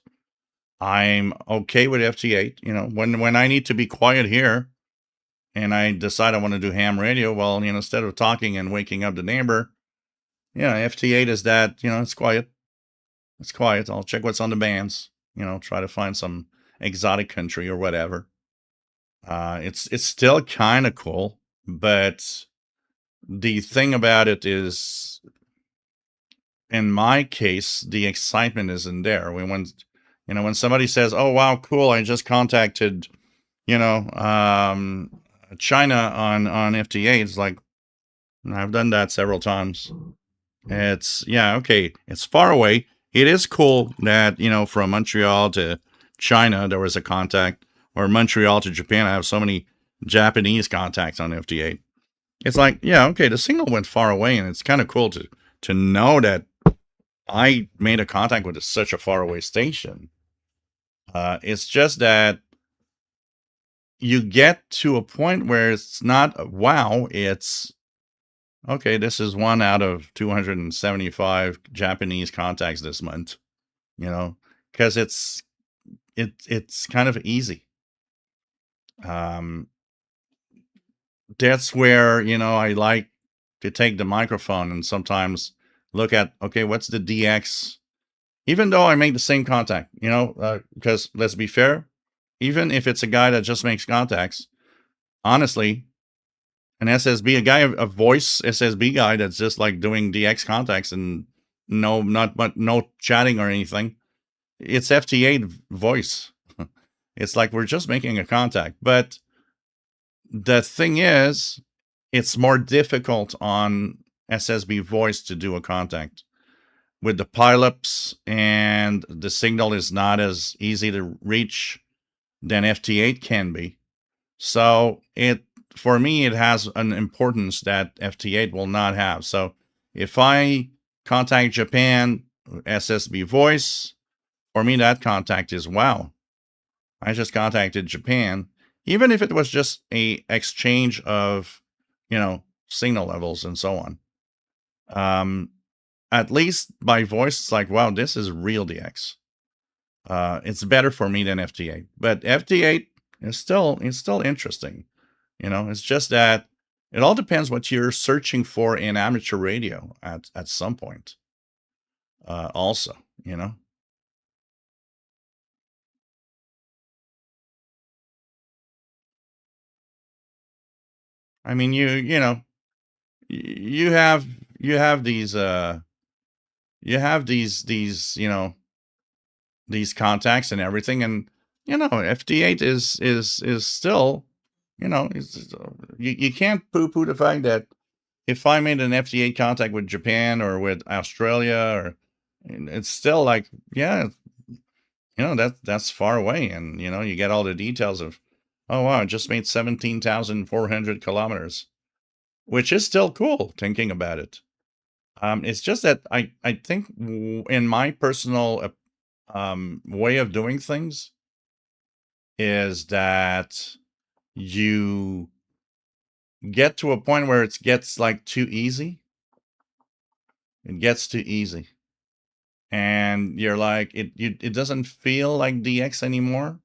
I'm okay with FT8. When I need to be quiet here, and I decide I want to do ham radio, well, instead of talking and waking up the neighbor, FT8 is that. It's quiet. It's quiet. I'll check what's on the bands. Try to find some exotic country or whatever. It's still kind of cool, but the thing about it is, in my case, the excitement isn't there. When somebody says, "Oh wow, cool! I just contacted, China on FT8," it's like, I've done that several times. It's okay. It's far away. It is cool that from Montreal to China there was a contact, or Montreal to Japan. I have so many Japanese contacts on FT8. It's like, okay, the signal went far away, and it's kind of cool to know that I made a contact with such a far away station. It's just that you get to a point where it's not wow, it's okay, this is 1 out of 275 Japanese contacts this month, because it's kind of easy. That's where, I like to take the microphone and sometimes look at, okay, what's the DX? Even though I make the same contact, because let's be fair, even if it's a guy that just makes contacts, honestly, an SSB, a voice SSB guy that's just like doing DX contacts and no chatting or anything, it's FT8 voice. It's like we're just making a contact. But the thing is, it's more difficult on SSB voice to do a contact with the pileups, and the signal is not as easy to reach than FT8 can be. So for me, it has an importance that FT8 will not have. So if I contact Japan, SSB voice, for me, that contact is wow. I just contacted Japan, even if it was just a exchange of, signal levels and so on. At least by voice, it's like, wow, this is real DX. It's better for me than FT8, but FT8 is still interesting. It's just that it all depends what you're searching for in amateur radio at some point. Also, I mean, you have these these contacts and everything, and FT8 is still, you can't poo-poo the fact that if I made an FT8 contact with Japan or with Australia, or it's still like, that's far away, and you get all the details of, oh wow, I just made 17,400 kilometers, which is still cool thinking about it. It's just that I think in my personal way of doing things is that you get to a point where it gets like too easy. It gets too easy, and you're like it doesn't feel like DX anymore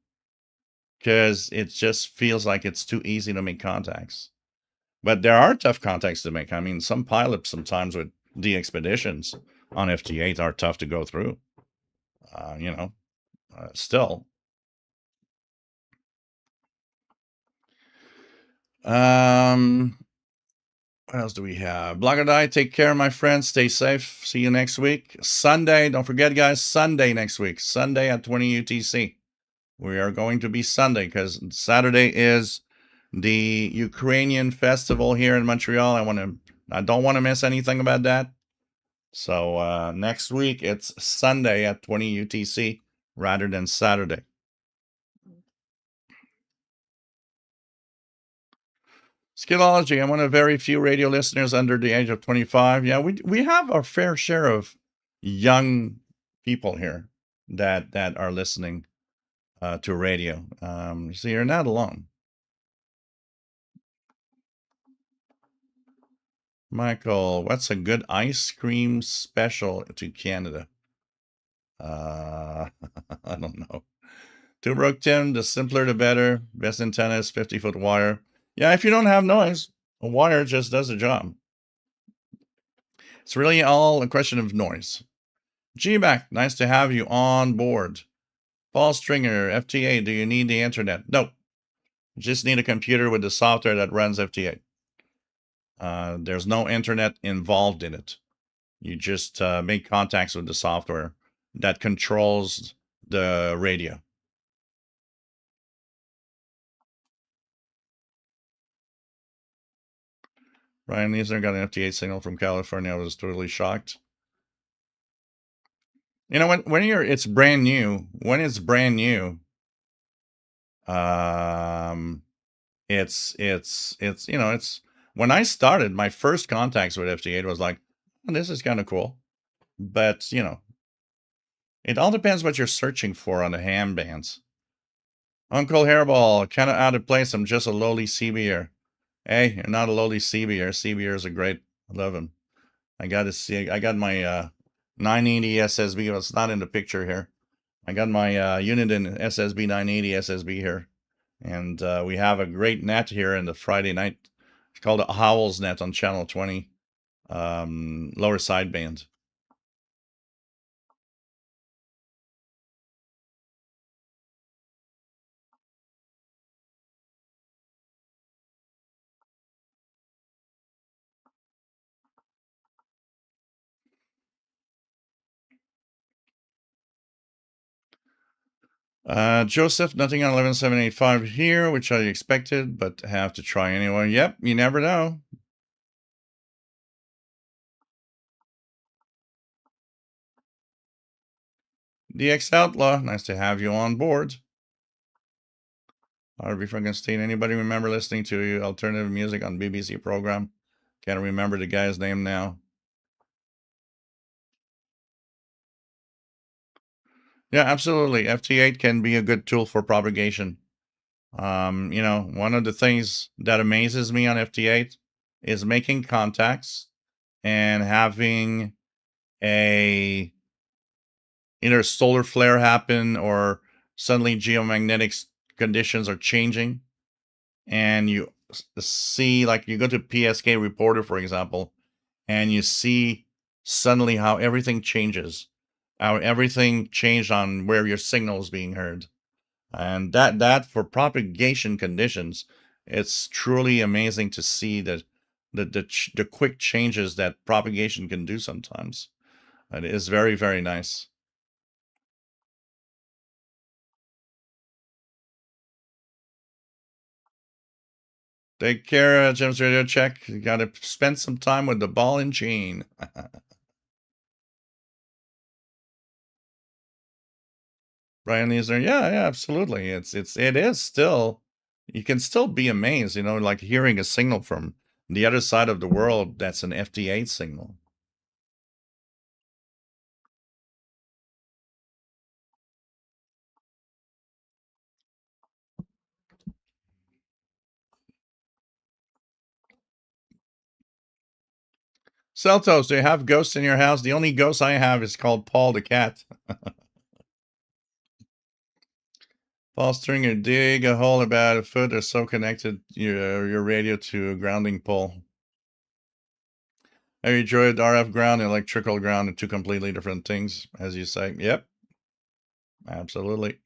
because it just feels like it's too easy to make contacts. But there are tough contacts to make. I mean, some pilots sometimes with D expeditions on FT8 are tough to go through. Still. What else do we have? Blagadai, take care, my friends. Stay safe. See you next week. Sunday, don't forget, guys, Sunday next week. Sunday at 20 UTC. We are going to be Sunday because Saturday is the Ukrainian festival here in Montreal. I don't want to miss anything about that. So next week it's Sunday at 20 UTC rather than Saturday. Skillology, I'm one of very few radio listeners under the age of 25. Yeah, we have our fair share of young people here that are listening to radio. So you're not alone. Michael, what's a good ice cream special to Canada? I don't know. Two-broke Tim, the simpler the better. Best antenna is 50-foot wire. Yeah, if you don't have noise, a wire just does the job. It's really all a question of noise. G-Back, nice to have you on board. Paul Stringer, FTA, do you need the internet? No. You just need a computer with the software that runs FTA. There's no internet involved in it. You just make contacts with the software that controls the radio. Ryan Neesner got an FTA signal from California. I was totally shocked. When it's brand new, it's when I started, my first contacts with FT8 was like, oh, this is kind of cool. But, it all depends what you're searching for on the ham bands. Uncle Hairball, kind of out of place. I'm just a lowly CBer. Hey, you're not a lowly CBer. CBers are great. I love them. I got my 980 SSB. Well, it's not in the picture here. I got my unit in SSB 980 SSB here. And we have a great net here in the Friday night. It's called a Howells net on channel 20, lower sideband. Joseph, nothing on 11785 here, which I expected, but have to try anyway. Yep, you never know. DX Outlaw, nice to have you on board. Harvey Frankenstein, anybody remember listening to alternative music on BBC program? Can't remember the guy's name now. Yeah, absolutely. FT8 can be a good tool for propagation. One of the things that amazes me on FT8 is making contacts and having a either a solar flare happen or suddenly geomagnetic conditions are changing, and you see, like, you go to PSK Reporter, for example, and you see suddenly how everything changes, how everything changed on where your signal is being heard. And that for propagation conditions, it's truly amazing to see that the quick changes that propagation can do sometimes. It is very, very nice. Take care, Jim's Radio Check. You got to spend some time with the ball and chain. Brian Leesner, yeah, yeah, absolutely. It is still, you can still be amazed, like hearing a signal from the other side of the world that's an FDA signal. Celtos, do you have ghosts in your house? The only ghost I have is called Paul the cat. Paul Stringer, dig a hole about a foot or so connected your radio to a grounding pole. Have you enjoyed RF ground and electrical ground are two completely different things, as you say? Yep, absolutely.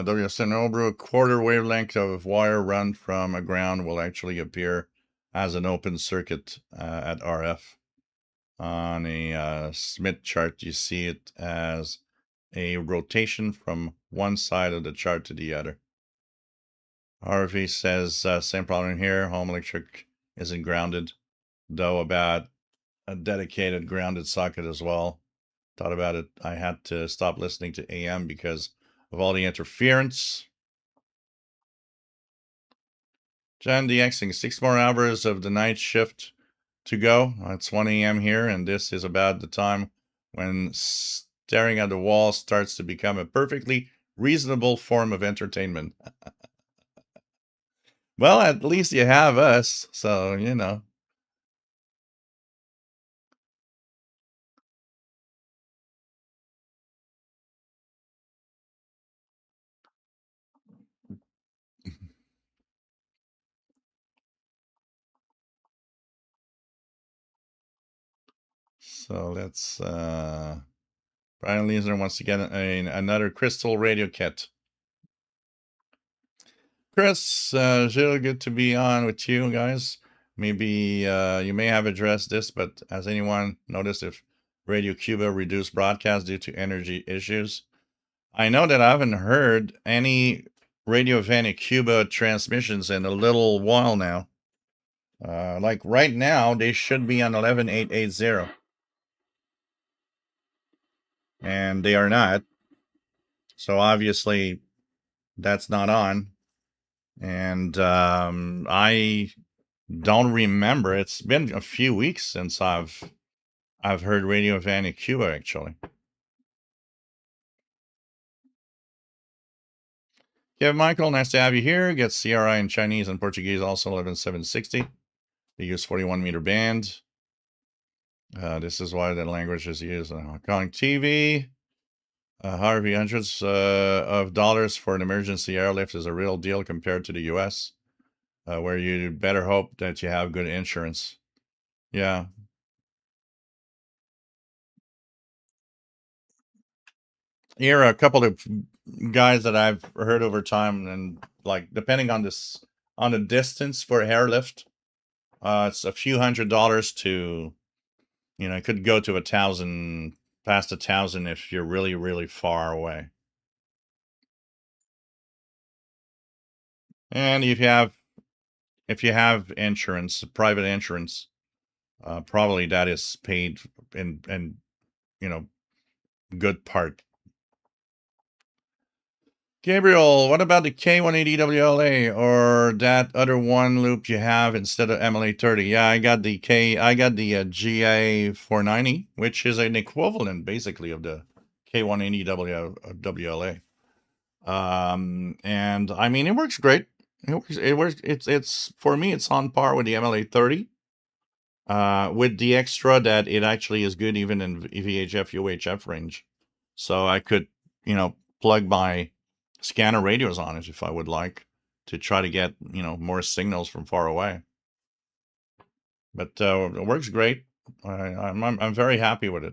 W. Senobru, a quarter wavelength of wire run from a ground will actually appear as an open circuit at RF. On a Smith chart, you see it as a rotation from one side of the chart to the other. RV says, same problem here. Home electric isn't grounded, though about a dedicated grounded socket as well. Thought about it. I had to stop listening to AM because of all the interference. John DXing, 6 more hours of the night shift to go. It's 1 a.m. here, and this is about the time when staring at the wall starts to become a perfectly reasonable form of entertainment. Well, at least you have us, so, So let's, Brian Leesner wants to get another crystal radio kit. Chris, Gilles, good to be on with you guys. Maybe you may have addressed this, but has anyone noticed if Radio Cuba reduced broadcast due to energy issues? I know that I haven't heard any Radio Havana Cuba transmissions in a little while now. Like right now, they should be on 11880, and they are not. So obviously, that's not on. And I don't remember. It's been a few weeks since I've heard Radio Havana Cuba actually. Yeah, Michael, nice to have you here. Get CRI in Chinese and Portuguese, also 11760. They use 41-meter band. This is why the language is used on Hong Kong TV. Harvey, hundreds of dollars for an emergency airlift is a real deal compared to the US, where you better hope that you have good insurance. Yeah. Here are a couple of guys that I've heard over time, and like depending on the distance for airlift, it's a few $100s to, it could go to 1,000, past 1,000 if you're really, really far away. And if you have insurance, private insurance, probably that is paid in good part. Gabriel, what about the K180 WLA or that other one loop you have instead of MLA30? Yeah, I got the GA490, which is an equivalent basically of the K180 WLA. And I mean, it works great. It's for me, it's on par with the MLA30. With the extra that it actually is good even in VHF, UHF range. So I could, plug my scanner radios on it if I would like to try to get, more signals from far away. But it works great. I'm very happy with it.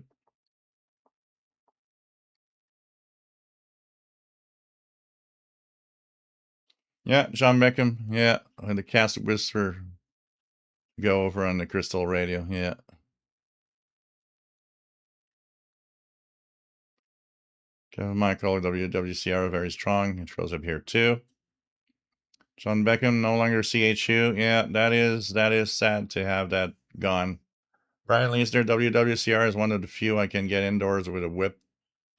Yeah, John Beckham. Yeah, and the Cast Whisper go over on the Crystal Radio. Yeah. Michael, WWCR, very strong. It shows up here too. John Beckham, no longer CHU. Yeah, that is sad to have that gone. Brian Leesner, WWCR is one of the few I can get indoors with a whip.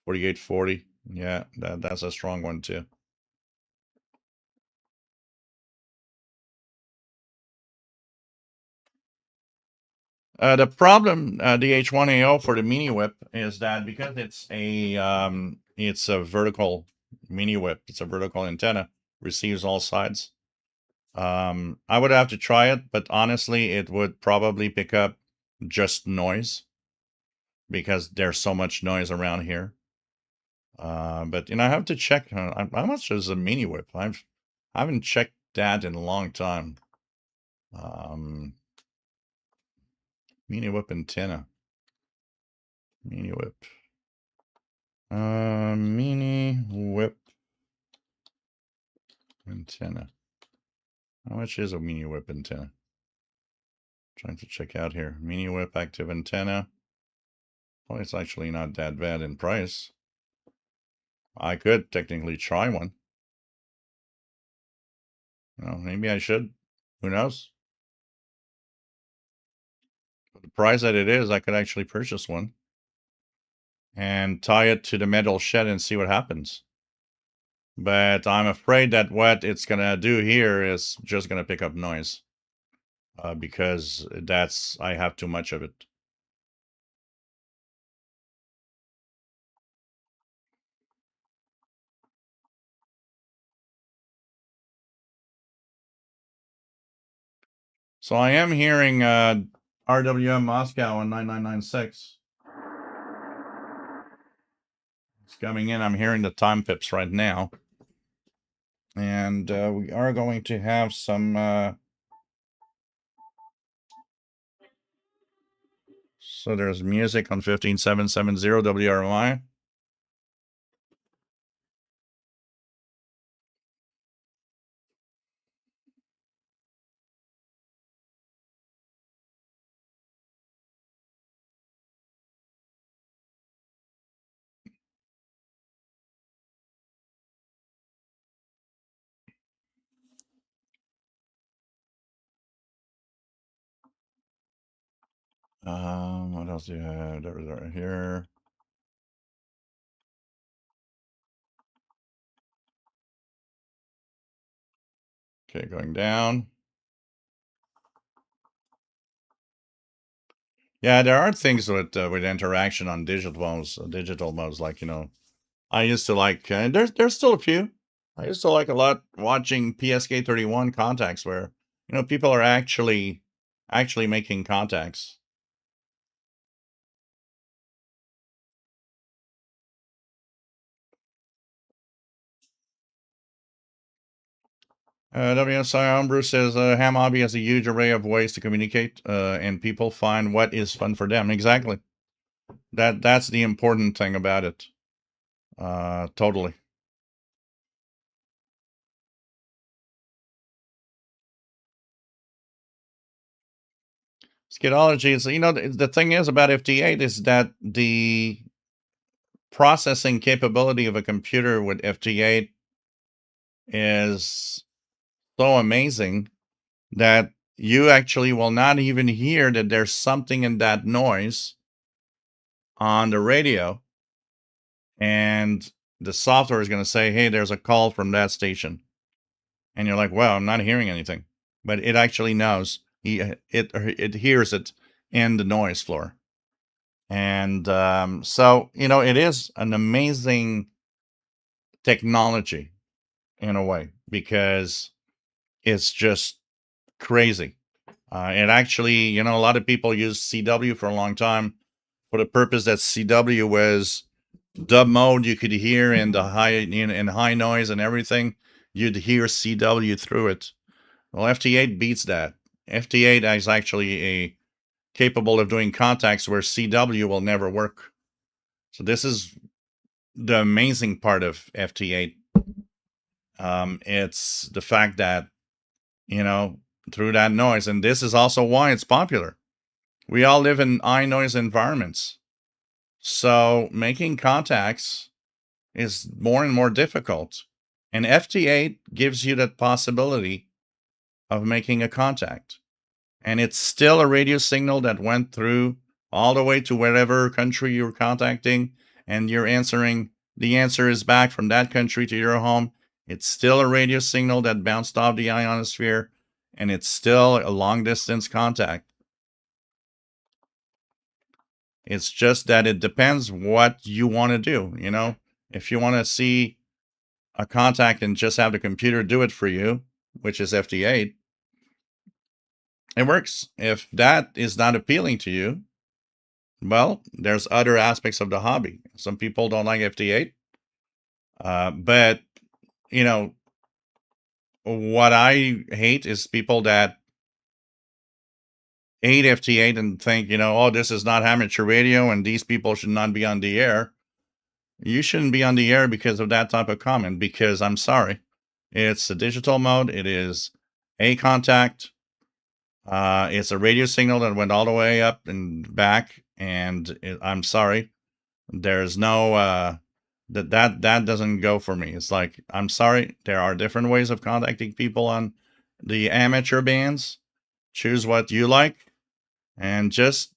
4840. Yeah, that's a strong one too. The problem, the H1AO for the mini whip is that because it's a vertical mini whip, it's a vertical antenna, receives all sides. I would have to try it, but honestly, it would probably pick up just noise because there's so much noise around here. But I have to check how much is a mini whip. I haven't checked that in a long time. Mini whip antenna. Mini whip. Mini whip antenna. How much is a mini whip antenna? Trying to check out here. Mini whip active antenna. Well, it's actually not that bad in price. I could technically try one. Maybe I should. Who knows? For the price that it is, I could actually purchase one and tie it to the metal shed and see what happens. But I'm afraid that what it's going to do here is just going to pick up noise because I have too much of it. So I am hearing RWM Moscow on 9996. It's coming in. I'm hearing the time pips right now. And we are going to have some... so there's music on 15770 WRMI. What else do you have? There right here. Okay, going down. Yeah, there are things with interaction on digital modes, like I used to like. There's still a few. I used to like a lot watching PSK31 contacts, where people are actually making contacts. WSI Bruce says Ham Hobby has a huge array of ways to communicate, and people find what is fun for them. Exactly. That's the important thing about it. Totally. Skidology is, the thing is about FT8 is that the processing capability of a computer with FT8 is so amazing that you actually will not even hear that there's something in that noise on the radio. And the software is going to say, hey, there's a call from that station. And you're like, well, I'm not hearing anything. But it actually knows. It hears it in the noise floor. And so, it is an amazing technology in a way, because it's just crazy. It actually, a lot of people used CW for a long time for the purpose that CW was dub mode. You could hear in the high noise and everything. You'd hear CW through it. Well, FT8 beats that. FT8 is actually capable of doing contacts where CW will never work. So this is the amazing part of FT8. It's the fact that, through that noise, and this is also why it's popular. We all live in high noise environments. So making contacts is more and more difficult. And FT8 gives you that possibility of making a contact. And it's still a radio signal that went through all the way to whatever country you're contacting, and you're answering. The answer is back from that country to your home. It's still a radio signal that bounced off the ionosphere, and it's still a long distance contact. It's just that it depends what you want to do. If you want to see a contact and just have the computer do it for you, which is FT8, it works. If that is not appealing to you, well, there's other aspects of the hobby. Some people don't like FT8, but what I hate is people that hate FT8 and think, oh, this is not amateur radio and these people should not be on the air. You shouldn't be on the air because of that type of comment, because I'm sorry. It's a digital mode. It is a contact. It's a radio signal that went all the way up and back. And I'm sorry. There's no, that doesn't go for me. It's like, I'm sorry. There are different ways of contacting people on the amateur bands. Choose what you like and just,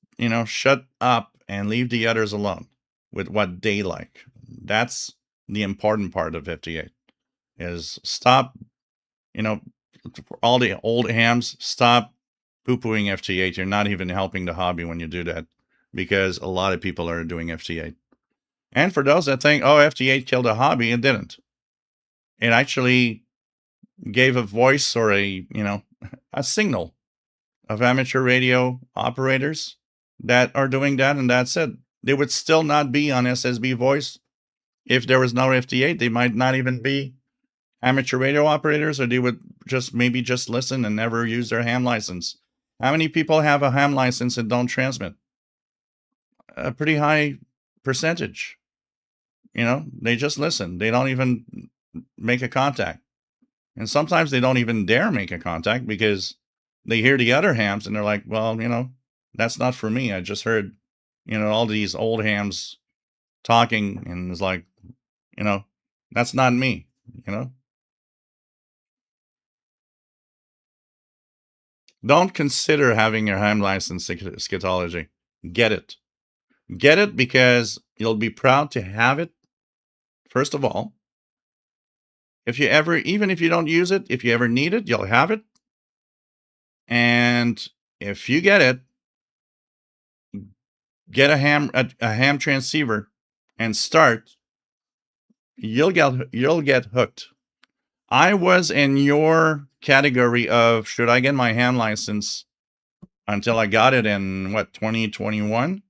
shut up and leave the others alone with what they like. That's the important part of FT8 is stop, for all the old hams, stop poo-pooing FT8. You're not even helping the hobby when you do that, because a lot of people are doing FT8. And for those that think, oh, FT8 killed a hobby, it didn't. It actually gave a voice or a signal of amateur radio operators that are doing that, and that's it. They would still not be on SSB Voice if there was no FT8. They might not even be amateur radio operators, or they would just listen and never use their ham license. How many people have a ham license and don't transmit? A pretty high percentage. They just listen. They don't even make a contact. And sometimes they don't even dare make a contact because they hear the other hams and they're like, well, that's not for me. I just heard, all these old hams talking, and it's like, that's not me, Don't consider having your ham license scatology. Get it. Get it because you'll be proud to have it. First of all, even if you don't use it, if you ever need it, you'll have it. And if you get it, get a ham transceiver and start, you'll get hooked. I was in your category of should I get my ham license until I got it in 2021.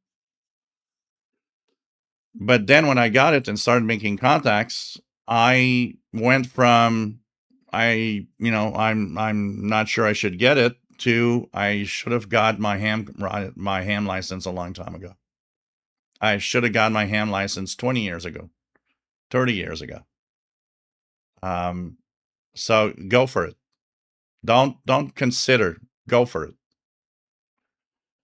But then when I got it and started making contacts, I went from I'm not sure I should get it to I should have got my ham license a long time ago. I should have got my ham license 20 years ago, 30 years ago. So go for it. Don't consider. Go for it.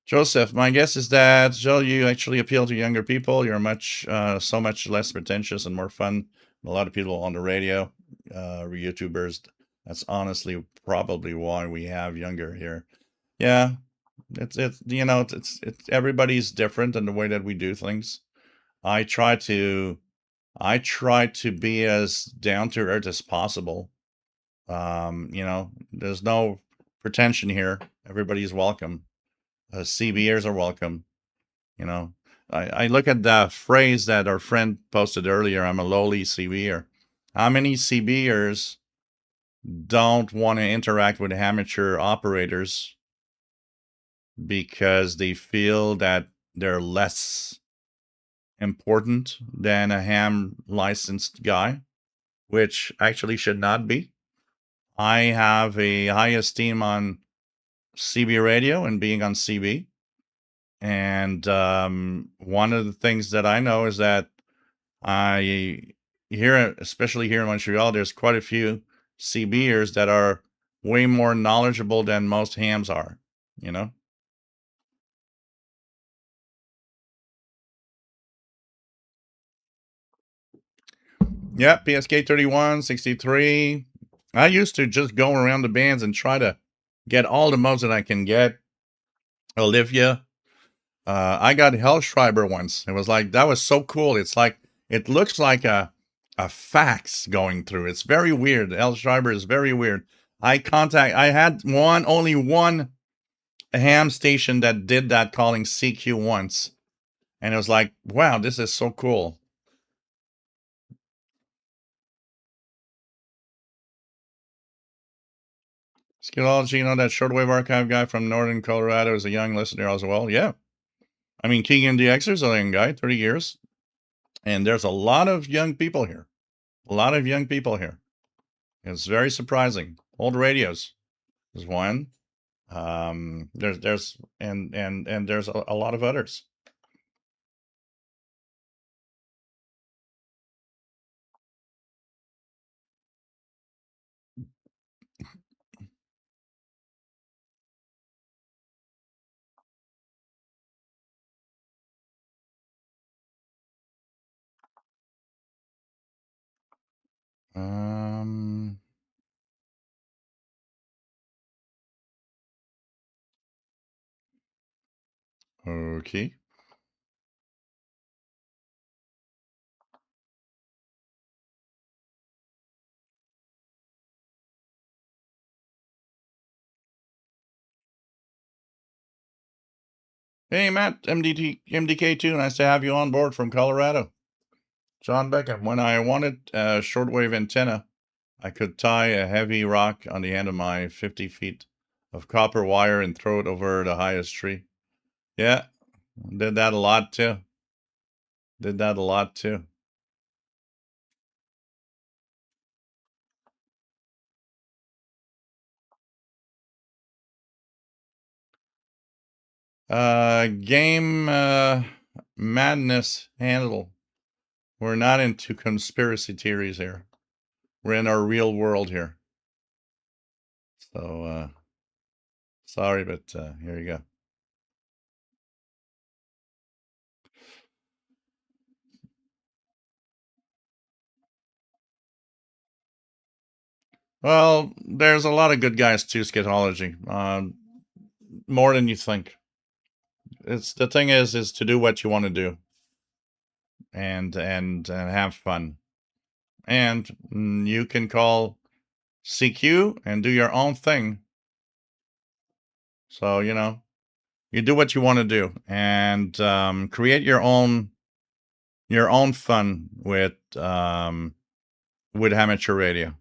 Joseph, my guess is that, Joe, you actually appeal to younger people. You're so much less pretentious and more fun than a lot of people on the radio, YouTubers. That's honestly probably why we have younger here. Yeah, it's everybody's different in the way that we do things. I try to be as down to earth as possible. There's no pretension here. Everybody's welcome. CBers are welcome. I look at the phrase that our friend posted earlier. I'm a lowly CBer. How many CBers don't want to interact with amateur operators because they feel that they're less important than a ham licensed guy, which actually should not be. I have a high esteem on CB radio and being on CB. And one of the things that I know is that especially here in Montreal, there's quite a few CBers that are way more knowledgeable than most hams are, Yeah, PSK 31, 63. I used to just go around the bands and try to get all the modes that I can get. Olivia. I got Hellschreiber once. It was like, that was so cool. It's like, it looks like a fax going through. It's very weird. Hellschreiber is very weird. I had only one ham station that did that, calling CQ once. And it was like, wow, this is so cool. Skillology, you know, that Shortwave archive guy from Northern Colorado is a young listener as well. Yeah. I mean, Keegan DXer's a young guy, 30 years. And there's a lot of young people here. A lot of young people here. It's very surprising. Old radios is one. There's there's a lot of others. Um, okay. Hey, Matt, MDK2, nice to have you on board from Colorado. John Beckham, when I wanted a shortwave antenna, I could tie a heavy rock on the end of my 50 feet of copper wire and throw it over the highest tree. Yeah, did that a lot too. Did that a lot too. Game madness handle. We're not into conspiracy theories here. We're in our real world here. So, sorry, but here you go. Well, there's a lot of good guys to Scatology. More than you think. It's the thing is to do what you want to do and have fun. And you can call CQ and do your own thing. So, you know, you do what you want to do and create your own fun with amateur radio.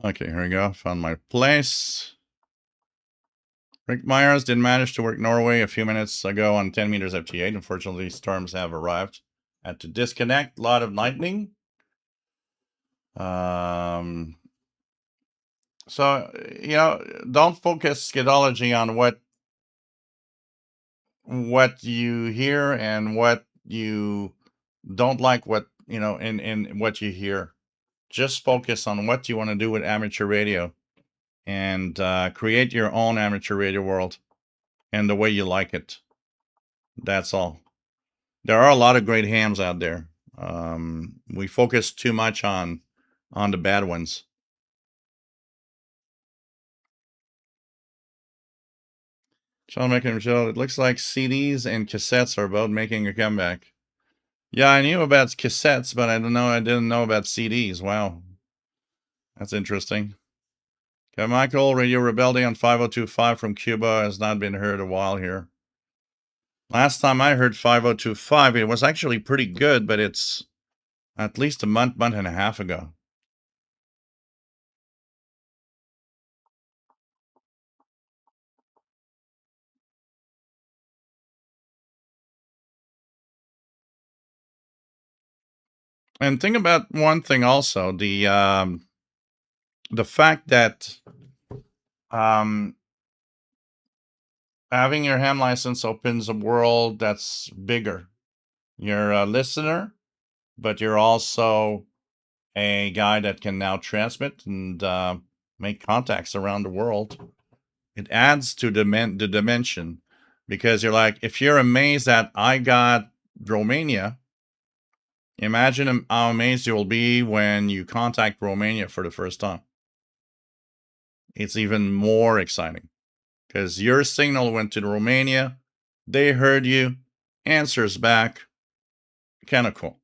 Okay, here we go. Found my place. Rick Myers did manage to work Norway a few minutes ago on 10 meters FT8. Unfortunately, storms have arrived. Had to disconnect. A lot of lightning. So, you know, don't focus Skidology on what you hear and what you don't like, what, you know, in what you hear. Just focus on what you want to do with amateur radio and create your own amateur radio world and the way you like it. That's all. There are a lot of great hams out there. We focus too much on the bad ones. Sean making Michelle, it looks like CDs and cassettes are both making a comeback. Yeah, I knew about cassettes, but I didn't know about CDs. Wow. That's interesting. Okay, Michael, Radio Rebelde on 5025 from Cuba has not been heard a while here. Last time I heard 5025, it was actually pretty good, but it's at least a month and a half ago. And think about one thing also, the fact that um, having your ham license opens a world that's bigger. You're a listener, but you're also a guy that can now transmit and make contacts around the world. It adds to the dimension, because you're like, if you're amazed that I got Romania, imagine how amazed you will be when you contact Romania for the first time. It's even more exciting because your signal went to Romania, they heard you, answers back, kind of cool.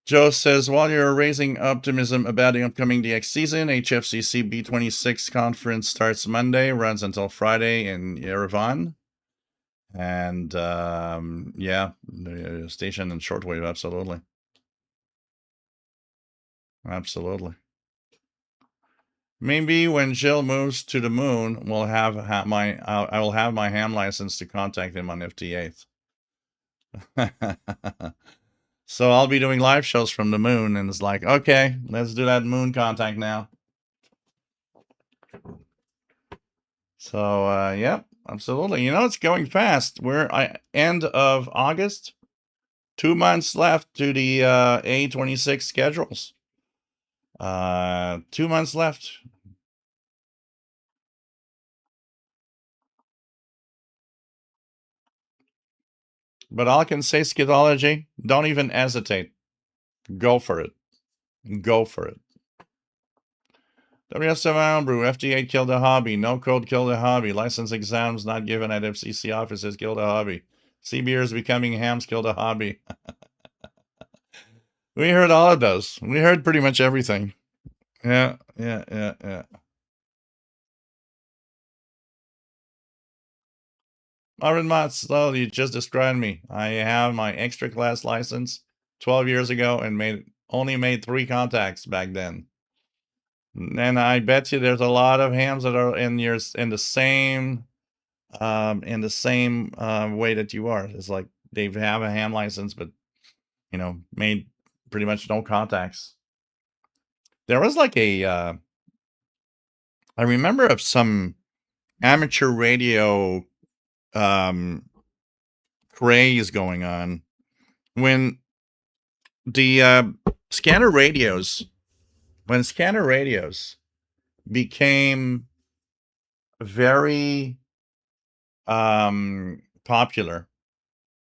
Joe says, while you're raising optimism about the upcoming DX season, HFCC B26 conference starts Monday, runs until Friday in Yerevan. And yeah, the station and shortwave, absolutely. Absolutely. Maybe when Jill moves to the moon, we'll have I will have my ham license to contact him on FT8. So I'll be doing live shows from the moon, and it's like, okay, let's do that moon contact now. So yeah, absolutely. You know, it's going fast. We're end of August. 2 months left to the A26 schedules. 2 months left. But all I can say, Skidology, don't even hesitate. Go for it. Go for it. WS7 Brew, FDA killed the hobby. No code killed the hobby. License exams not given at FCC offices killed the hobby. CBers becoming hams killed the hobby. We heard all of those. We heard pretty much everything. Yeah. Marvin Motz, oh, you just described me. I have my extra class license 12 years ago and only made 3 contacts back then. And I bet you there's a lot of hams that are in the same way that you are. It's like they have a ham license, but made pretty much no contacts. There was like I remember of some amateur radio craze going on when the scanner radios became very popular.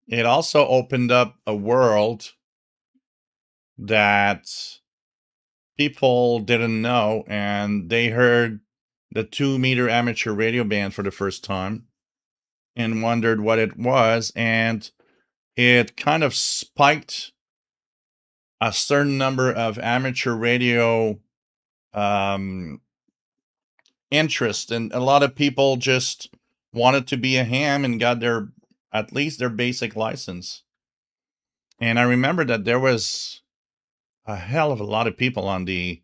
It also opened up a world that people didn't know, and they heard the 2-meter amateur radio band for the first time and wondered what it was, and it kind of spiked a certain number of amateur radio interest, and a lot of people just wanted to be a ham and got at least their basic license. And I remember that there was a hell of a lot of people on the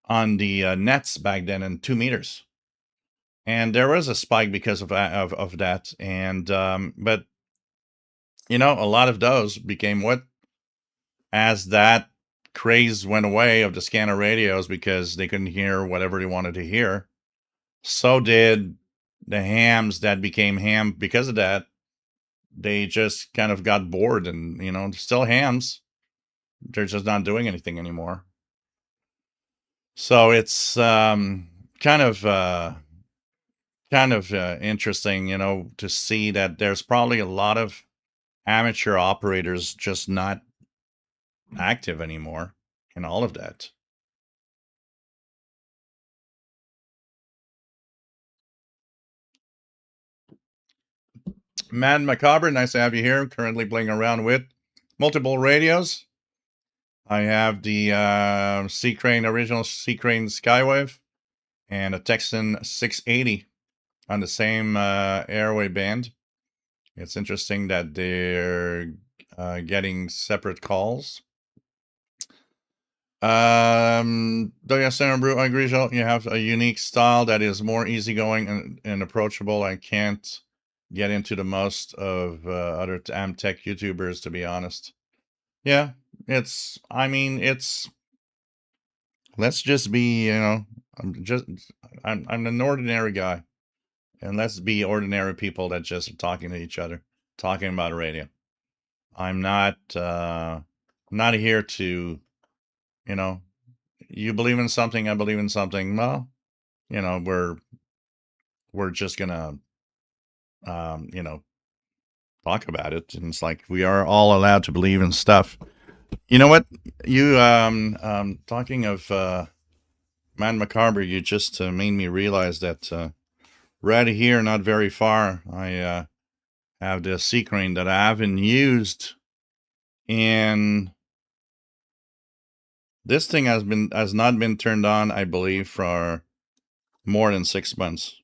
nets back then in 2 meters, and there was a spike because of that. And but a lot of those became what, as that craze went away of the scanner radios because they couldn't hear whatever they wanted to hear, so did the hams that became ham because of that. They just kind of got bored, and still hams. They're just not doing anything anymore. So it's kind of interesting, to see that there's probably a lot of amateur operators just not active anymore in all of that. Mad Macabre, nice to have you here. Currently playing around with multiple radios. I have the original C-Crane Skywave and a Texan 680 on the same airway band. It's interesting that they're getting separate calls. Brew, I agree, Joe. You have a unique style that is more easygoing and approachable. I can't get into the most of other tech YouTubers, to be honest. Yeah, I mean, let's just be, I'm just, I'm an ordinary guy, and let's be ordinary people that just are talking to each other, talking about radio. I'm not here to, you know, you believe in something, I believe in something. Well, we're just gonna, um, you know, talk about it, and it's like we are all allowed to believe in stuff. You know what? You talking of Man Macabre, you just made me realize that right here, not very far, I have the sea crane that I haven't used, and this thing has not been turned on, I believe, for more than 6 months.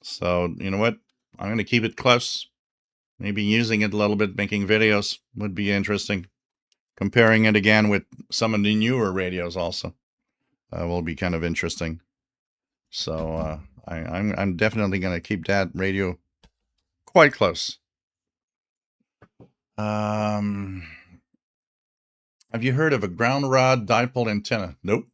So you know what? I'm gonna keep it close. Maybe using it a little bit, making videos would be interesting. Comparing it again with some of the newer radios also will be kind of interesting. So I'm definitely gonna keep that radio quite close. Um, have you heard of a ground rod dipole antenna? Nope.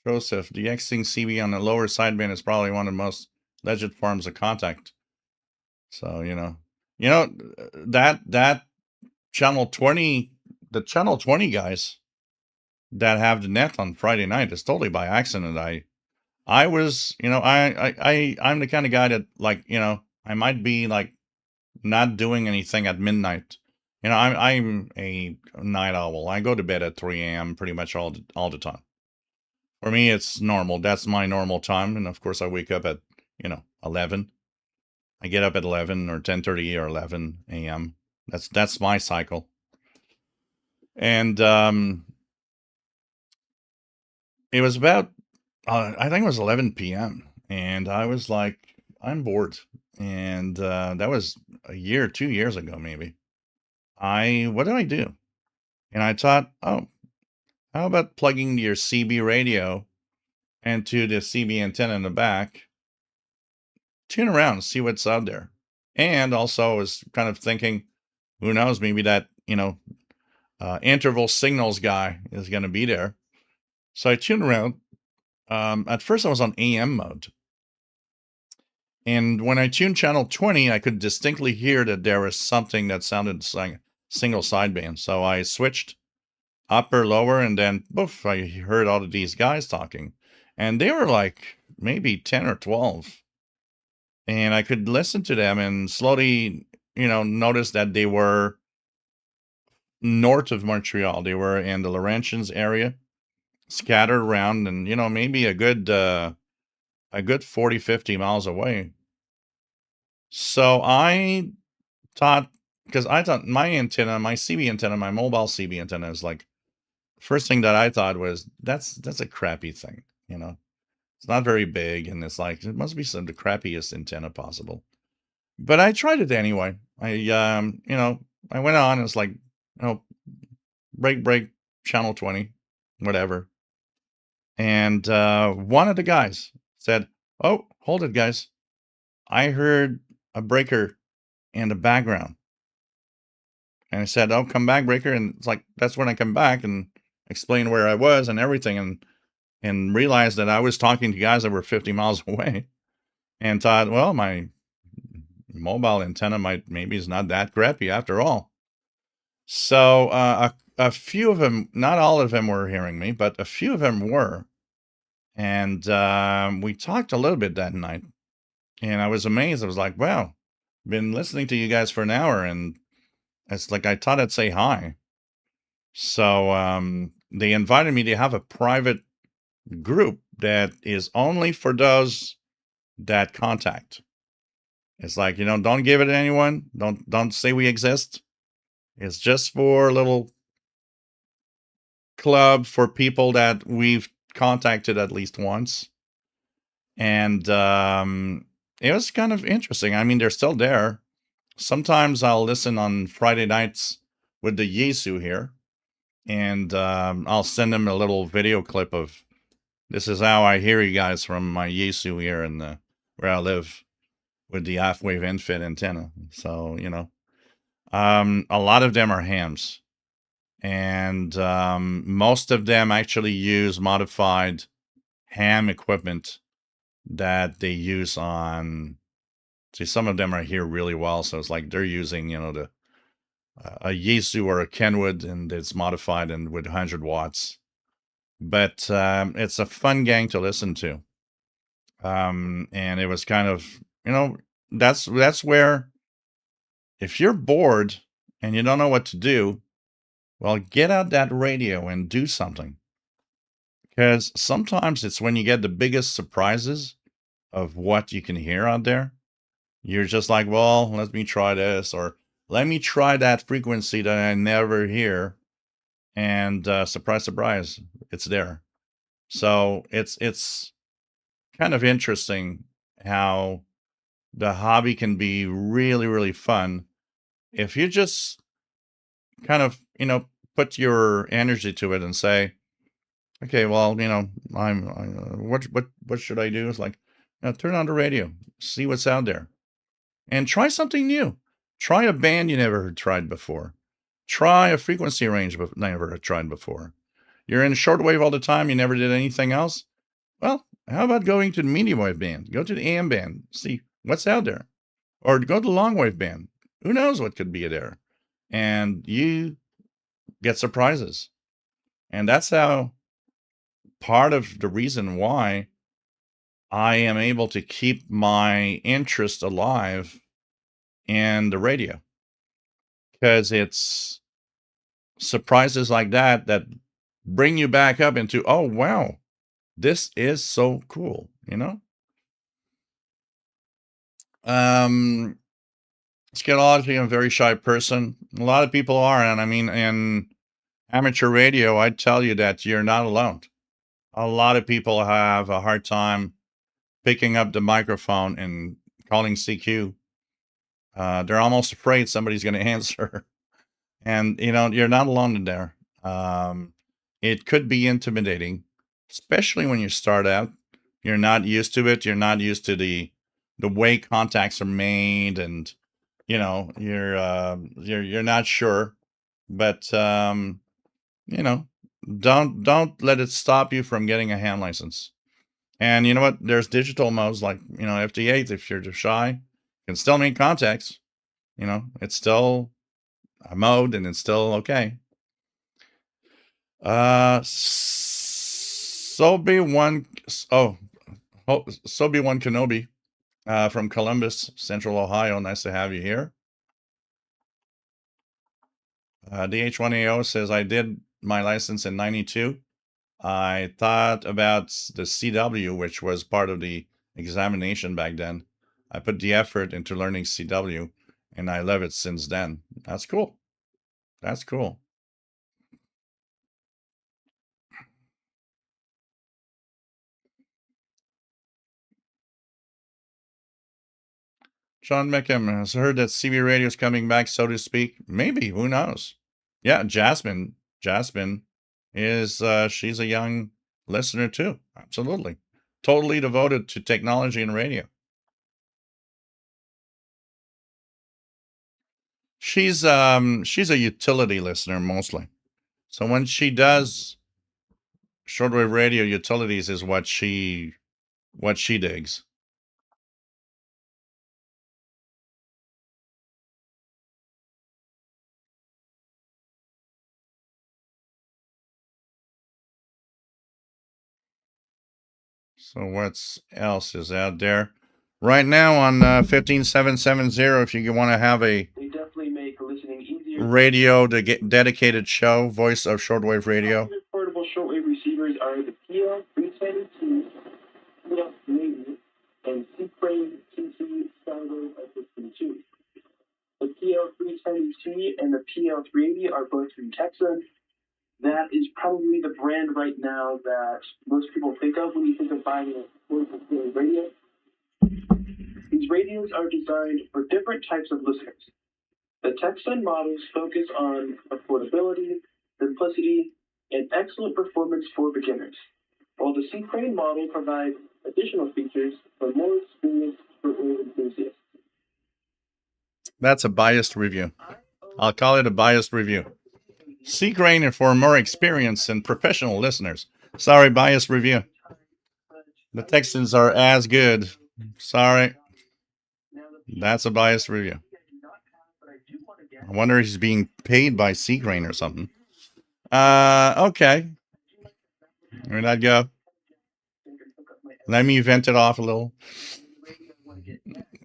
Joseph, the X-Sync CB on the lower sideband is probably one of the most legit forms of contact. So that channel 20, the channel 20 guys that have the net on Friday night is totally by accident. I was, I'm the kind of guy that, like, I might be like not doing anything at midnight. I'm a night owl. I go to bed at 3 a.m. pretty much all the time. For me, it's normal. That's my normal time, and of course, I wake up at 11. I get up at 11 or 10:30 or 11 a.m. That's my cycle. And it was about I think it was 11 p.m. and I was like, I'm bored, and that was a year, 2 years ago, maybe. What did I do? And I thought, oh, how about plugging your CB radio into the CB antenna in the back, tune around, see what's out there. And also, I was kind of thinking, who knows, maybe that, interval signals guy is going to be there. So I tuned around. At first, I was on AM mode. And when I tuned channel 20, I could distinctly hear that there was something that sounded like single sideband. So I switched upper, lower, and then poof, I heard all of these guys talking. And they were like maybe 10 or 12. And I could listen to them and slowly, notice that they were north of Montreal. They were in the Laurentians area, scattered around, and maybe a good 40, 50 miles away. So I thought, because I thought my antenna, my CB antenna, my mobile CB antenna is like, first thing that I thought was that's a crappy thing. It's not very big, and it's like it must be the crappiest antenna possible. But I tried it anyway. I went on. It's like, break, channel 20, whatever. And one of the guys said, "Oh, hold it, guys! I heard a breaker in the background." And I said, "Oh, come back, breaker." And it's like that's when I come back and explain where I was and everything, and realized that I was talking to guys that were 50 miles away, and thought, well, my mobile antenna maybe is not that crappy after all. So a few of them, not all of them were hearing me, but a few of them were. And we talked a little bit that night. And I was amazed. I was like, wow, been listening to you guys for an hour. And it's like I thought I'd say hi. So they invited me to have a private group that is only for those that contact. It's like, don't give it to anyone. Don't say we exist. It's just for a little club for people that we've contacted at least once. And it was kind of interesting. I mean, they're still there. Sometimes I'll listen on Friday nights with the Yesu here, and I'll send them a little video clip of this is how I hear you guys from my Yesu here in the where I live with the half-wave infit antenna. So, a lot of them are hams. And most of them actually use modified ham equipment that they use on. See, some of them are here really well, so it's like they're using, the a Yaesu or a Kenwood, and it's modified and with 100 watts. But it's a fun gang to listen to, and it was kind of, that's where, if you're bored and you don't know what to do, well, get out that radio and do something. Because sometimes it's when you get the biggest surprises of what you can hear out there. You're just like, well, let me try this, or let me try that frequency that I never hear. And surprise, surprise, it's there. So it's kind of interesting how the hobby can be really, really fun if you just kind of, put your energy to it and say, okay, well, what should I do? It's like, turn on the radio, see what's out there, and try something new. Try a band you never tried before. Try a frequency range never tried before. You're in shortwave all the time. You never did anything else. Well, how about going to the medium wave band? Go to the AM band, see what's out there, or go to the long wave band. Who knows what could be there? And you get surprises. And that's how part of the reason why I am able to keep my interest alive in the radio, because it's surprises like that bring you back up into, oh, wow, this is so cool, Scalology, I'm a very shy person. A lot of people are, and I mean, in amateur radio, I'd tell you that you're not alone. A lot of people have a hard time picking up the microphone and calling CQ. They're almost afraid somebody's going to answer. And, you're not alone in there. It could be intimidating, especially when you start out. You're not used to it. You're not used to the way contacts are made, and you're not sure. But don't let it stop you from getting a ham license. And you know what? There's digital modes like, FT8. If you're just shy, you can still make contacts. It's still a mode and it's still okay. Sobe1 Kenobi from Columbus, Central Ohio. Nice to have you here. DH1AO says, I did my license in 92. I thought about the CW, which was part of the examination back then. I put the effort into learning CW, and I love it since then. That's cool. That's cool. John Meckham has heard that CB radio is coming back, so to speak. Maybe, who knows? Yeah, Jasmine is she's a young listener too. Absolutely, totally devoted to technology and radio. She's a utility listener mostly. So when she does shortwave radio, utilities is what she digs. So what else is out there right now on 15770? If you want to have a radio to get dedicated show, voice of shortwave radio. Portable shortwave receivers are the PL322, PL380, and C-Frame TC Starter SSD2. The PL322 and the PL380 are both from Texas. That is probably the brand right now that most people think of when you think of buying a portable radio. These radios are designed for different types of listeners. The Texan models focus on affordability, simplicity, and excellent performance for beginners, while the C-Frame model provides additional features for more experienced shortwave enthusiasts. That's a biased review. I'll call it a biased review. Seek Rainer for more experienced and professional listeners. Sorry, biased review. The Texans are as good. Sorry. That's a biased review. I wonder if he's being paid by Seek Rainer or something. Okay. Where'd that go? Let me vent it off a little.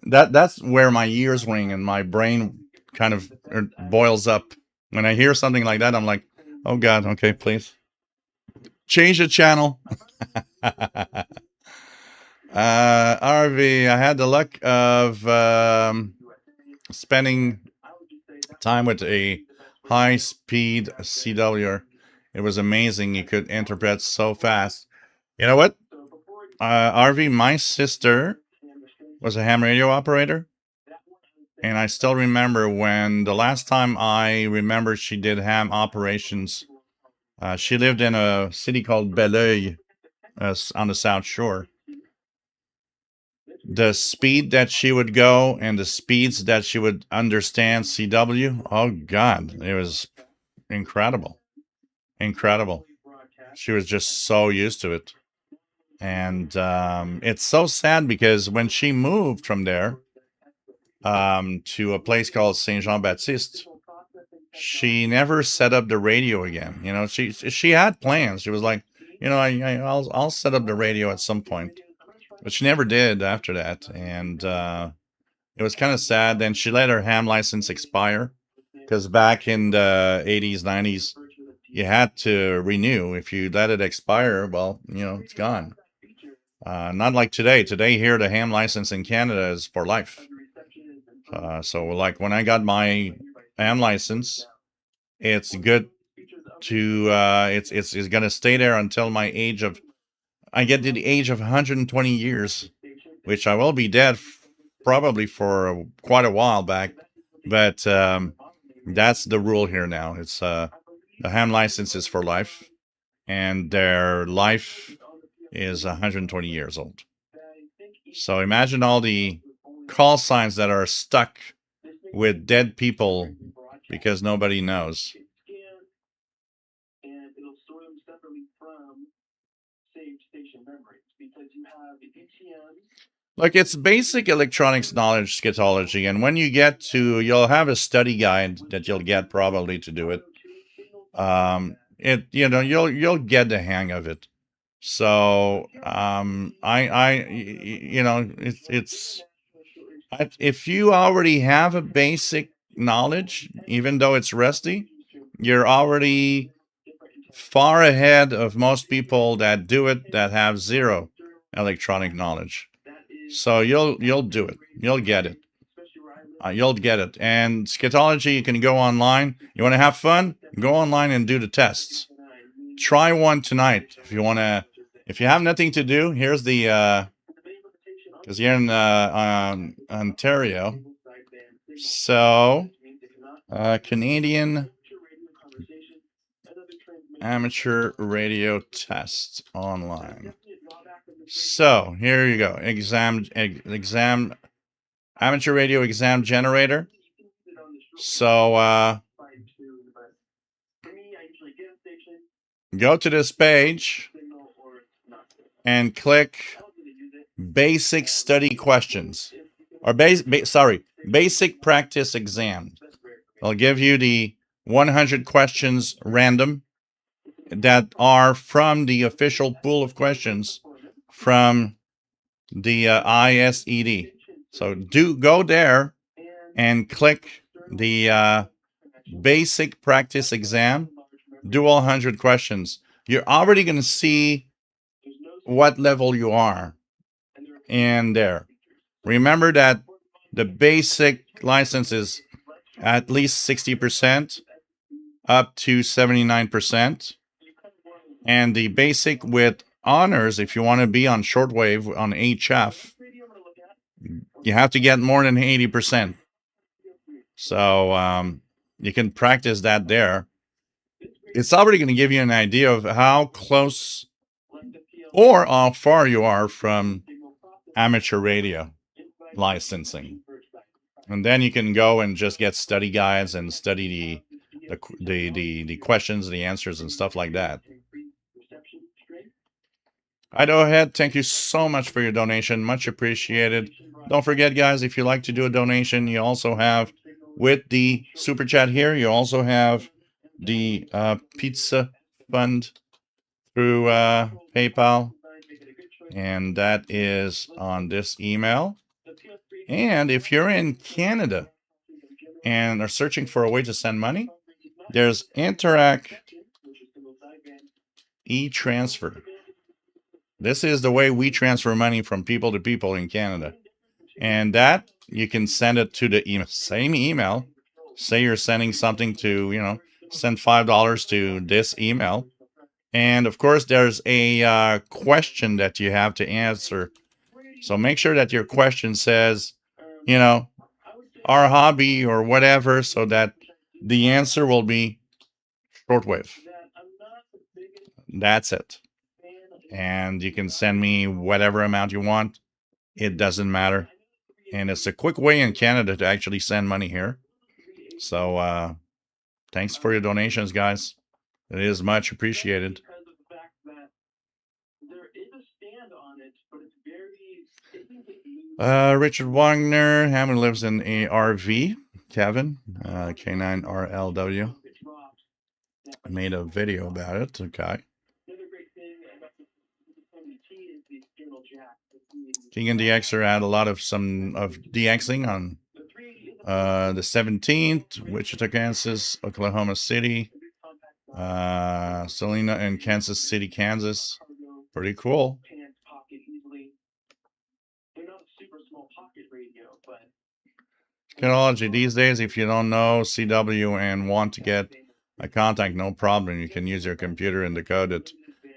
That's where my ears ring and my brain kind of boils up. When I hear something like that, I'm like, oh God, okay, please. Change the channel. RV, I had the luck of spending time with a high-speed CWer. It was amazing. You could interpret so fast. You know what? RV, my sister was a ham radio operator. And I still remember when the last time I remember she did ham operations, she lived in a city called Belleuil on the South Shore. The speed that she would go and the speeds that she would understand CW, oh God, it was incredible. Incredible. She was just so used to it. And it's so sad because when she moved from there to a place called Saint Jean Baptiste, she never set up the radio again. You know, she had plans. She was like, you know, I'll set up the radio at some point, but she never did after that. And it was kind of sad. Then she let her ham license expire because back in the 80s, 90s, you had to renew. If you let it expire, well, you know, it's gone. Not like today. Today here, the ham license in Canada is for life. So like when I got my ham license, it's good to it's going to stay there until my age of I get to the age of 120 years, which I will be dead probably for quite a while back, but that's the rule here now. It's the ham license is for life, and their life is 120 years old. So imagine all the call signs that are stuck with dead people because nobody knows. And it'll store them separately from saved station memories because you have the ETMs. Look, it's basic electronics knowledge, scatology, and when you get to, you'll have a study guide that you'll get probably to do it. You'll get the hang of it. So, if you already have a basic knowledge, even though it's rusty, you're already far ahead of most people that do it that have zero electronic knowledge. So you'll do it. You'll get it. You'll get it. And scatology, you can go online. You want to have fun? Go online and do the tests. Try one tonight if you want to. If you have nothing to do, here's the because you're in Ontario. So Canadian amateur radio test online. So here you go. Exam amateur radio exam generator. So go to this page and click basic study questions or basic practice exam. I'll give you the 100 questions random that are from the official pool of questions from the ISED. So go there and click the basic practice exam. Do all 100 questions. You're already going to see what level you are in there. Remember that the basic license is at least 60% up to 79%. And the basic with honors, if you want to be on shortwave on HF, you have to get more than 80%. So you can practice that there. It's already going to give you an idea of how close or how far you are from amateur radio licensing. And then you can go and just get study guides and study the questions, the answers, and stuff like that. Idaho Head, thank you so much for your donation. Much appreciated. Don't forget, guys, if you like to do a donation, you also have, with the super chat here, you also have the pizza fund through PayPal. And that is on this email. And if you're in Canada and are searching for a way to send money, there's Interac e-transfer. This is the way we transfer money from people to people in Canada. And that, you can send it to the same email. Say you're sending something to, send $5 to this email. And of course, there's a question that you have to answer. So make sure that your question says, our hobby or whatever, so that the answer will be shortwave. That's it. And you can send me whatever amount you want. It doesn't matter. And it's a quick way in Canada to actually send money here. So thanks for your donations, guys. It is much appreciated. Richard Wagner, Hammond lives in a RV. Kevin, K9RLW. I made a video about it. Okay. King and DXer had a lot of DXing on the 17th, Wichita, Kansas, Oklahoma City, Salina, and Kansas City, Kansas. Pretty cool. Technology these days, if you don't know CW and want to get a contact, no problem. You can use your computer and decode it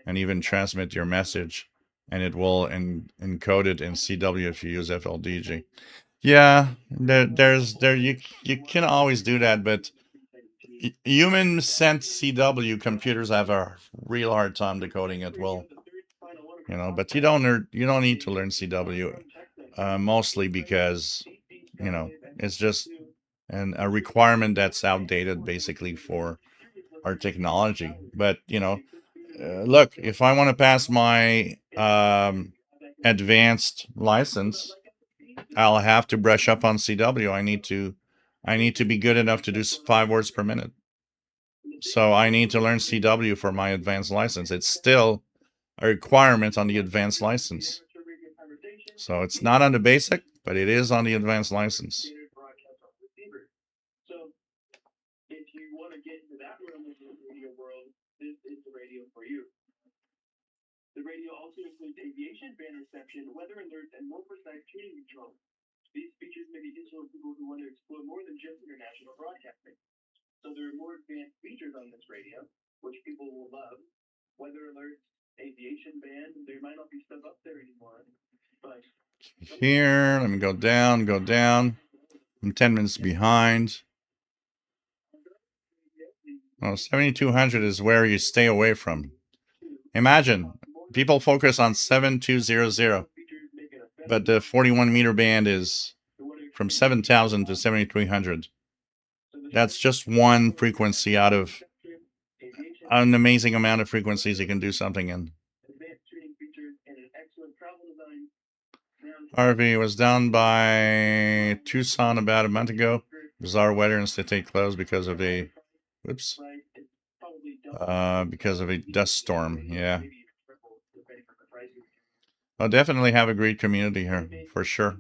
and even transmit your message, and it will encode it in CW if you use FLDG. Yeah, you can always do that, but human sent CW computers have a real hard time decoding it. Well, but you don't need to learn CW, mostly because it's just a requirement that's outdated basically for our technology. But look, if I want to pass my advanced license, I'll have to brush up on CW. I need to be good enough to do 5 words per minute. So I need to learn CW for my advanced license. It's still a requirement on the advanced license. So it's not on the basic, but it is on the advanced license. The radio also includes aviation band reception, weather alerts, and more precise tuning control. These features may be useful to people who want to explore more than just international broadcasting. So there are more advanced features on this radio, which people will love. Weather alerts, aviation band, there might not be stuff up there anymore. But here, let me go down. I'm 10 minutes behind. Well, 7200 is where you stay away from. Imagine, people focus on 7200, but the 41 meter band is from 7000 to 7300. That's just one frequency out of an amazing amount of frequencies you can do something in. RV was down by Tucson about a month ago. Bizarre weather and stay closed because of a dust storm. Yeah. I'll definitely have a great community here, for sure.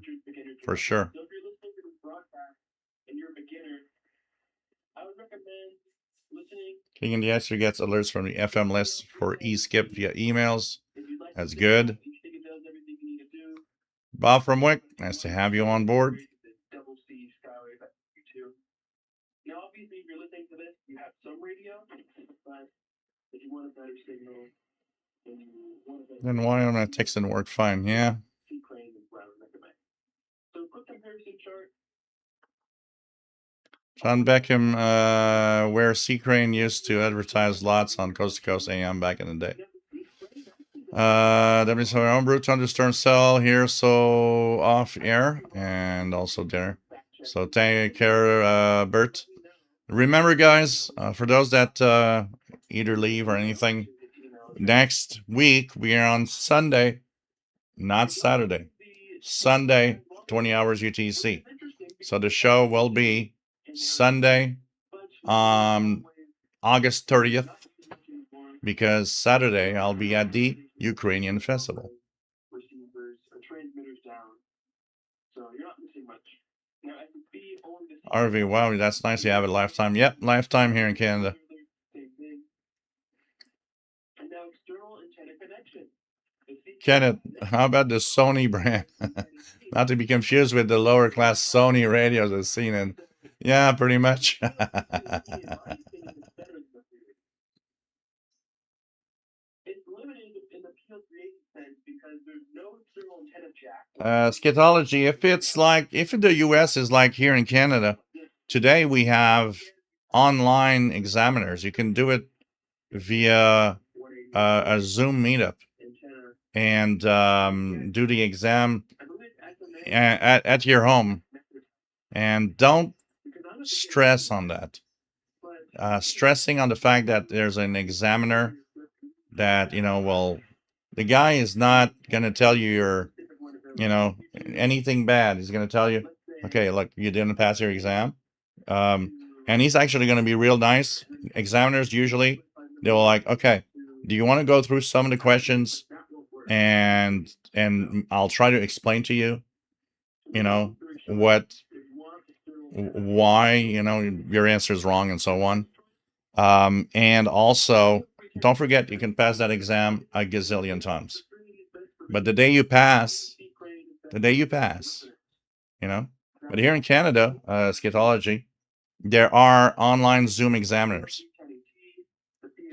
For sure. King and the Extra gets alerts from the FM list for e-skip via emails. That's good. Bob from Wick, nice to have you on board. Now, obviously, if you're listening to this, you have some radio, but if you want a better signal, then why am I texting work fine? Yeah. So, quick comparison chart. John Beckham, where C-Crane used to advertise lots on Coast to Coast AM back in the day. That so homebrew thunderstorm cell here, so off air and also there. So take care, Bert. Remember, guys, for those that either leave or anything, next week we are on Sunday, not Saturday. Sunday, 20 hours UTC. So the show will be Sunday, August 30th, because Saturday I'll be at the Ukrainian festival. RV, wow, that's nice. You have a lifetime. Yep, lifetime here in Canada. Kenneth, how about the Sony brand? Not to be confused with the lower class Sony radios I've seen in. Yeah, pretty much. Scatology, if the US is like here in Canada, today we have online examiners. You can do it via a Zoom meetup and do the exam at your home. And don't stress on that. Stressing on the fact that there's an examiner that, well, the guy is not going to tell you anything bad. He's going to tell you, okay, look, you didn't pass your exam. And he's actually going to be real nice. Examiners usually, they're like, okay, do you want to go through some of the questions and I'll try to explain to you, why, your answer is wrong and so on. And also, don't forget, you can pass that exam a gazillion times. But the day you pass, but here in Canada, Scatology, there are online Zoom examiners.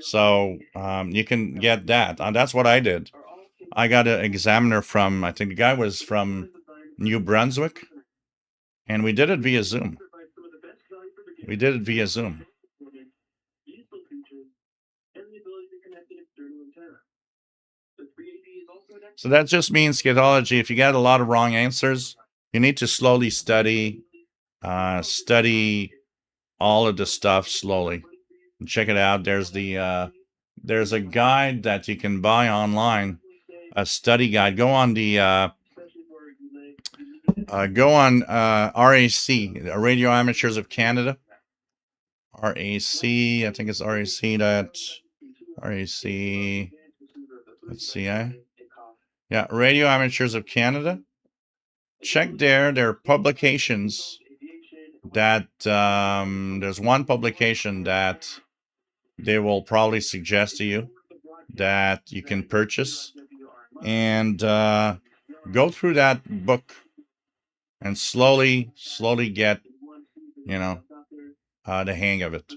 So you can get that. That's what I did. I got an examiner from, I think the guy was from New Brunswick, and we did it via Zoom. So that just means, Scatology, if you got a lot of wrong answers, you need to slowly study all of the stuff slowly. And check it out. There's a guide that you can buy online, a study guide. Go on RAC, Radio Amateurs of Canada. RAC, I think it's RAC that RAC. Let's see, yeah, Radio Amateurs of Canada. Check their publications. That there's one publication that they will probably suggest to you that you can purchase, and go through that book and slowly get the hang of it.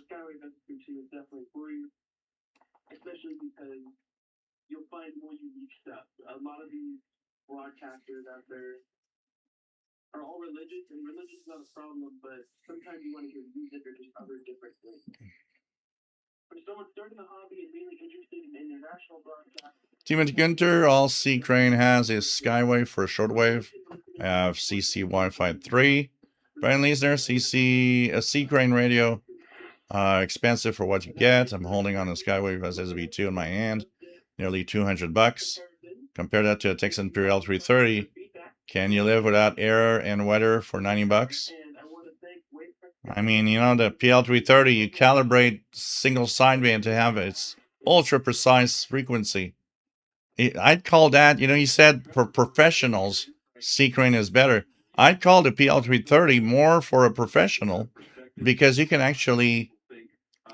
A lot of these broadcasters out there are all religious, and religion is not a problem, but sometimes you want to hear music or just other different things. For someone starting a hobby and really interested in international broadcasting. Timothy Gunter, all C Crane has is Skywave for shortwave. I have CC Wi-Fi 3. Brian Leesner, a C Crane radio. Expensive for what you get. I'm holding on a Skywave SSB2 in my hand. Nearly $200. Compare that to a Texan Imperial 330. Can you live without air and weather for $90? I mean, the PL330, you calibrate single sideband to have its ultra precise frequency. I'd call that, you said for professionals, C-Crane is better. I'd call the PL330 more for a professional, because you can actually,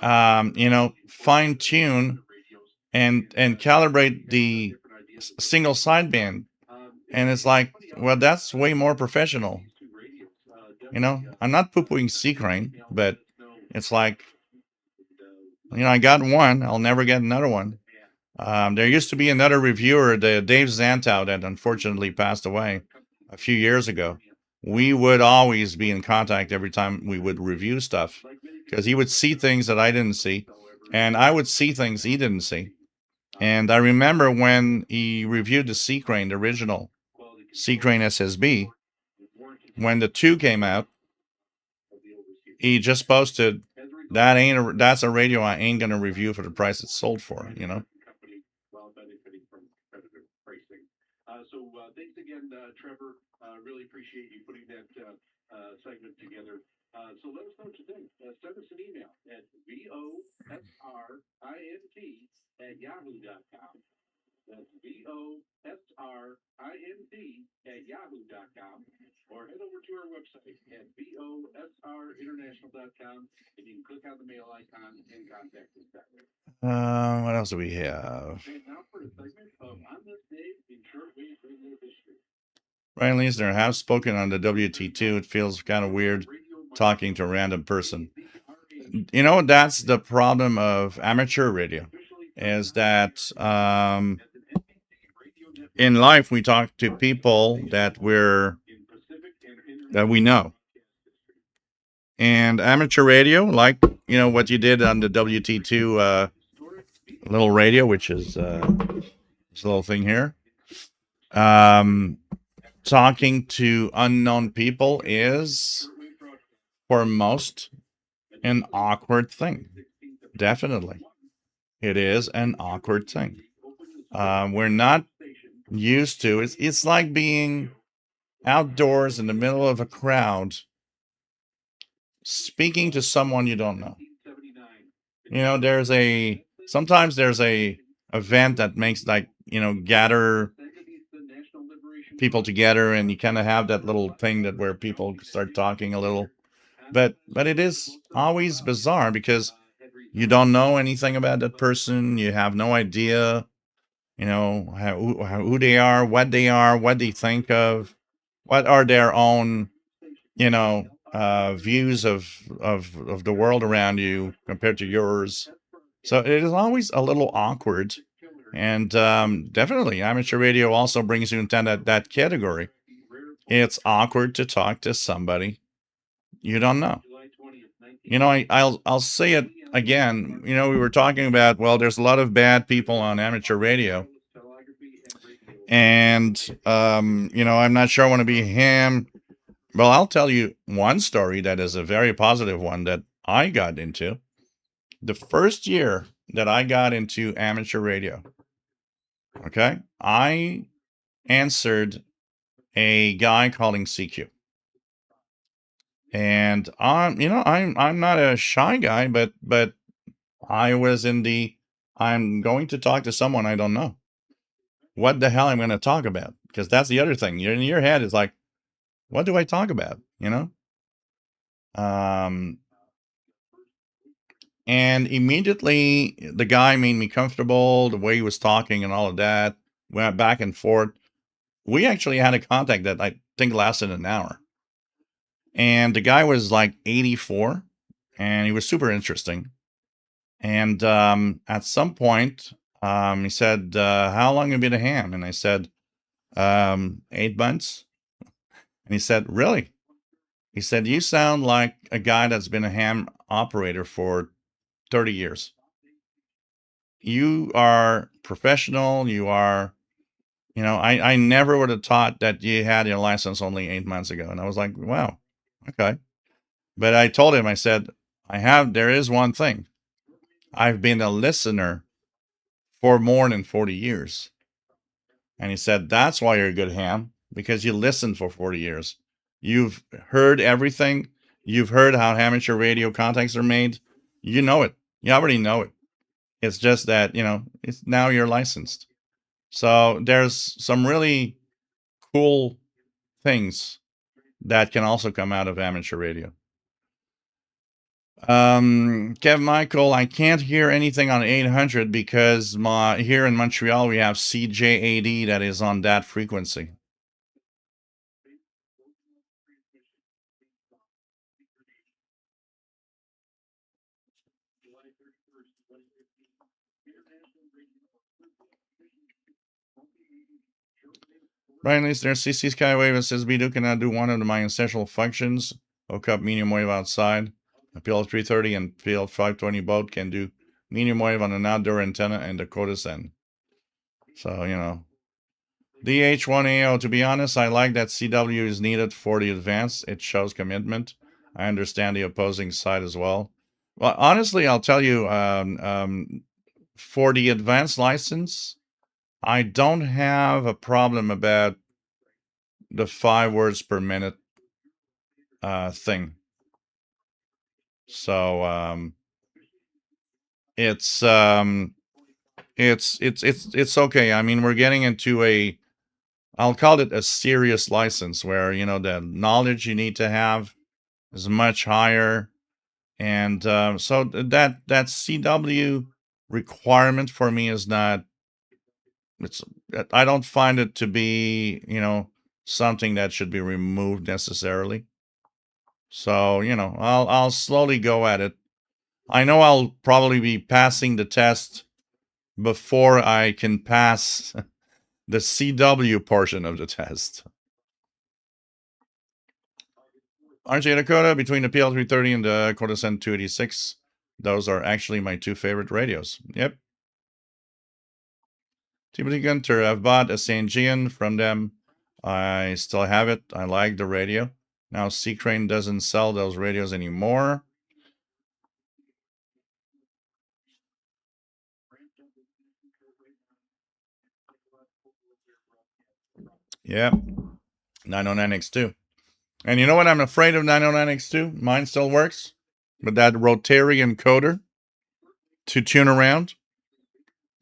fine tune and calibrate the single sideband. And it's like, well, that's way more professional. I'm not poo-pooing C-Crane, but it's like, I got one, I'll never get another one. There used to be another reviewer, the Dave Zantow, that unfortunately passed away a few years ago. We would always be in contact every time we would review stuff, because he would see things that I didn't see, and I would see things he didn't see. And I remember when he reviewed the C Crane, the original C Crane SSB, when the 2 came out, he just posted, that's a radio I ain't gonna review for the price it's sold for, you know. Thanks again, Trevor. Really appreciate you putting that segment together. So let us know what you think. Send us an email at vosrint@yahoo.com. That's vosrint@yahoo.com. Or head over to our website at vosrinternational.com, and you can click on the mail icon and contact us that way. What else do we have? And now for a segment of On This Day in Shortwave Radio History. Brian Leisner has spoken on the WT2. It feels kind of weird talking to a random person. You know, that's the problem of amateur radio, is that in life we talk to people that we know. And amateur radio, like, you know, what you did on the WT2 little radio, which is this little thing here. Talking to unknown people is, for most, an awkward thing. Definitely. It is an awkward thing. We're not used to it. It's like being outdoors in the middle of a crowd speaking to someone you don't know. You know, sometimes there's a event that makes, like, you know, gather people together, and you kind of have that little thing that where people start talking a little. But it is always bizarre because you don't know anything about that person. You have no idea, you know, who they are, what they think of, what are their own, you know, views of the world around you compared to yours. So it is always a little awkward. And definitely, amateur radio also brings you into that category. It's awkward to talk to somebody you don't know. You know, I'll say it again. You know, we were talking about, well, there's a lot of bad people on amateur radio, and you know, I'm not sure I want to be him. Well, I'll tell you one story that is a very positive one that I got into. The first year that I got into amateur radio, okay, I answered a guy calling CQ. And you know, I'm not a shy guy, but I was I'm going to talk to someone I don't know. What the hell I'm going to talk about? Because that's the other thing. You're in your head is like, what do I talk about? You know? And immediately the guy made me comfortable, the way he was talking and all of that. Went back and forth. We actually had a contact that I think lasted an hour. And the guy was like 84, and he was super interesting. And at some point, he said, how long have you been a ham? And I said, 8 months. And he said, really? He said, you sound like a guy that's been a ham operator for 30 years. You are professional. You are, you know, I never would have thought that you had your license only 8 months ago. And I was like, wow, okay. But I told him, I said, there is one thing. I've been a listener for more than 40 years. And he said, that's why you're a good ham, because you listened for 40 years. You've heard everything. You've heard how amateur radio contacts are made. You know it. You already know it. It's just that, you know, now you're licensed. So there's some really cool things that can also come out of amateur radio. Kev Michael, I can't hear anything on 800 because here in Montreal we have CJAD that is on that frequency. Brian Listener, CC Skywave SSB do cannot do one of my essential functions. Hook up medium wave outside. A PL330 and PL520 both can do medium wave on an outdoor antenna and Dakota Send. So, you know, DH1AO, to be honest, I like that CW is needed for the advance. It shows commitment. I understand the opposing side as well. Well, honestly, I'll tell you, for the advanced license, I don't have a problem about the 5 words per minute thing. So it's okay. I mean, we're getting into I'll call it a serious license where, you know, the knowledge you need to have is much higher. And so that CW requirement for me is not, it's, I don't find it to be, you know, something that should be removed necessarily. So, you know, I'll slowly go at it. I know I'll probably be passing the test before I can pass the CW portion of the test. RJ Dakota, between the PL330 and the Cortesen 286, those are actually my 2 favorite radios. Yep. Timothy Gunter, I've bought a St. Gian from them. I still have it. I like the radio. Now C-Crane doesn't sell those radios anymore. Yep. 909X2. And you know what? I'm afraid of 909X2. Mine still works. But that Rotary encoder to tune around,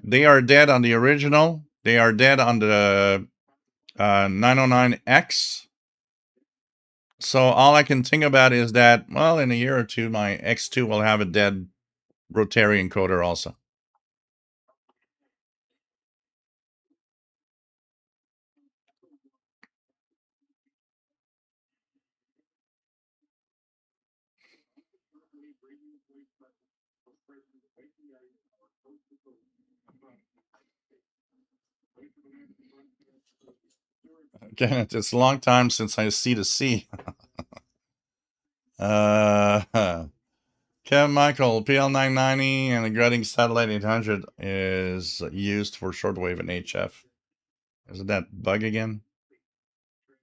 they are dead on the original. They are dead on the 909X. So all I can think about is that, well, in a year or two, my X2 will have a dead Rotary encoder also. Again, it's a long time since I see the C. Kevin Michael, PL990 and the Grading Satellite 800 is used for shortwave and HF. Is it that bug again?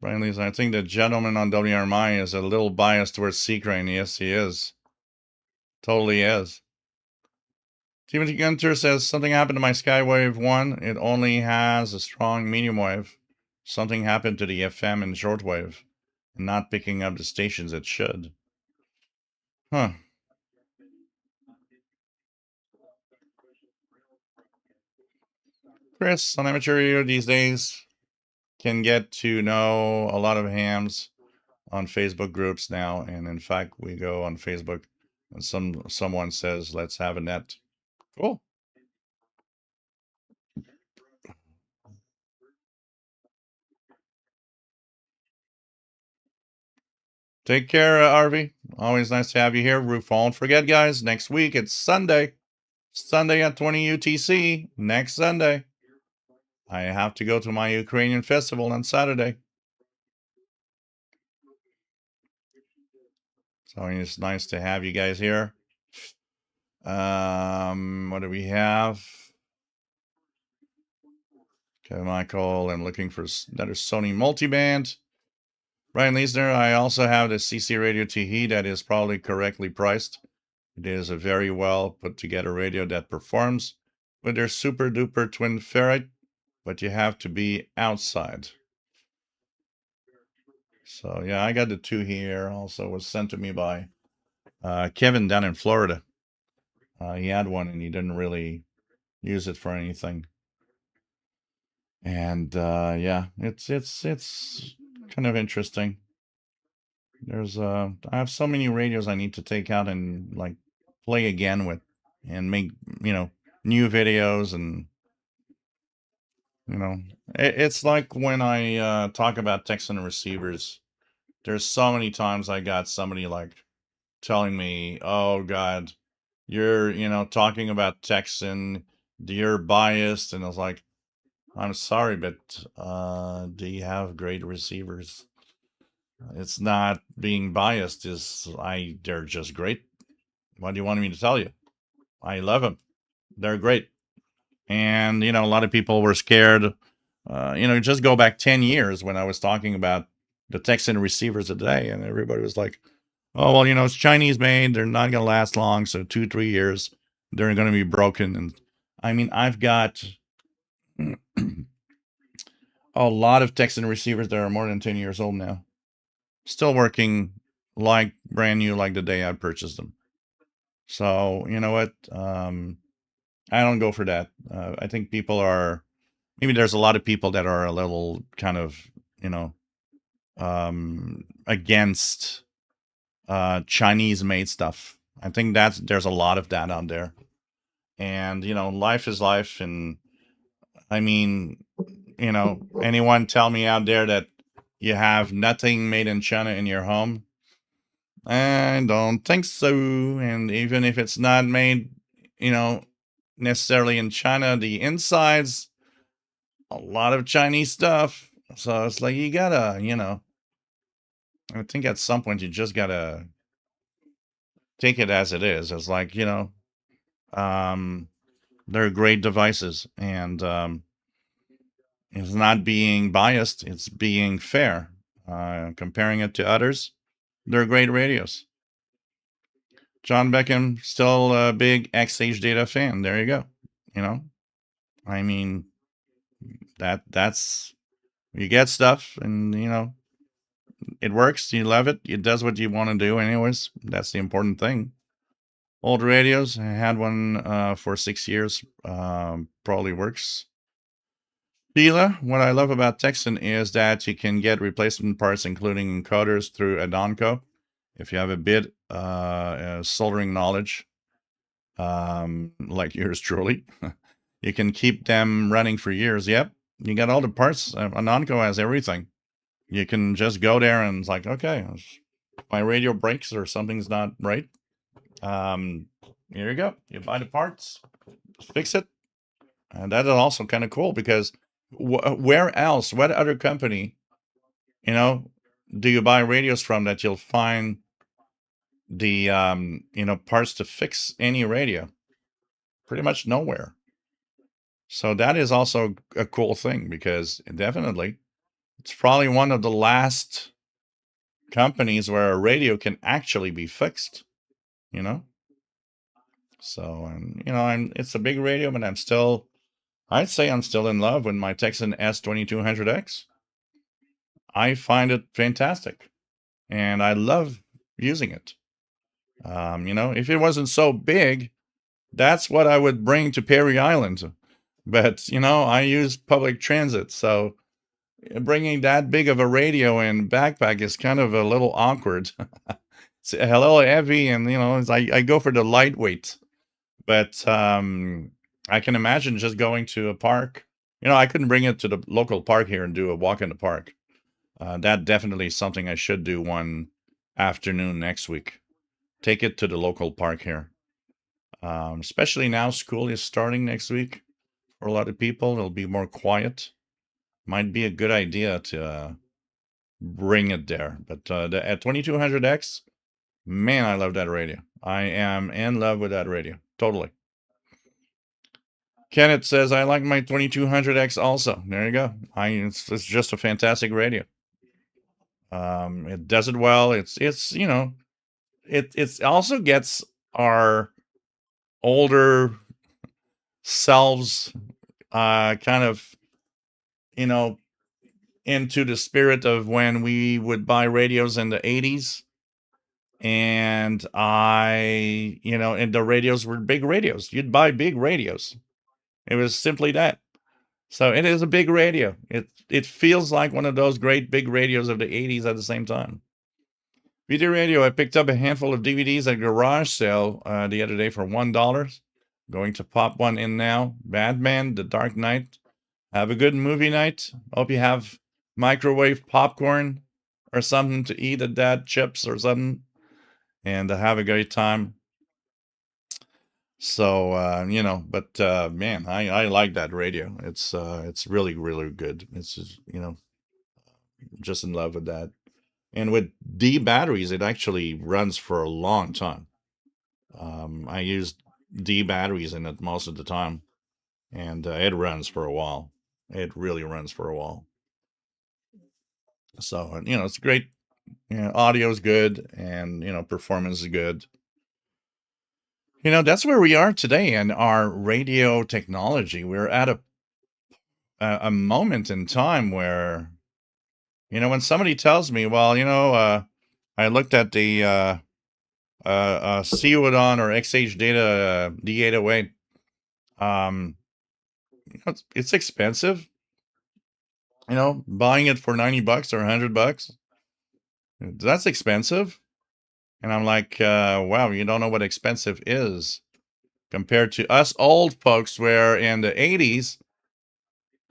Brian Lees, I think the gentleman on WRMI is a little biased towards C-Crane. Yes, he is. Totally is. Timothy Gunter says, something happened to my Skywave 1. It only has a strong medium wave. Something happened to the FM and shortwave. Not picking up the stations it should. Huh. Chris, on amateur radio these days, can get to know a lot of hams on Facebook groups now. And in fact, we go on Facebook and someone says, let's have a net. Cool. Take care, RV. Always nice to have you here. Don't forget, guys, next week it's Sunday. Sunday at 20 UTC. Next Sunday. I have to go to my Ukrainian festival on Saturday. So it's nice to have you guys here. What do we have? Okay, Michael, I'm looking for another Sony multiband. Brian Leesner, I also have the CC Radio TE that is probably correctly priced. It is a very well put together radio that performs with their super duper twin ferrite, but you have to be outside. So yeah, I got the 2 here. Also was sent to me by Kevin down in Florida. He had one and he didn't really use it for anything. And yeah, it's kind of interesting. There's I have so many radios I need to take out and like play again with and make, you know, new videos. And you know, it's like when I talk about Texan receivers, there's so many times I got somebody like telling me, oh God, you're, you know, talking about Texan, you're biased. And I was like, I'm sorry, but do you have great receivers? It's not being biased. They're just great. What do you want me to tell you? I love them. They're great. And, a lot of people were scared. Just go back 10 years when I was talking about the Texan receivers today, and everybody was like, oh, well, it's Chinese made. They're not going to last long. So 2, 3 years, they're going to be broken. And I mean, I've got a lot of Texan receivers that are more than 10 years old now, still working like brand new, like the day I purchased them. So, you know what? I don't go for that. I think maybe there's a lot of people that are a little kind of, against Chinese made stuff. I think there's a lot of that out there. And, life is life. And I mean, anyone tell me out there that you have nothing made in China in your home? I don't think so. And even if it's not made, necessarily in China, the insides, a lot of Chinese stuff. So it's like you gotta, I think at some point you just gotta take it as it is. It's like, um, they're great devices, and it's not being biased, it's being fair. Comparing it to others, they're great radios. John Beckham, still a big XH Data fan. There you go. I mean, that's you get stuff, and it works. You love it. It does what you want to do, anyways. That's the important thing. Old radios. I had one for 6 years. Probably works. Sheila, what I love about Texan is that you can get replacement parts, including encoders, through Adonco. If you have a bit soldering knowledge, like yours truly, you can keep them running for years. Yep, you got all the parts. Adonco has everything. You can just go there and it's like, okay, my radio breaks or something's not right. Here you go. You buy the parts, fix it. And that is also kind of cool because where else, what other company, do you buy radios from that you'll find the, parts to fix any radio? Pretty much nowhere. So that is also a cool thing because definitely it's probably one of the last companies where a radio can actually be fixed, So, it's a big radio, but I'd say I'm still in love with my Texan S2200X. I find it fantastic, and I love using it. If it wasn't so big, that's what I would bring to Perry Island. But, I use public transit, so bringing that big of a radio in backpack is kind of a little awkward. It's a little heavy, and, I go for the lightweight. But I can imagine just going to a park. I couldn't bring it to the local park here and do a walk in the park. That definitely is something I should do one afternoon next week. Take it to the local park here. Especially now school is starting next week. For a lot of people, it'll be more quiet. Might be a good idea to bring it there. But at 2200X, man, I love that radio. I am in love with that radio. Totally. Kenneth says, I like my 2200X also. There you go. It's just a fantastic radio. It does it well. It also gets our older selves kind of, into the spirit of when we would buy radios in the 80s. And and the radios were big radios. You'd buy big radios. It was simply that. So it is a big radio. It feels like one of those great big radios of the 80s at the same time. Video radio, I picked up a handful of DVDs at a garage sale the other day for $1. Going to pop one in now. Batman, The Dark Knight. Have a good movie night. Hope you have microwave popcorn or something to eat at that, chips or something. And have a great time. So, but man, I like that radio. It's really, really good. It's just in love with that. And with D batteries, it actually runs for a long time. I use D batteries in it most of the time. and it runs for a while. It really runs for a while. So it's great. Audio is good, and performance is good. That's where we are today in our radio technology. We're at a moment in time where when somebody tells me, well, I looked at the CUADON or XH data D808. It's expensive. Buying it for $90 or $100, that's expensive. And I'm like, wow, you don't know what expensive is compared to us old folks, where in the 80s,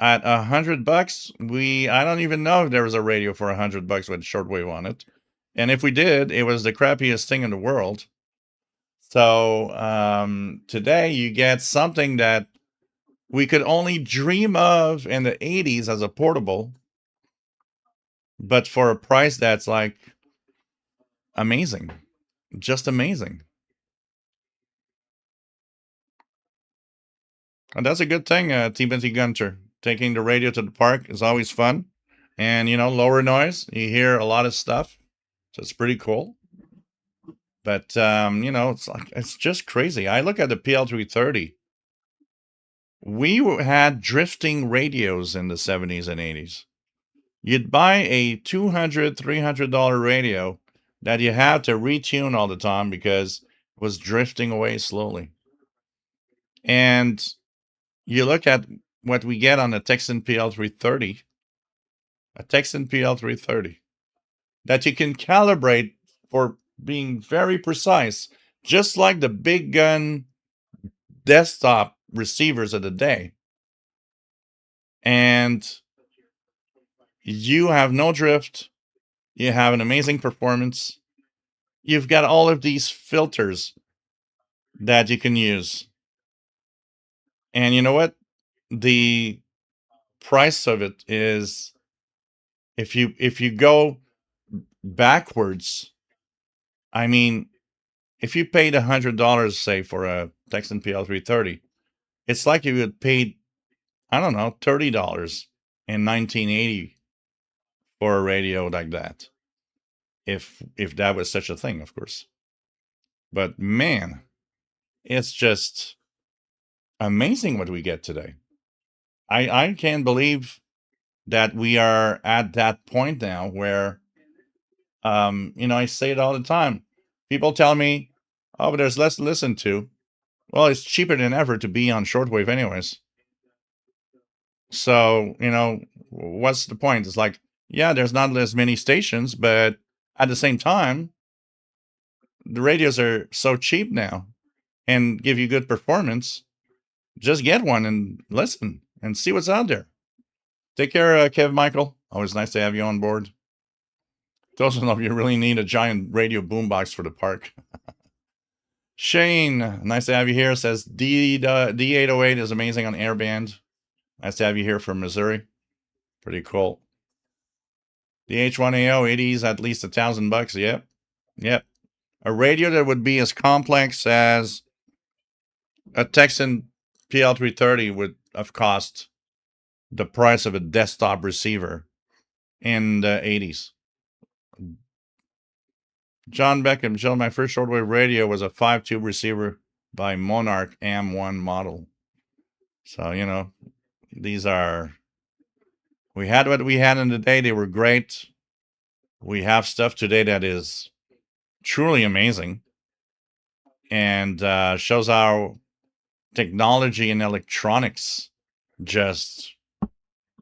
at $100, I don't even know if there was a radio for $100 with shortwave on it. And if we did, it was the crappiest thing in the world. So today you get something that we could only dream of in the 80s as a portable, but for a price that's like amazing, just amazing. And that's a good thing, Timothy Gunter. Taking the radio to the park is always fun. And, lower noise. You hear a lot of stuff. So it's pretty cool. But, it's just crazy. I look at the PL330. We had drifting radios in the 70s and 80s. You'd buy a $200, $300 radio that you had to retune all the time because it was drifting away slowly. And you look at what we get on a Texan PL330, that you can calibrate for being very precise, just like the big gun desktop receivers of the day. And you have no drift. You have an amazing performance. You've got all of these filters that you can use. And you know what? The price of it is, if you go backwards, I mean, if you paid $100, say, for a Texan PL330, it's like you would paid, I don't know, $30 in 1980 for a radio like that. If that was such a thing, of course. But man, it's just amazing what we get today. I can't believe that we are at that point now where, I say it all the time. People tell me, oh, but there's less to listen to. Well, it's cheaper than ever to be on shortwave anyways. So, what's the point? It's like, yeah, there's not as many stations, but at the same time, the radios are so cheap now and give you good performance. Just get one and listen and see what's out there. Take care, Kev Michael. Always nice to have you on board. Those of you really need a giant radio boombox for the park. Shane, nice to have you here. Says D808 is amazing on airband. Nice to have you here from Missouri. Pretty cool. The H1AO 80s at least $1,000. Yep. A radio that would be as complex as a Texan PL330 would have cost the price of a desktop receiver in the 80s. John Beckham, Joe, my first shortwave radio was a 5-tube receiver by Monarch AM1 model. So, these are, we had what we had in the day. They were great. We have stuff today that is truly amazing and shows how technology and electronics just,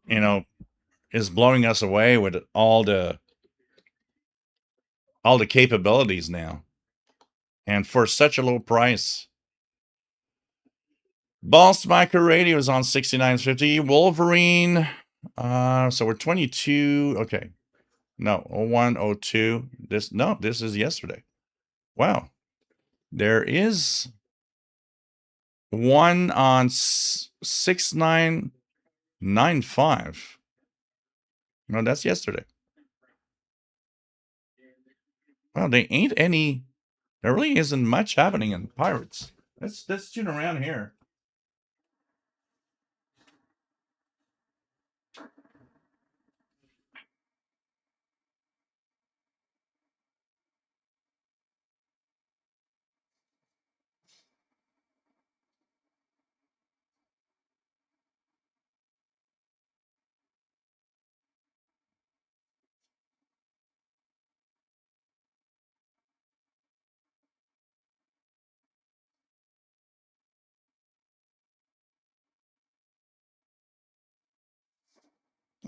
is blowing us away with all the capabilities now, and for such a low price. Boss Micro Radio is on 6950. Wolverine. So we're 22. Okay. No, 0102. This is yesterday. Wow. There is one on 6995. No, that's yesterday. Well, there ain't any. There really isn't much happening in Pirates. Let's tune around here.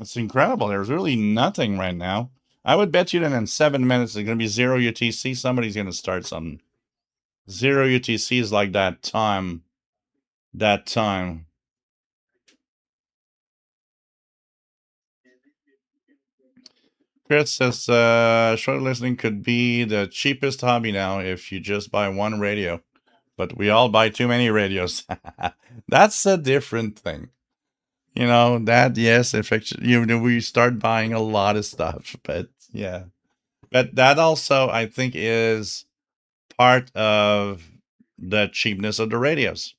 It's incredible. There's really nothing right now. I would bet you that in 7 minutes there's going to be zero UTC. Somebody's going to start something. Zero UTC is like that time. That time. Chris says short listening could be the cheapest hobby now if you just buy one radio. But we all buy too many radios. That's a different thing. You know, that, yes, if we start buying a lot of stuff. But yeah. But that also, I think, is part of the cheapness of the radios.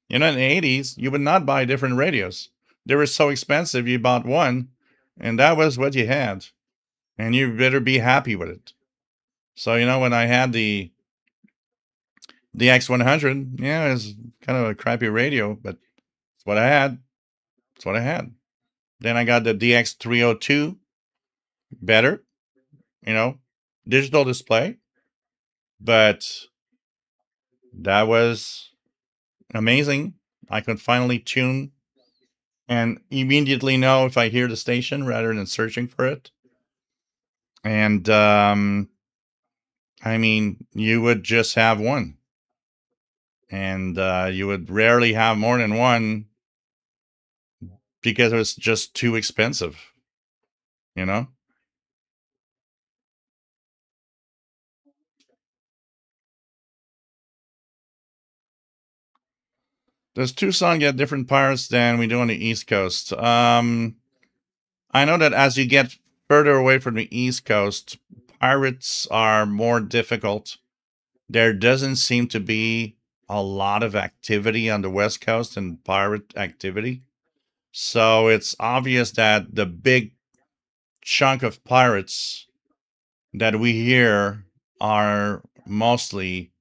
You know, in the 80s, you would not buy different radios. They were so expensive, you bought one, and that was what you had. And you better be happy with it. So, you know, when I had the X100, yeah, it was kind of a crappy radio, but it's what I had. It's what I had. Then I got the DX302, better, you know, digital display, but that was amazing. I could finally tune and immediately know if I hear the station rather than searching for it. And I mean, you would just have one, and you would rarely have more than one because it was just too expensive, you know? Does Tucson get different pirates than we do on the East Coast? I know that as you get further away from the East Coast, pirates are more difficult. There doesn't seem to be a lot of activity on the West Coast and pirate activity. So it's obvious that the big chunk of pirates that we hear are mostly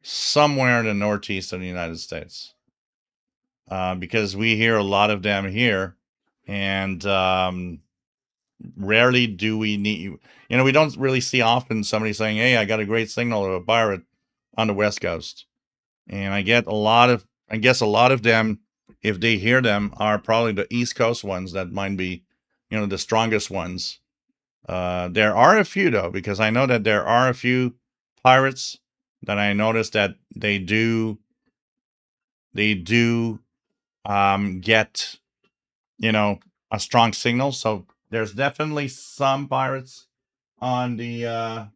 somewhere in the northeast of the United States, because we hear a lot of them here, and rarely do we need, you know, we don't really see often somebody saying, "Hey, I got a great signal of a pirate on the West Coast." And I guess a lot of them, if they hear them, are probably the East Coast ones that might be, you know, the strongest ones. There are a few though, because I know that there are a few pirates that I noticed that they do get, you know, a strong signal. So there's definitely some pirates on the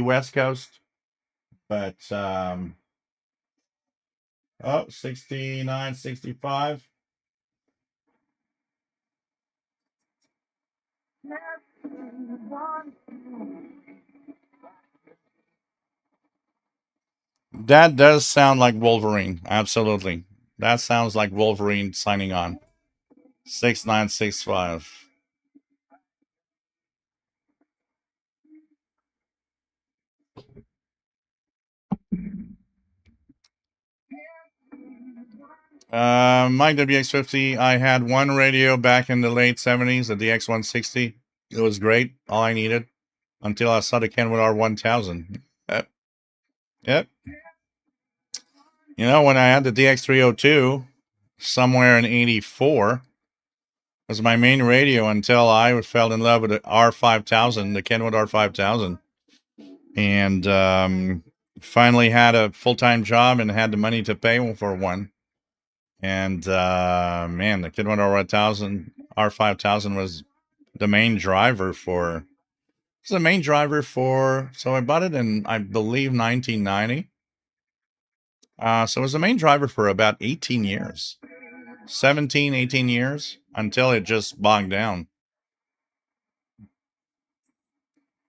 West Coast, but oh, 69, 65. That does sound like Wolverine. Absolutely. That sounds like Wolverine signing on. 6965. My WX50, I had one radio back in the late 70s, the DX160. It was great. All I needed until I saw the Kenwood R1000. Yep. Yep. You know, when I had the DX302 somewhere in 84, was my main radio until I fell in love with the R5000, the Kenwood R5000. And finally had a full-time job and had the money to pay for one. And man, the Kenwood R5000 was the main driver for. It's the main driver for. So I bought it in, I believe, 1990. So it was the main driver for about 18 years, 17, 18 years, until it just bogged down.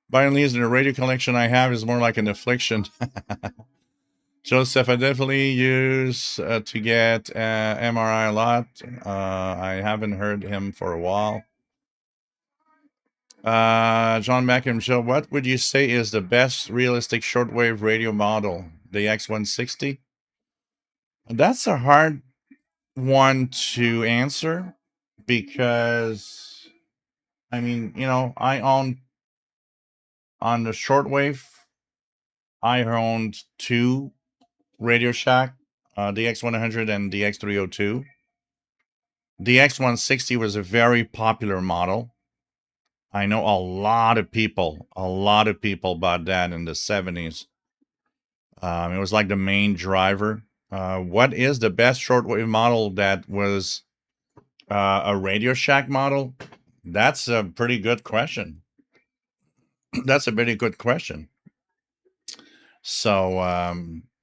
By and large, the radio collection I have is more like an affliction. Joseph, I definitely use to get MRI a lot. I haven't heard him for a while. John Mackham Show, what would you say is the best realistic shortwave radio model? The X160? That's a hard one to answer because, I mean, you know, I own on the shortwave, I owned two Radio Shack, the X100 and the X302. The X160 was a very popular model. I know a lot of people bought that in the 70s. It was like the main driver. What is the best shortwave model that was a Radio Shack model? That's a pretty good question. That's a pretty good question. So,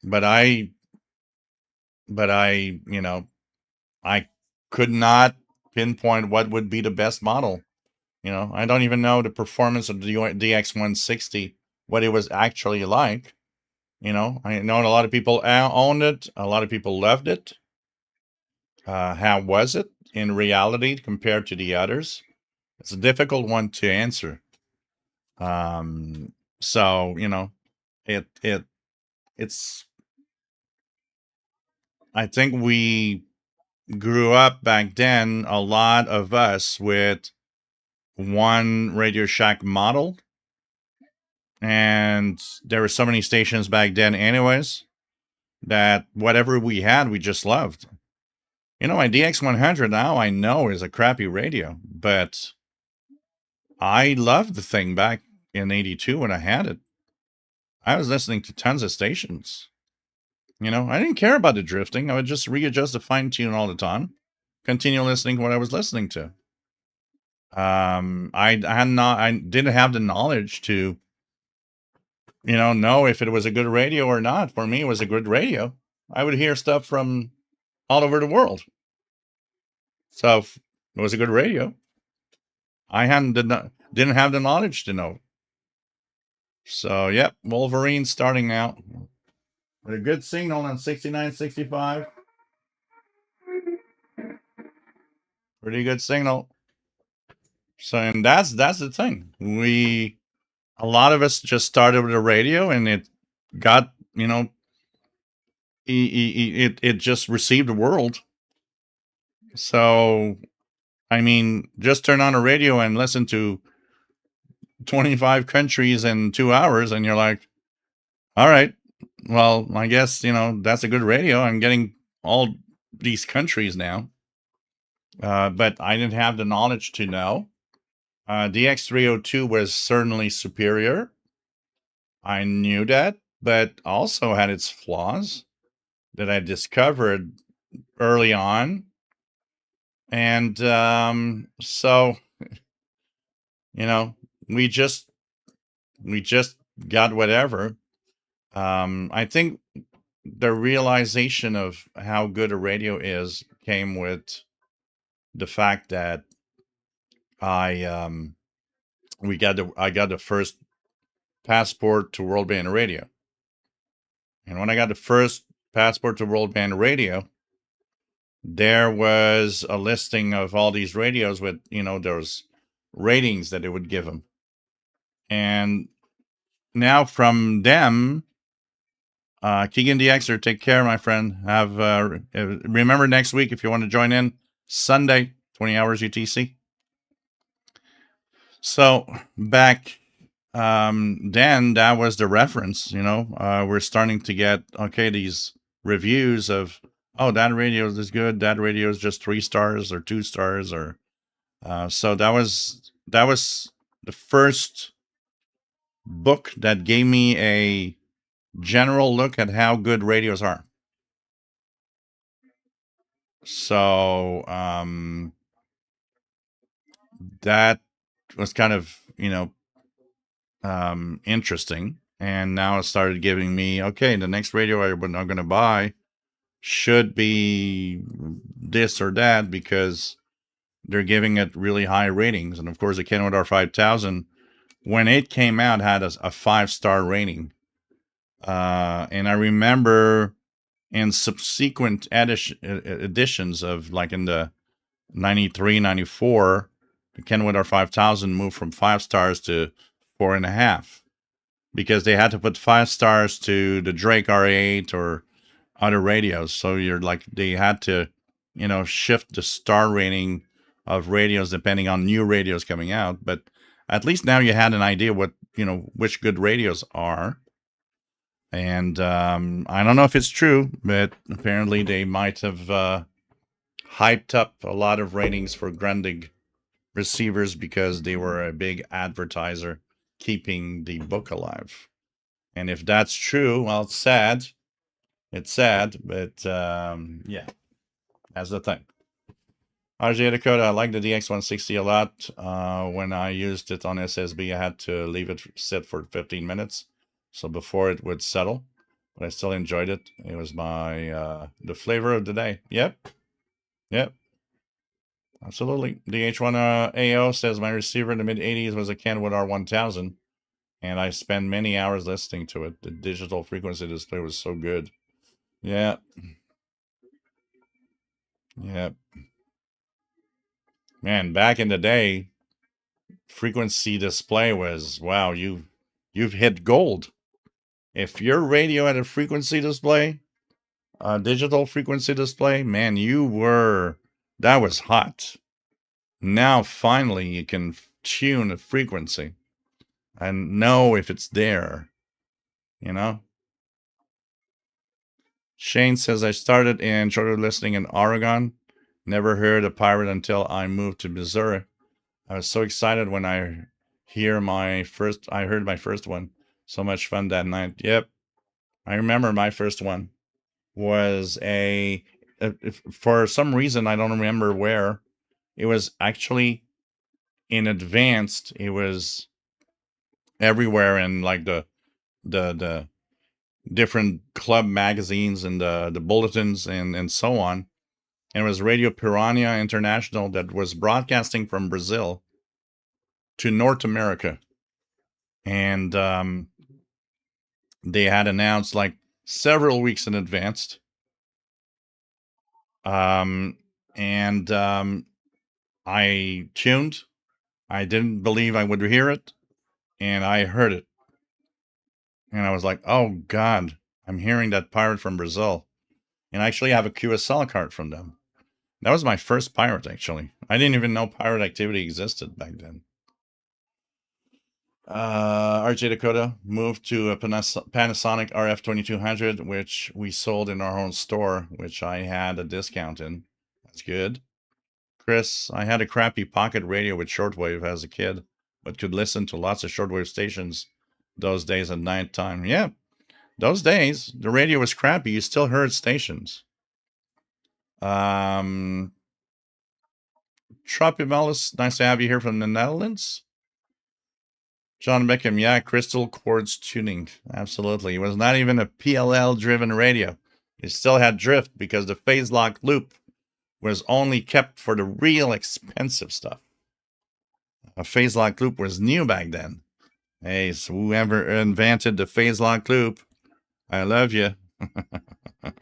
you know, I could not pinpoint what would be the best model. You know, I don't even know the performance of the DX160, what it was actually like. You know, I know a lot of people owned it, a lot of people loved it. How was it in reality compared to the others? It's a difficult one to answer. So you know, it's. I think we grew up back then, a lot of us, with one Radio Shack model, and there were so many stations back then, anyways, that whatever we had, we just loved. You know, my DX100 now I know is a crappy radio, but I loved the thing back in '82 when I had it. I was listening to tons of stations. You know, I didn't care about the drifting. I would just readjust the fine tune all the time, continue listening to what I was listening to. I didn't have the knowledge to, you know if it was a good radio or not. For me, it was a good radio. I would hear stuff from all over the world. So if it was a good radio. I didn't have the knowledge to know. So yep, Wolverine starting out with a good signal on 6965. Pretty good signal. So and that's the thing. A lot of us just started with a radio, and it got it just received the world. So I mean, just turn on a radio and listen to 25 countries in 2 hours, and you're like, all right, well, I guess that's a good radio. I'm getting all these countries now, but I didn't have the knowledge to know. DX302 was certainly superior. I knew that, but also had its flaws that I discovered early on. And so, we just got whatever. I think the realization of how good a radio is came with the fact that I got the first passport to world band radio. And when I got the first passport to world band radio, there was a listing of all these radios with, those ratings that it would give them. And now from them, Keegan DXer, take care, my friend. Have remember next week if you want to join in, Sunday, 20 hours UTC. So back then, that was the reference. We're starting to get these reviews of, oh, that radio is good, that radio is just 3 stars or 2 stars, or so that was the first book that gave me a general look at how good radios are. So that was kind of interesting. And now it started giving me, okay, the next radio I'm going to buy should be this or that, because they're giving it really high ratings. And of course, the Kenwood R5000, when it came out, had a 5-star rating. And I remember in subsequent editions of, like, in the 93, 94, the Kenwood R5000 moved from 5 stars to 4.5, because they had to put 5 stars to the Drake R8 or other radios. So they had to, shift the star rating of radios depending on new radios coming out. But at least now you had an idea what, which good radios are. And I don't know if it's true, but apparently they might have hyped up a lot of ratings for Grundig receivers because they were a big advertiser keeping the book alive. And if that's true, well, it's sad. It's sad, but yeah, that's the thing. RJ Dakota, I like the DX160 a lot. When I used it on SSB, I had to leave it sit for 15 minutes, so before it would settle. But I still enjoyed it. It was my the flavor of the day. Yep, yep, absolutely. DH1 AO says my receiver in the mid 80s was a Kenwood R1000, and I spent many hours listening to it. The digital frequency display was so good. Yeah, yeah, man. Back in the day, frequency display was wow. You've hit gold. If your radio had a frequency display, a digital frequency display, man, that was hot. Now finally you can tune a frequency and know if it's there, you know? Shane says I started in shortwave listening in Oregon. Never heard a pirate until I moved to Missouri. I was so excited when I heard my first one. So much fun that night. Yep. I remember my first one was for some reason I don't remember where. It was actually in advanced. It was everywhere in like the different club magazines and the bulletins and so on. And it was Radio Piranha International that was broadcasting from Brazil to North America. And they had announced like several weeks in advance. Um, and I tuned. I didn't believe I would hear it, and I heard it. And I was like, oh, God, I'm hearing that pirate from Brazil. And I actually have a QSL card from them. That was my first pirate, actually. I didn't even know pirate activity existed back then. RJ Dakota moved to a Panasonic RF2200, which we sold in our own store, which I had a discount in. That's good. Chris, I had a crappy pocket radio with shortwave as a kid, but could listen to lots of shortwave stations those days at night time. Yeah, those days, the radio was crappy. You still heard stations. Tropimelis, nice to have you here from the Netherlands. John Beckham, yeah, crystal quartz tuning. Absolutely. It was not even a PLL driven radio. It still had drift because the phase lock loop was only kept for the real expensive stuff. A phase lock loop was new back then. Hey, so whoever invented the phase lock loop, I love you. I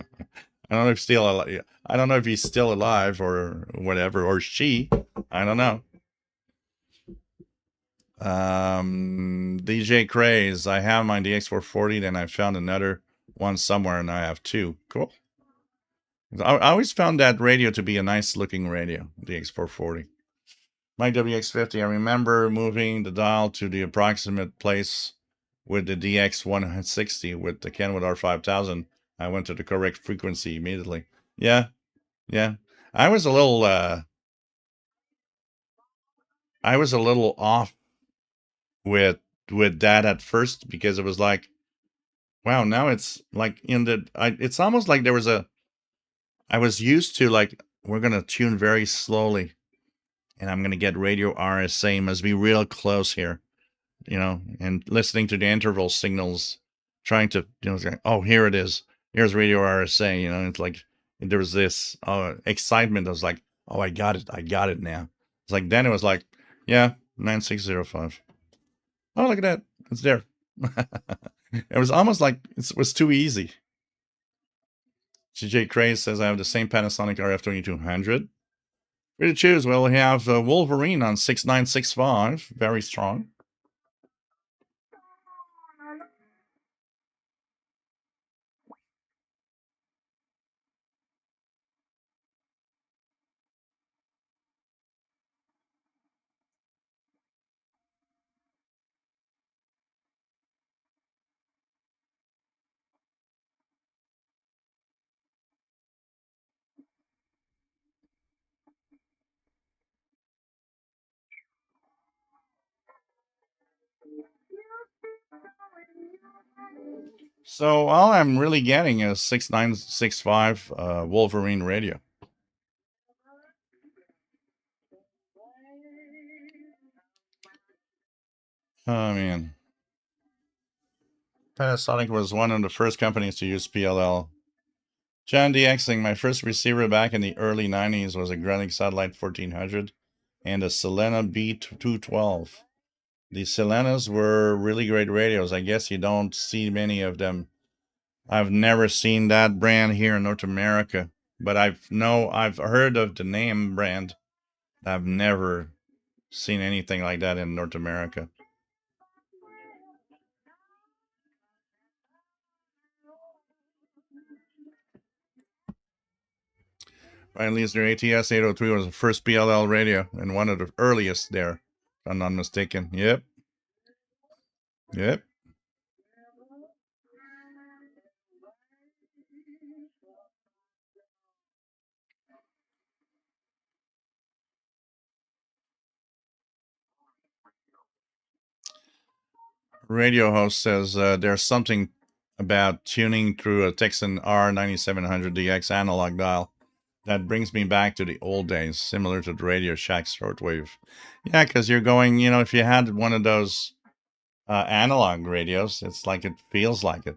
don't know if still alive. I don't know if he's still alive or whatever, or she. I don't know. DJ Craze. I have my DX440, then I found another one somewhere, and I have two. Cool. I always found that radio to be a nice looking radio, the X440. My WX50, I remember moving the dial to the approximate place with the DX160 with the Kenwood R5000. I went to the correct frequency immediately. Yeah, yeah. I was a little off with that at first because it was like, wow, now it's like it's almost like I was used to like we're gonna tune very slowly and I'm gonna get radio RSA, must be real close here, and listening to the interval signals, trying to, oh, here it is, here's radio RSA, it's like there was this excitement. I was like, oh, I got it now. It's like then it was like, yeah, 9605. Oh, look at that, it's there. It was almost like it was too easy. CJ Craze says I have the same Panasonic RF2200. Free to choose. Well, we have Wolverine on 6965. Very strong. So all I'm really getting is 6965 Wolverine radio. Oh man. Panasonic was one of the first companies to use PLL. John DXing, my first receiver back in the early 90s was a Greenwich Satellite 1400 and a Selena B212. The Selenas were really great radios. I guess you don't see many of them. I've never seen that brand here in North America, but I've heard of the name brand. I've never seen anything like that in North America. Ryan Leesner ATS 803 was the first PLL radio and one of the earliest there, if I'm not mistaken. Yep. Yep. Radio host says there's something about tuning through a Texan R9700DX analog dial that brings me back to the old days, similar to the Radio Shack shortwave. Yeah, because you're going, if you had one of those analog radios, it's like it feels like it,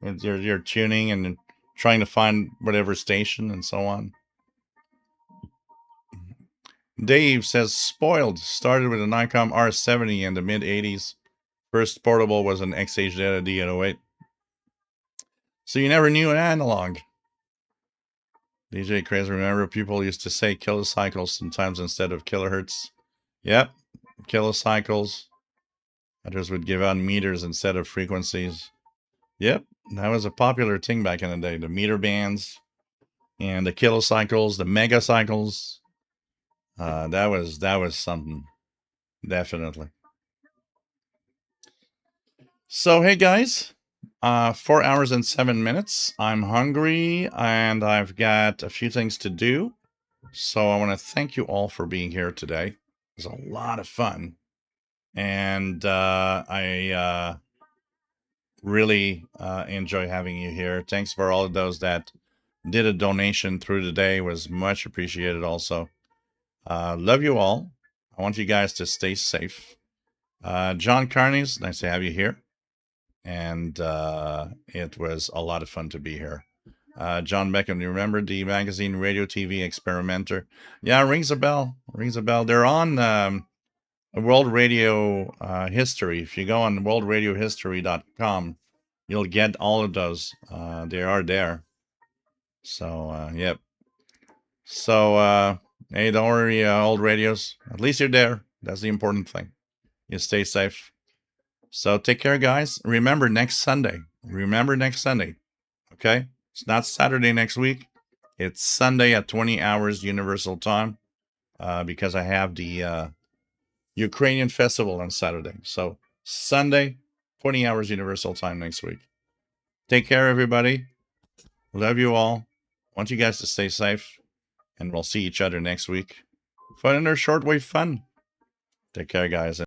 You're tuning and trying to find whatever station and so on. Dave says, spoiled. Started with a Nikon R70 in the mid 80s. First portable was an XH Data D808. So you never knew an analog. DJ Crazy, remember people used to say kilocycles sometimes instead of kilohertz? Yep, kilocycles. Others would give out meters instead of frequencies. Yep, that was a popular thing back in the day. The meter bands and the kilocycles, the megacycles. That was something, definitely. So hey guys, 4 hours and 7 minutes. I'm hungry and I've got a few things to do. So I want to thank you all for being here today. It was a lot of fun. And I really enjoy having you here. Thanks for all of those that did a donation through the day. It was much appreciated also. Love you all. I want you guys to stay safe. John Carney's, nice to have you here. And it was a lot of fun to be here. John Beckham, you remember the magazine Radio TV Experimenter? Yeah, rings a bell. Rings a bell. They're on World Radio History. If you go on worldradiohistory.com, you'll get all of those. They are there. So, yep. So, hey, don't worry, old radios. At least you're there. That's the important thing. You stay safe. So take care, guys. Remember next Sunday. Okay? It's not Saturday next week. It's Sunday at 20 hours Universal Time because I have the Ukrainian Festival on Saturday. So Sunday, 20 hours Universal Time next week. Take care, everybody. Love you all. Want you guys to stay safe. And we'll see each other next week for another shortwave fun. Take care, guys.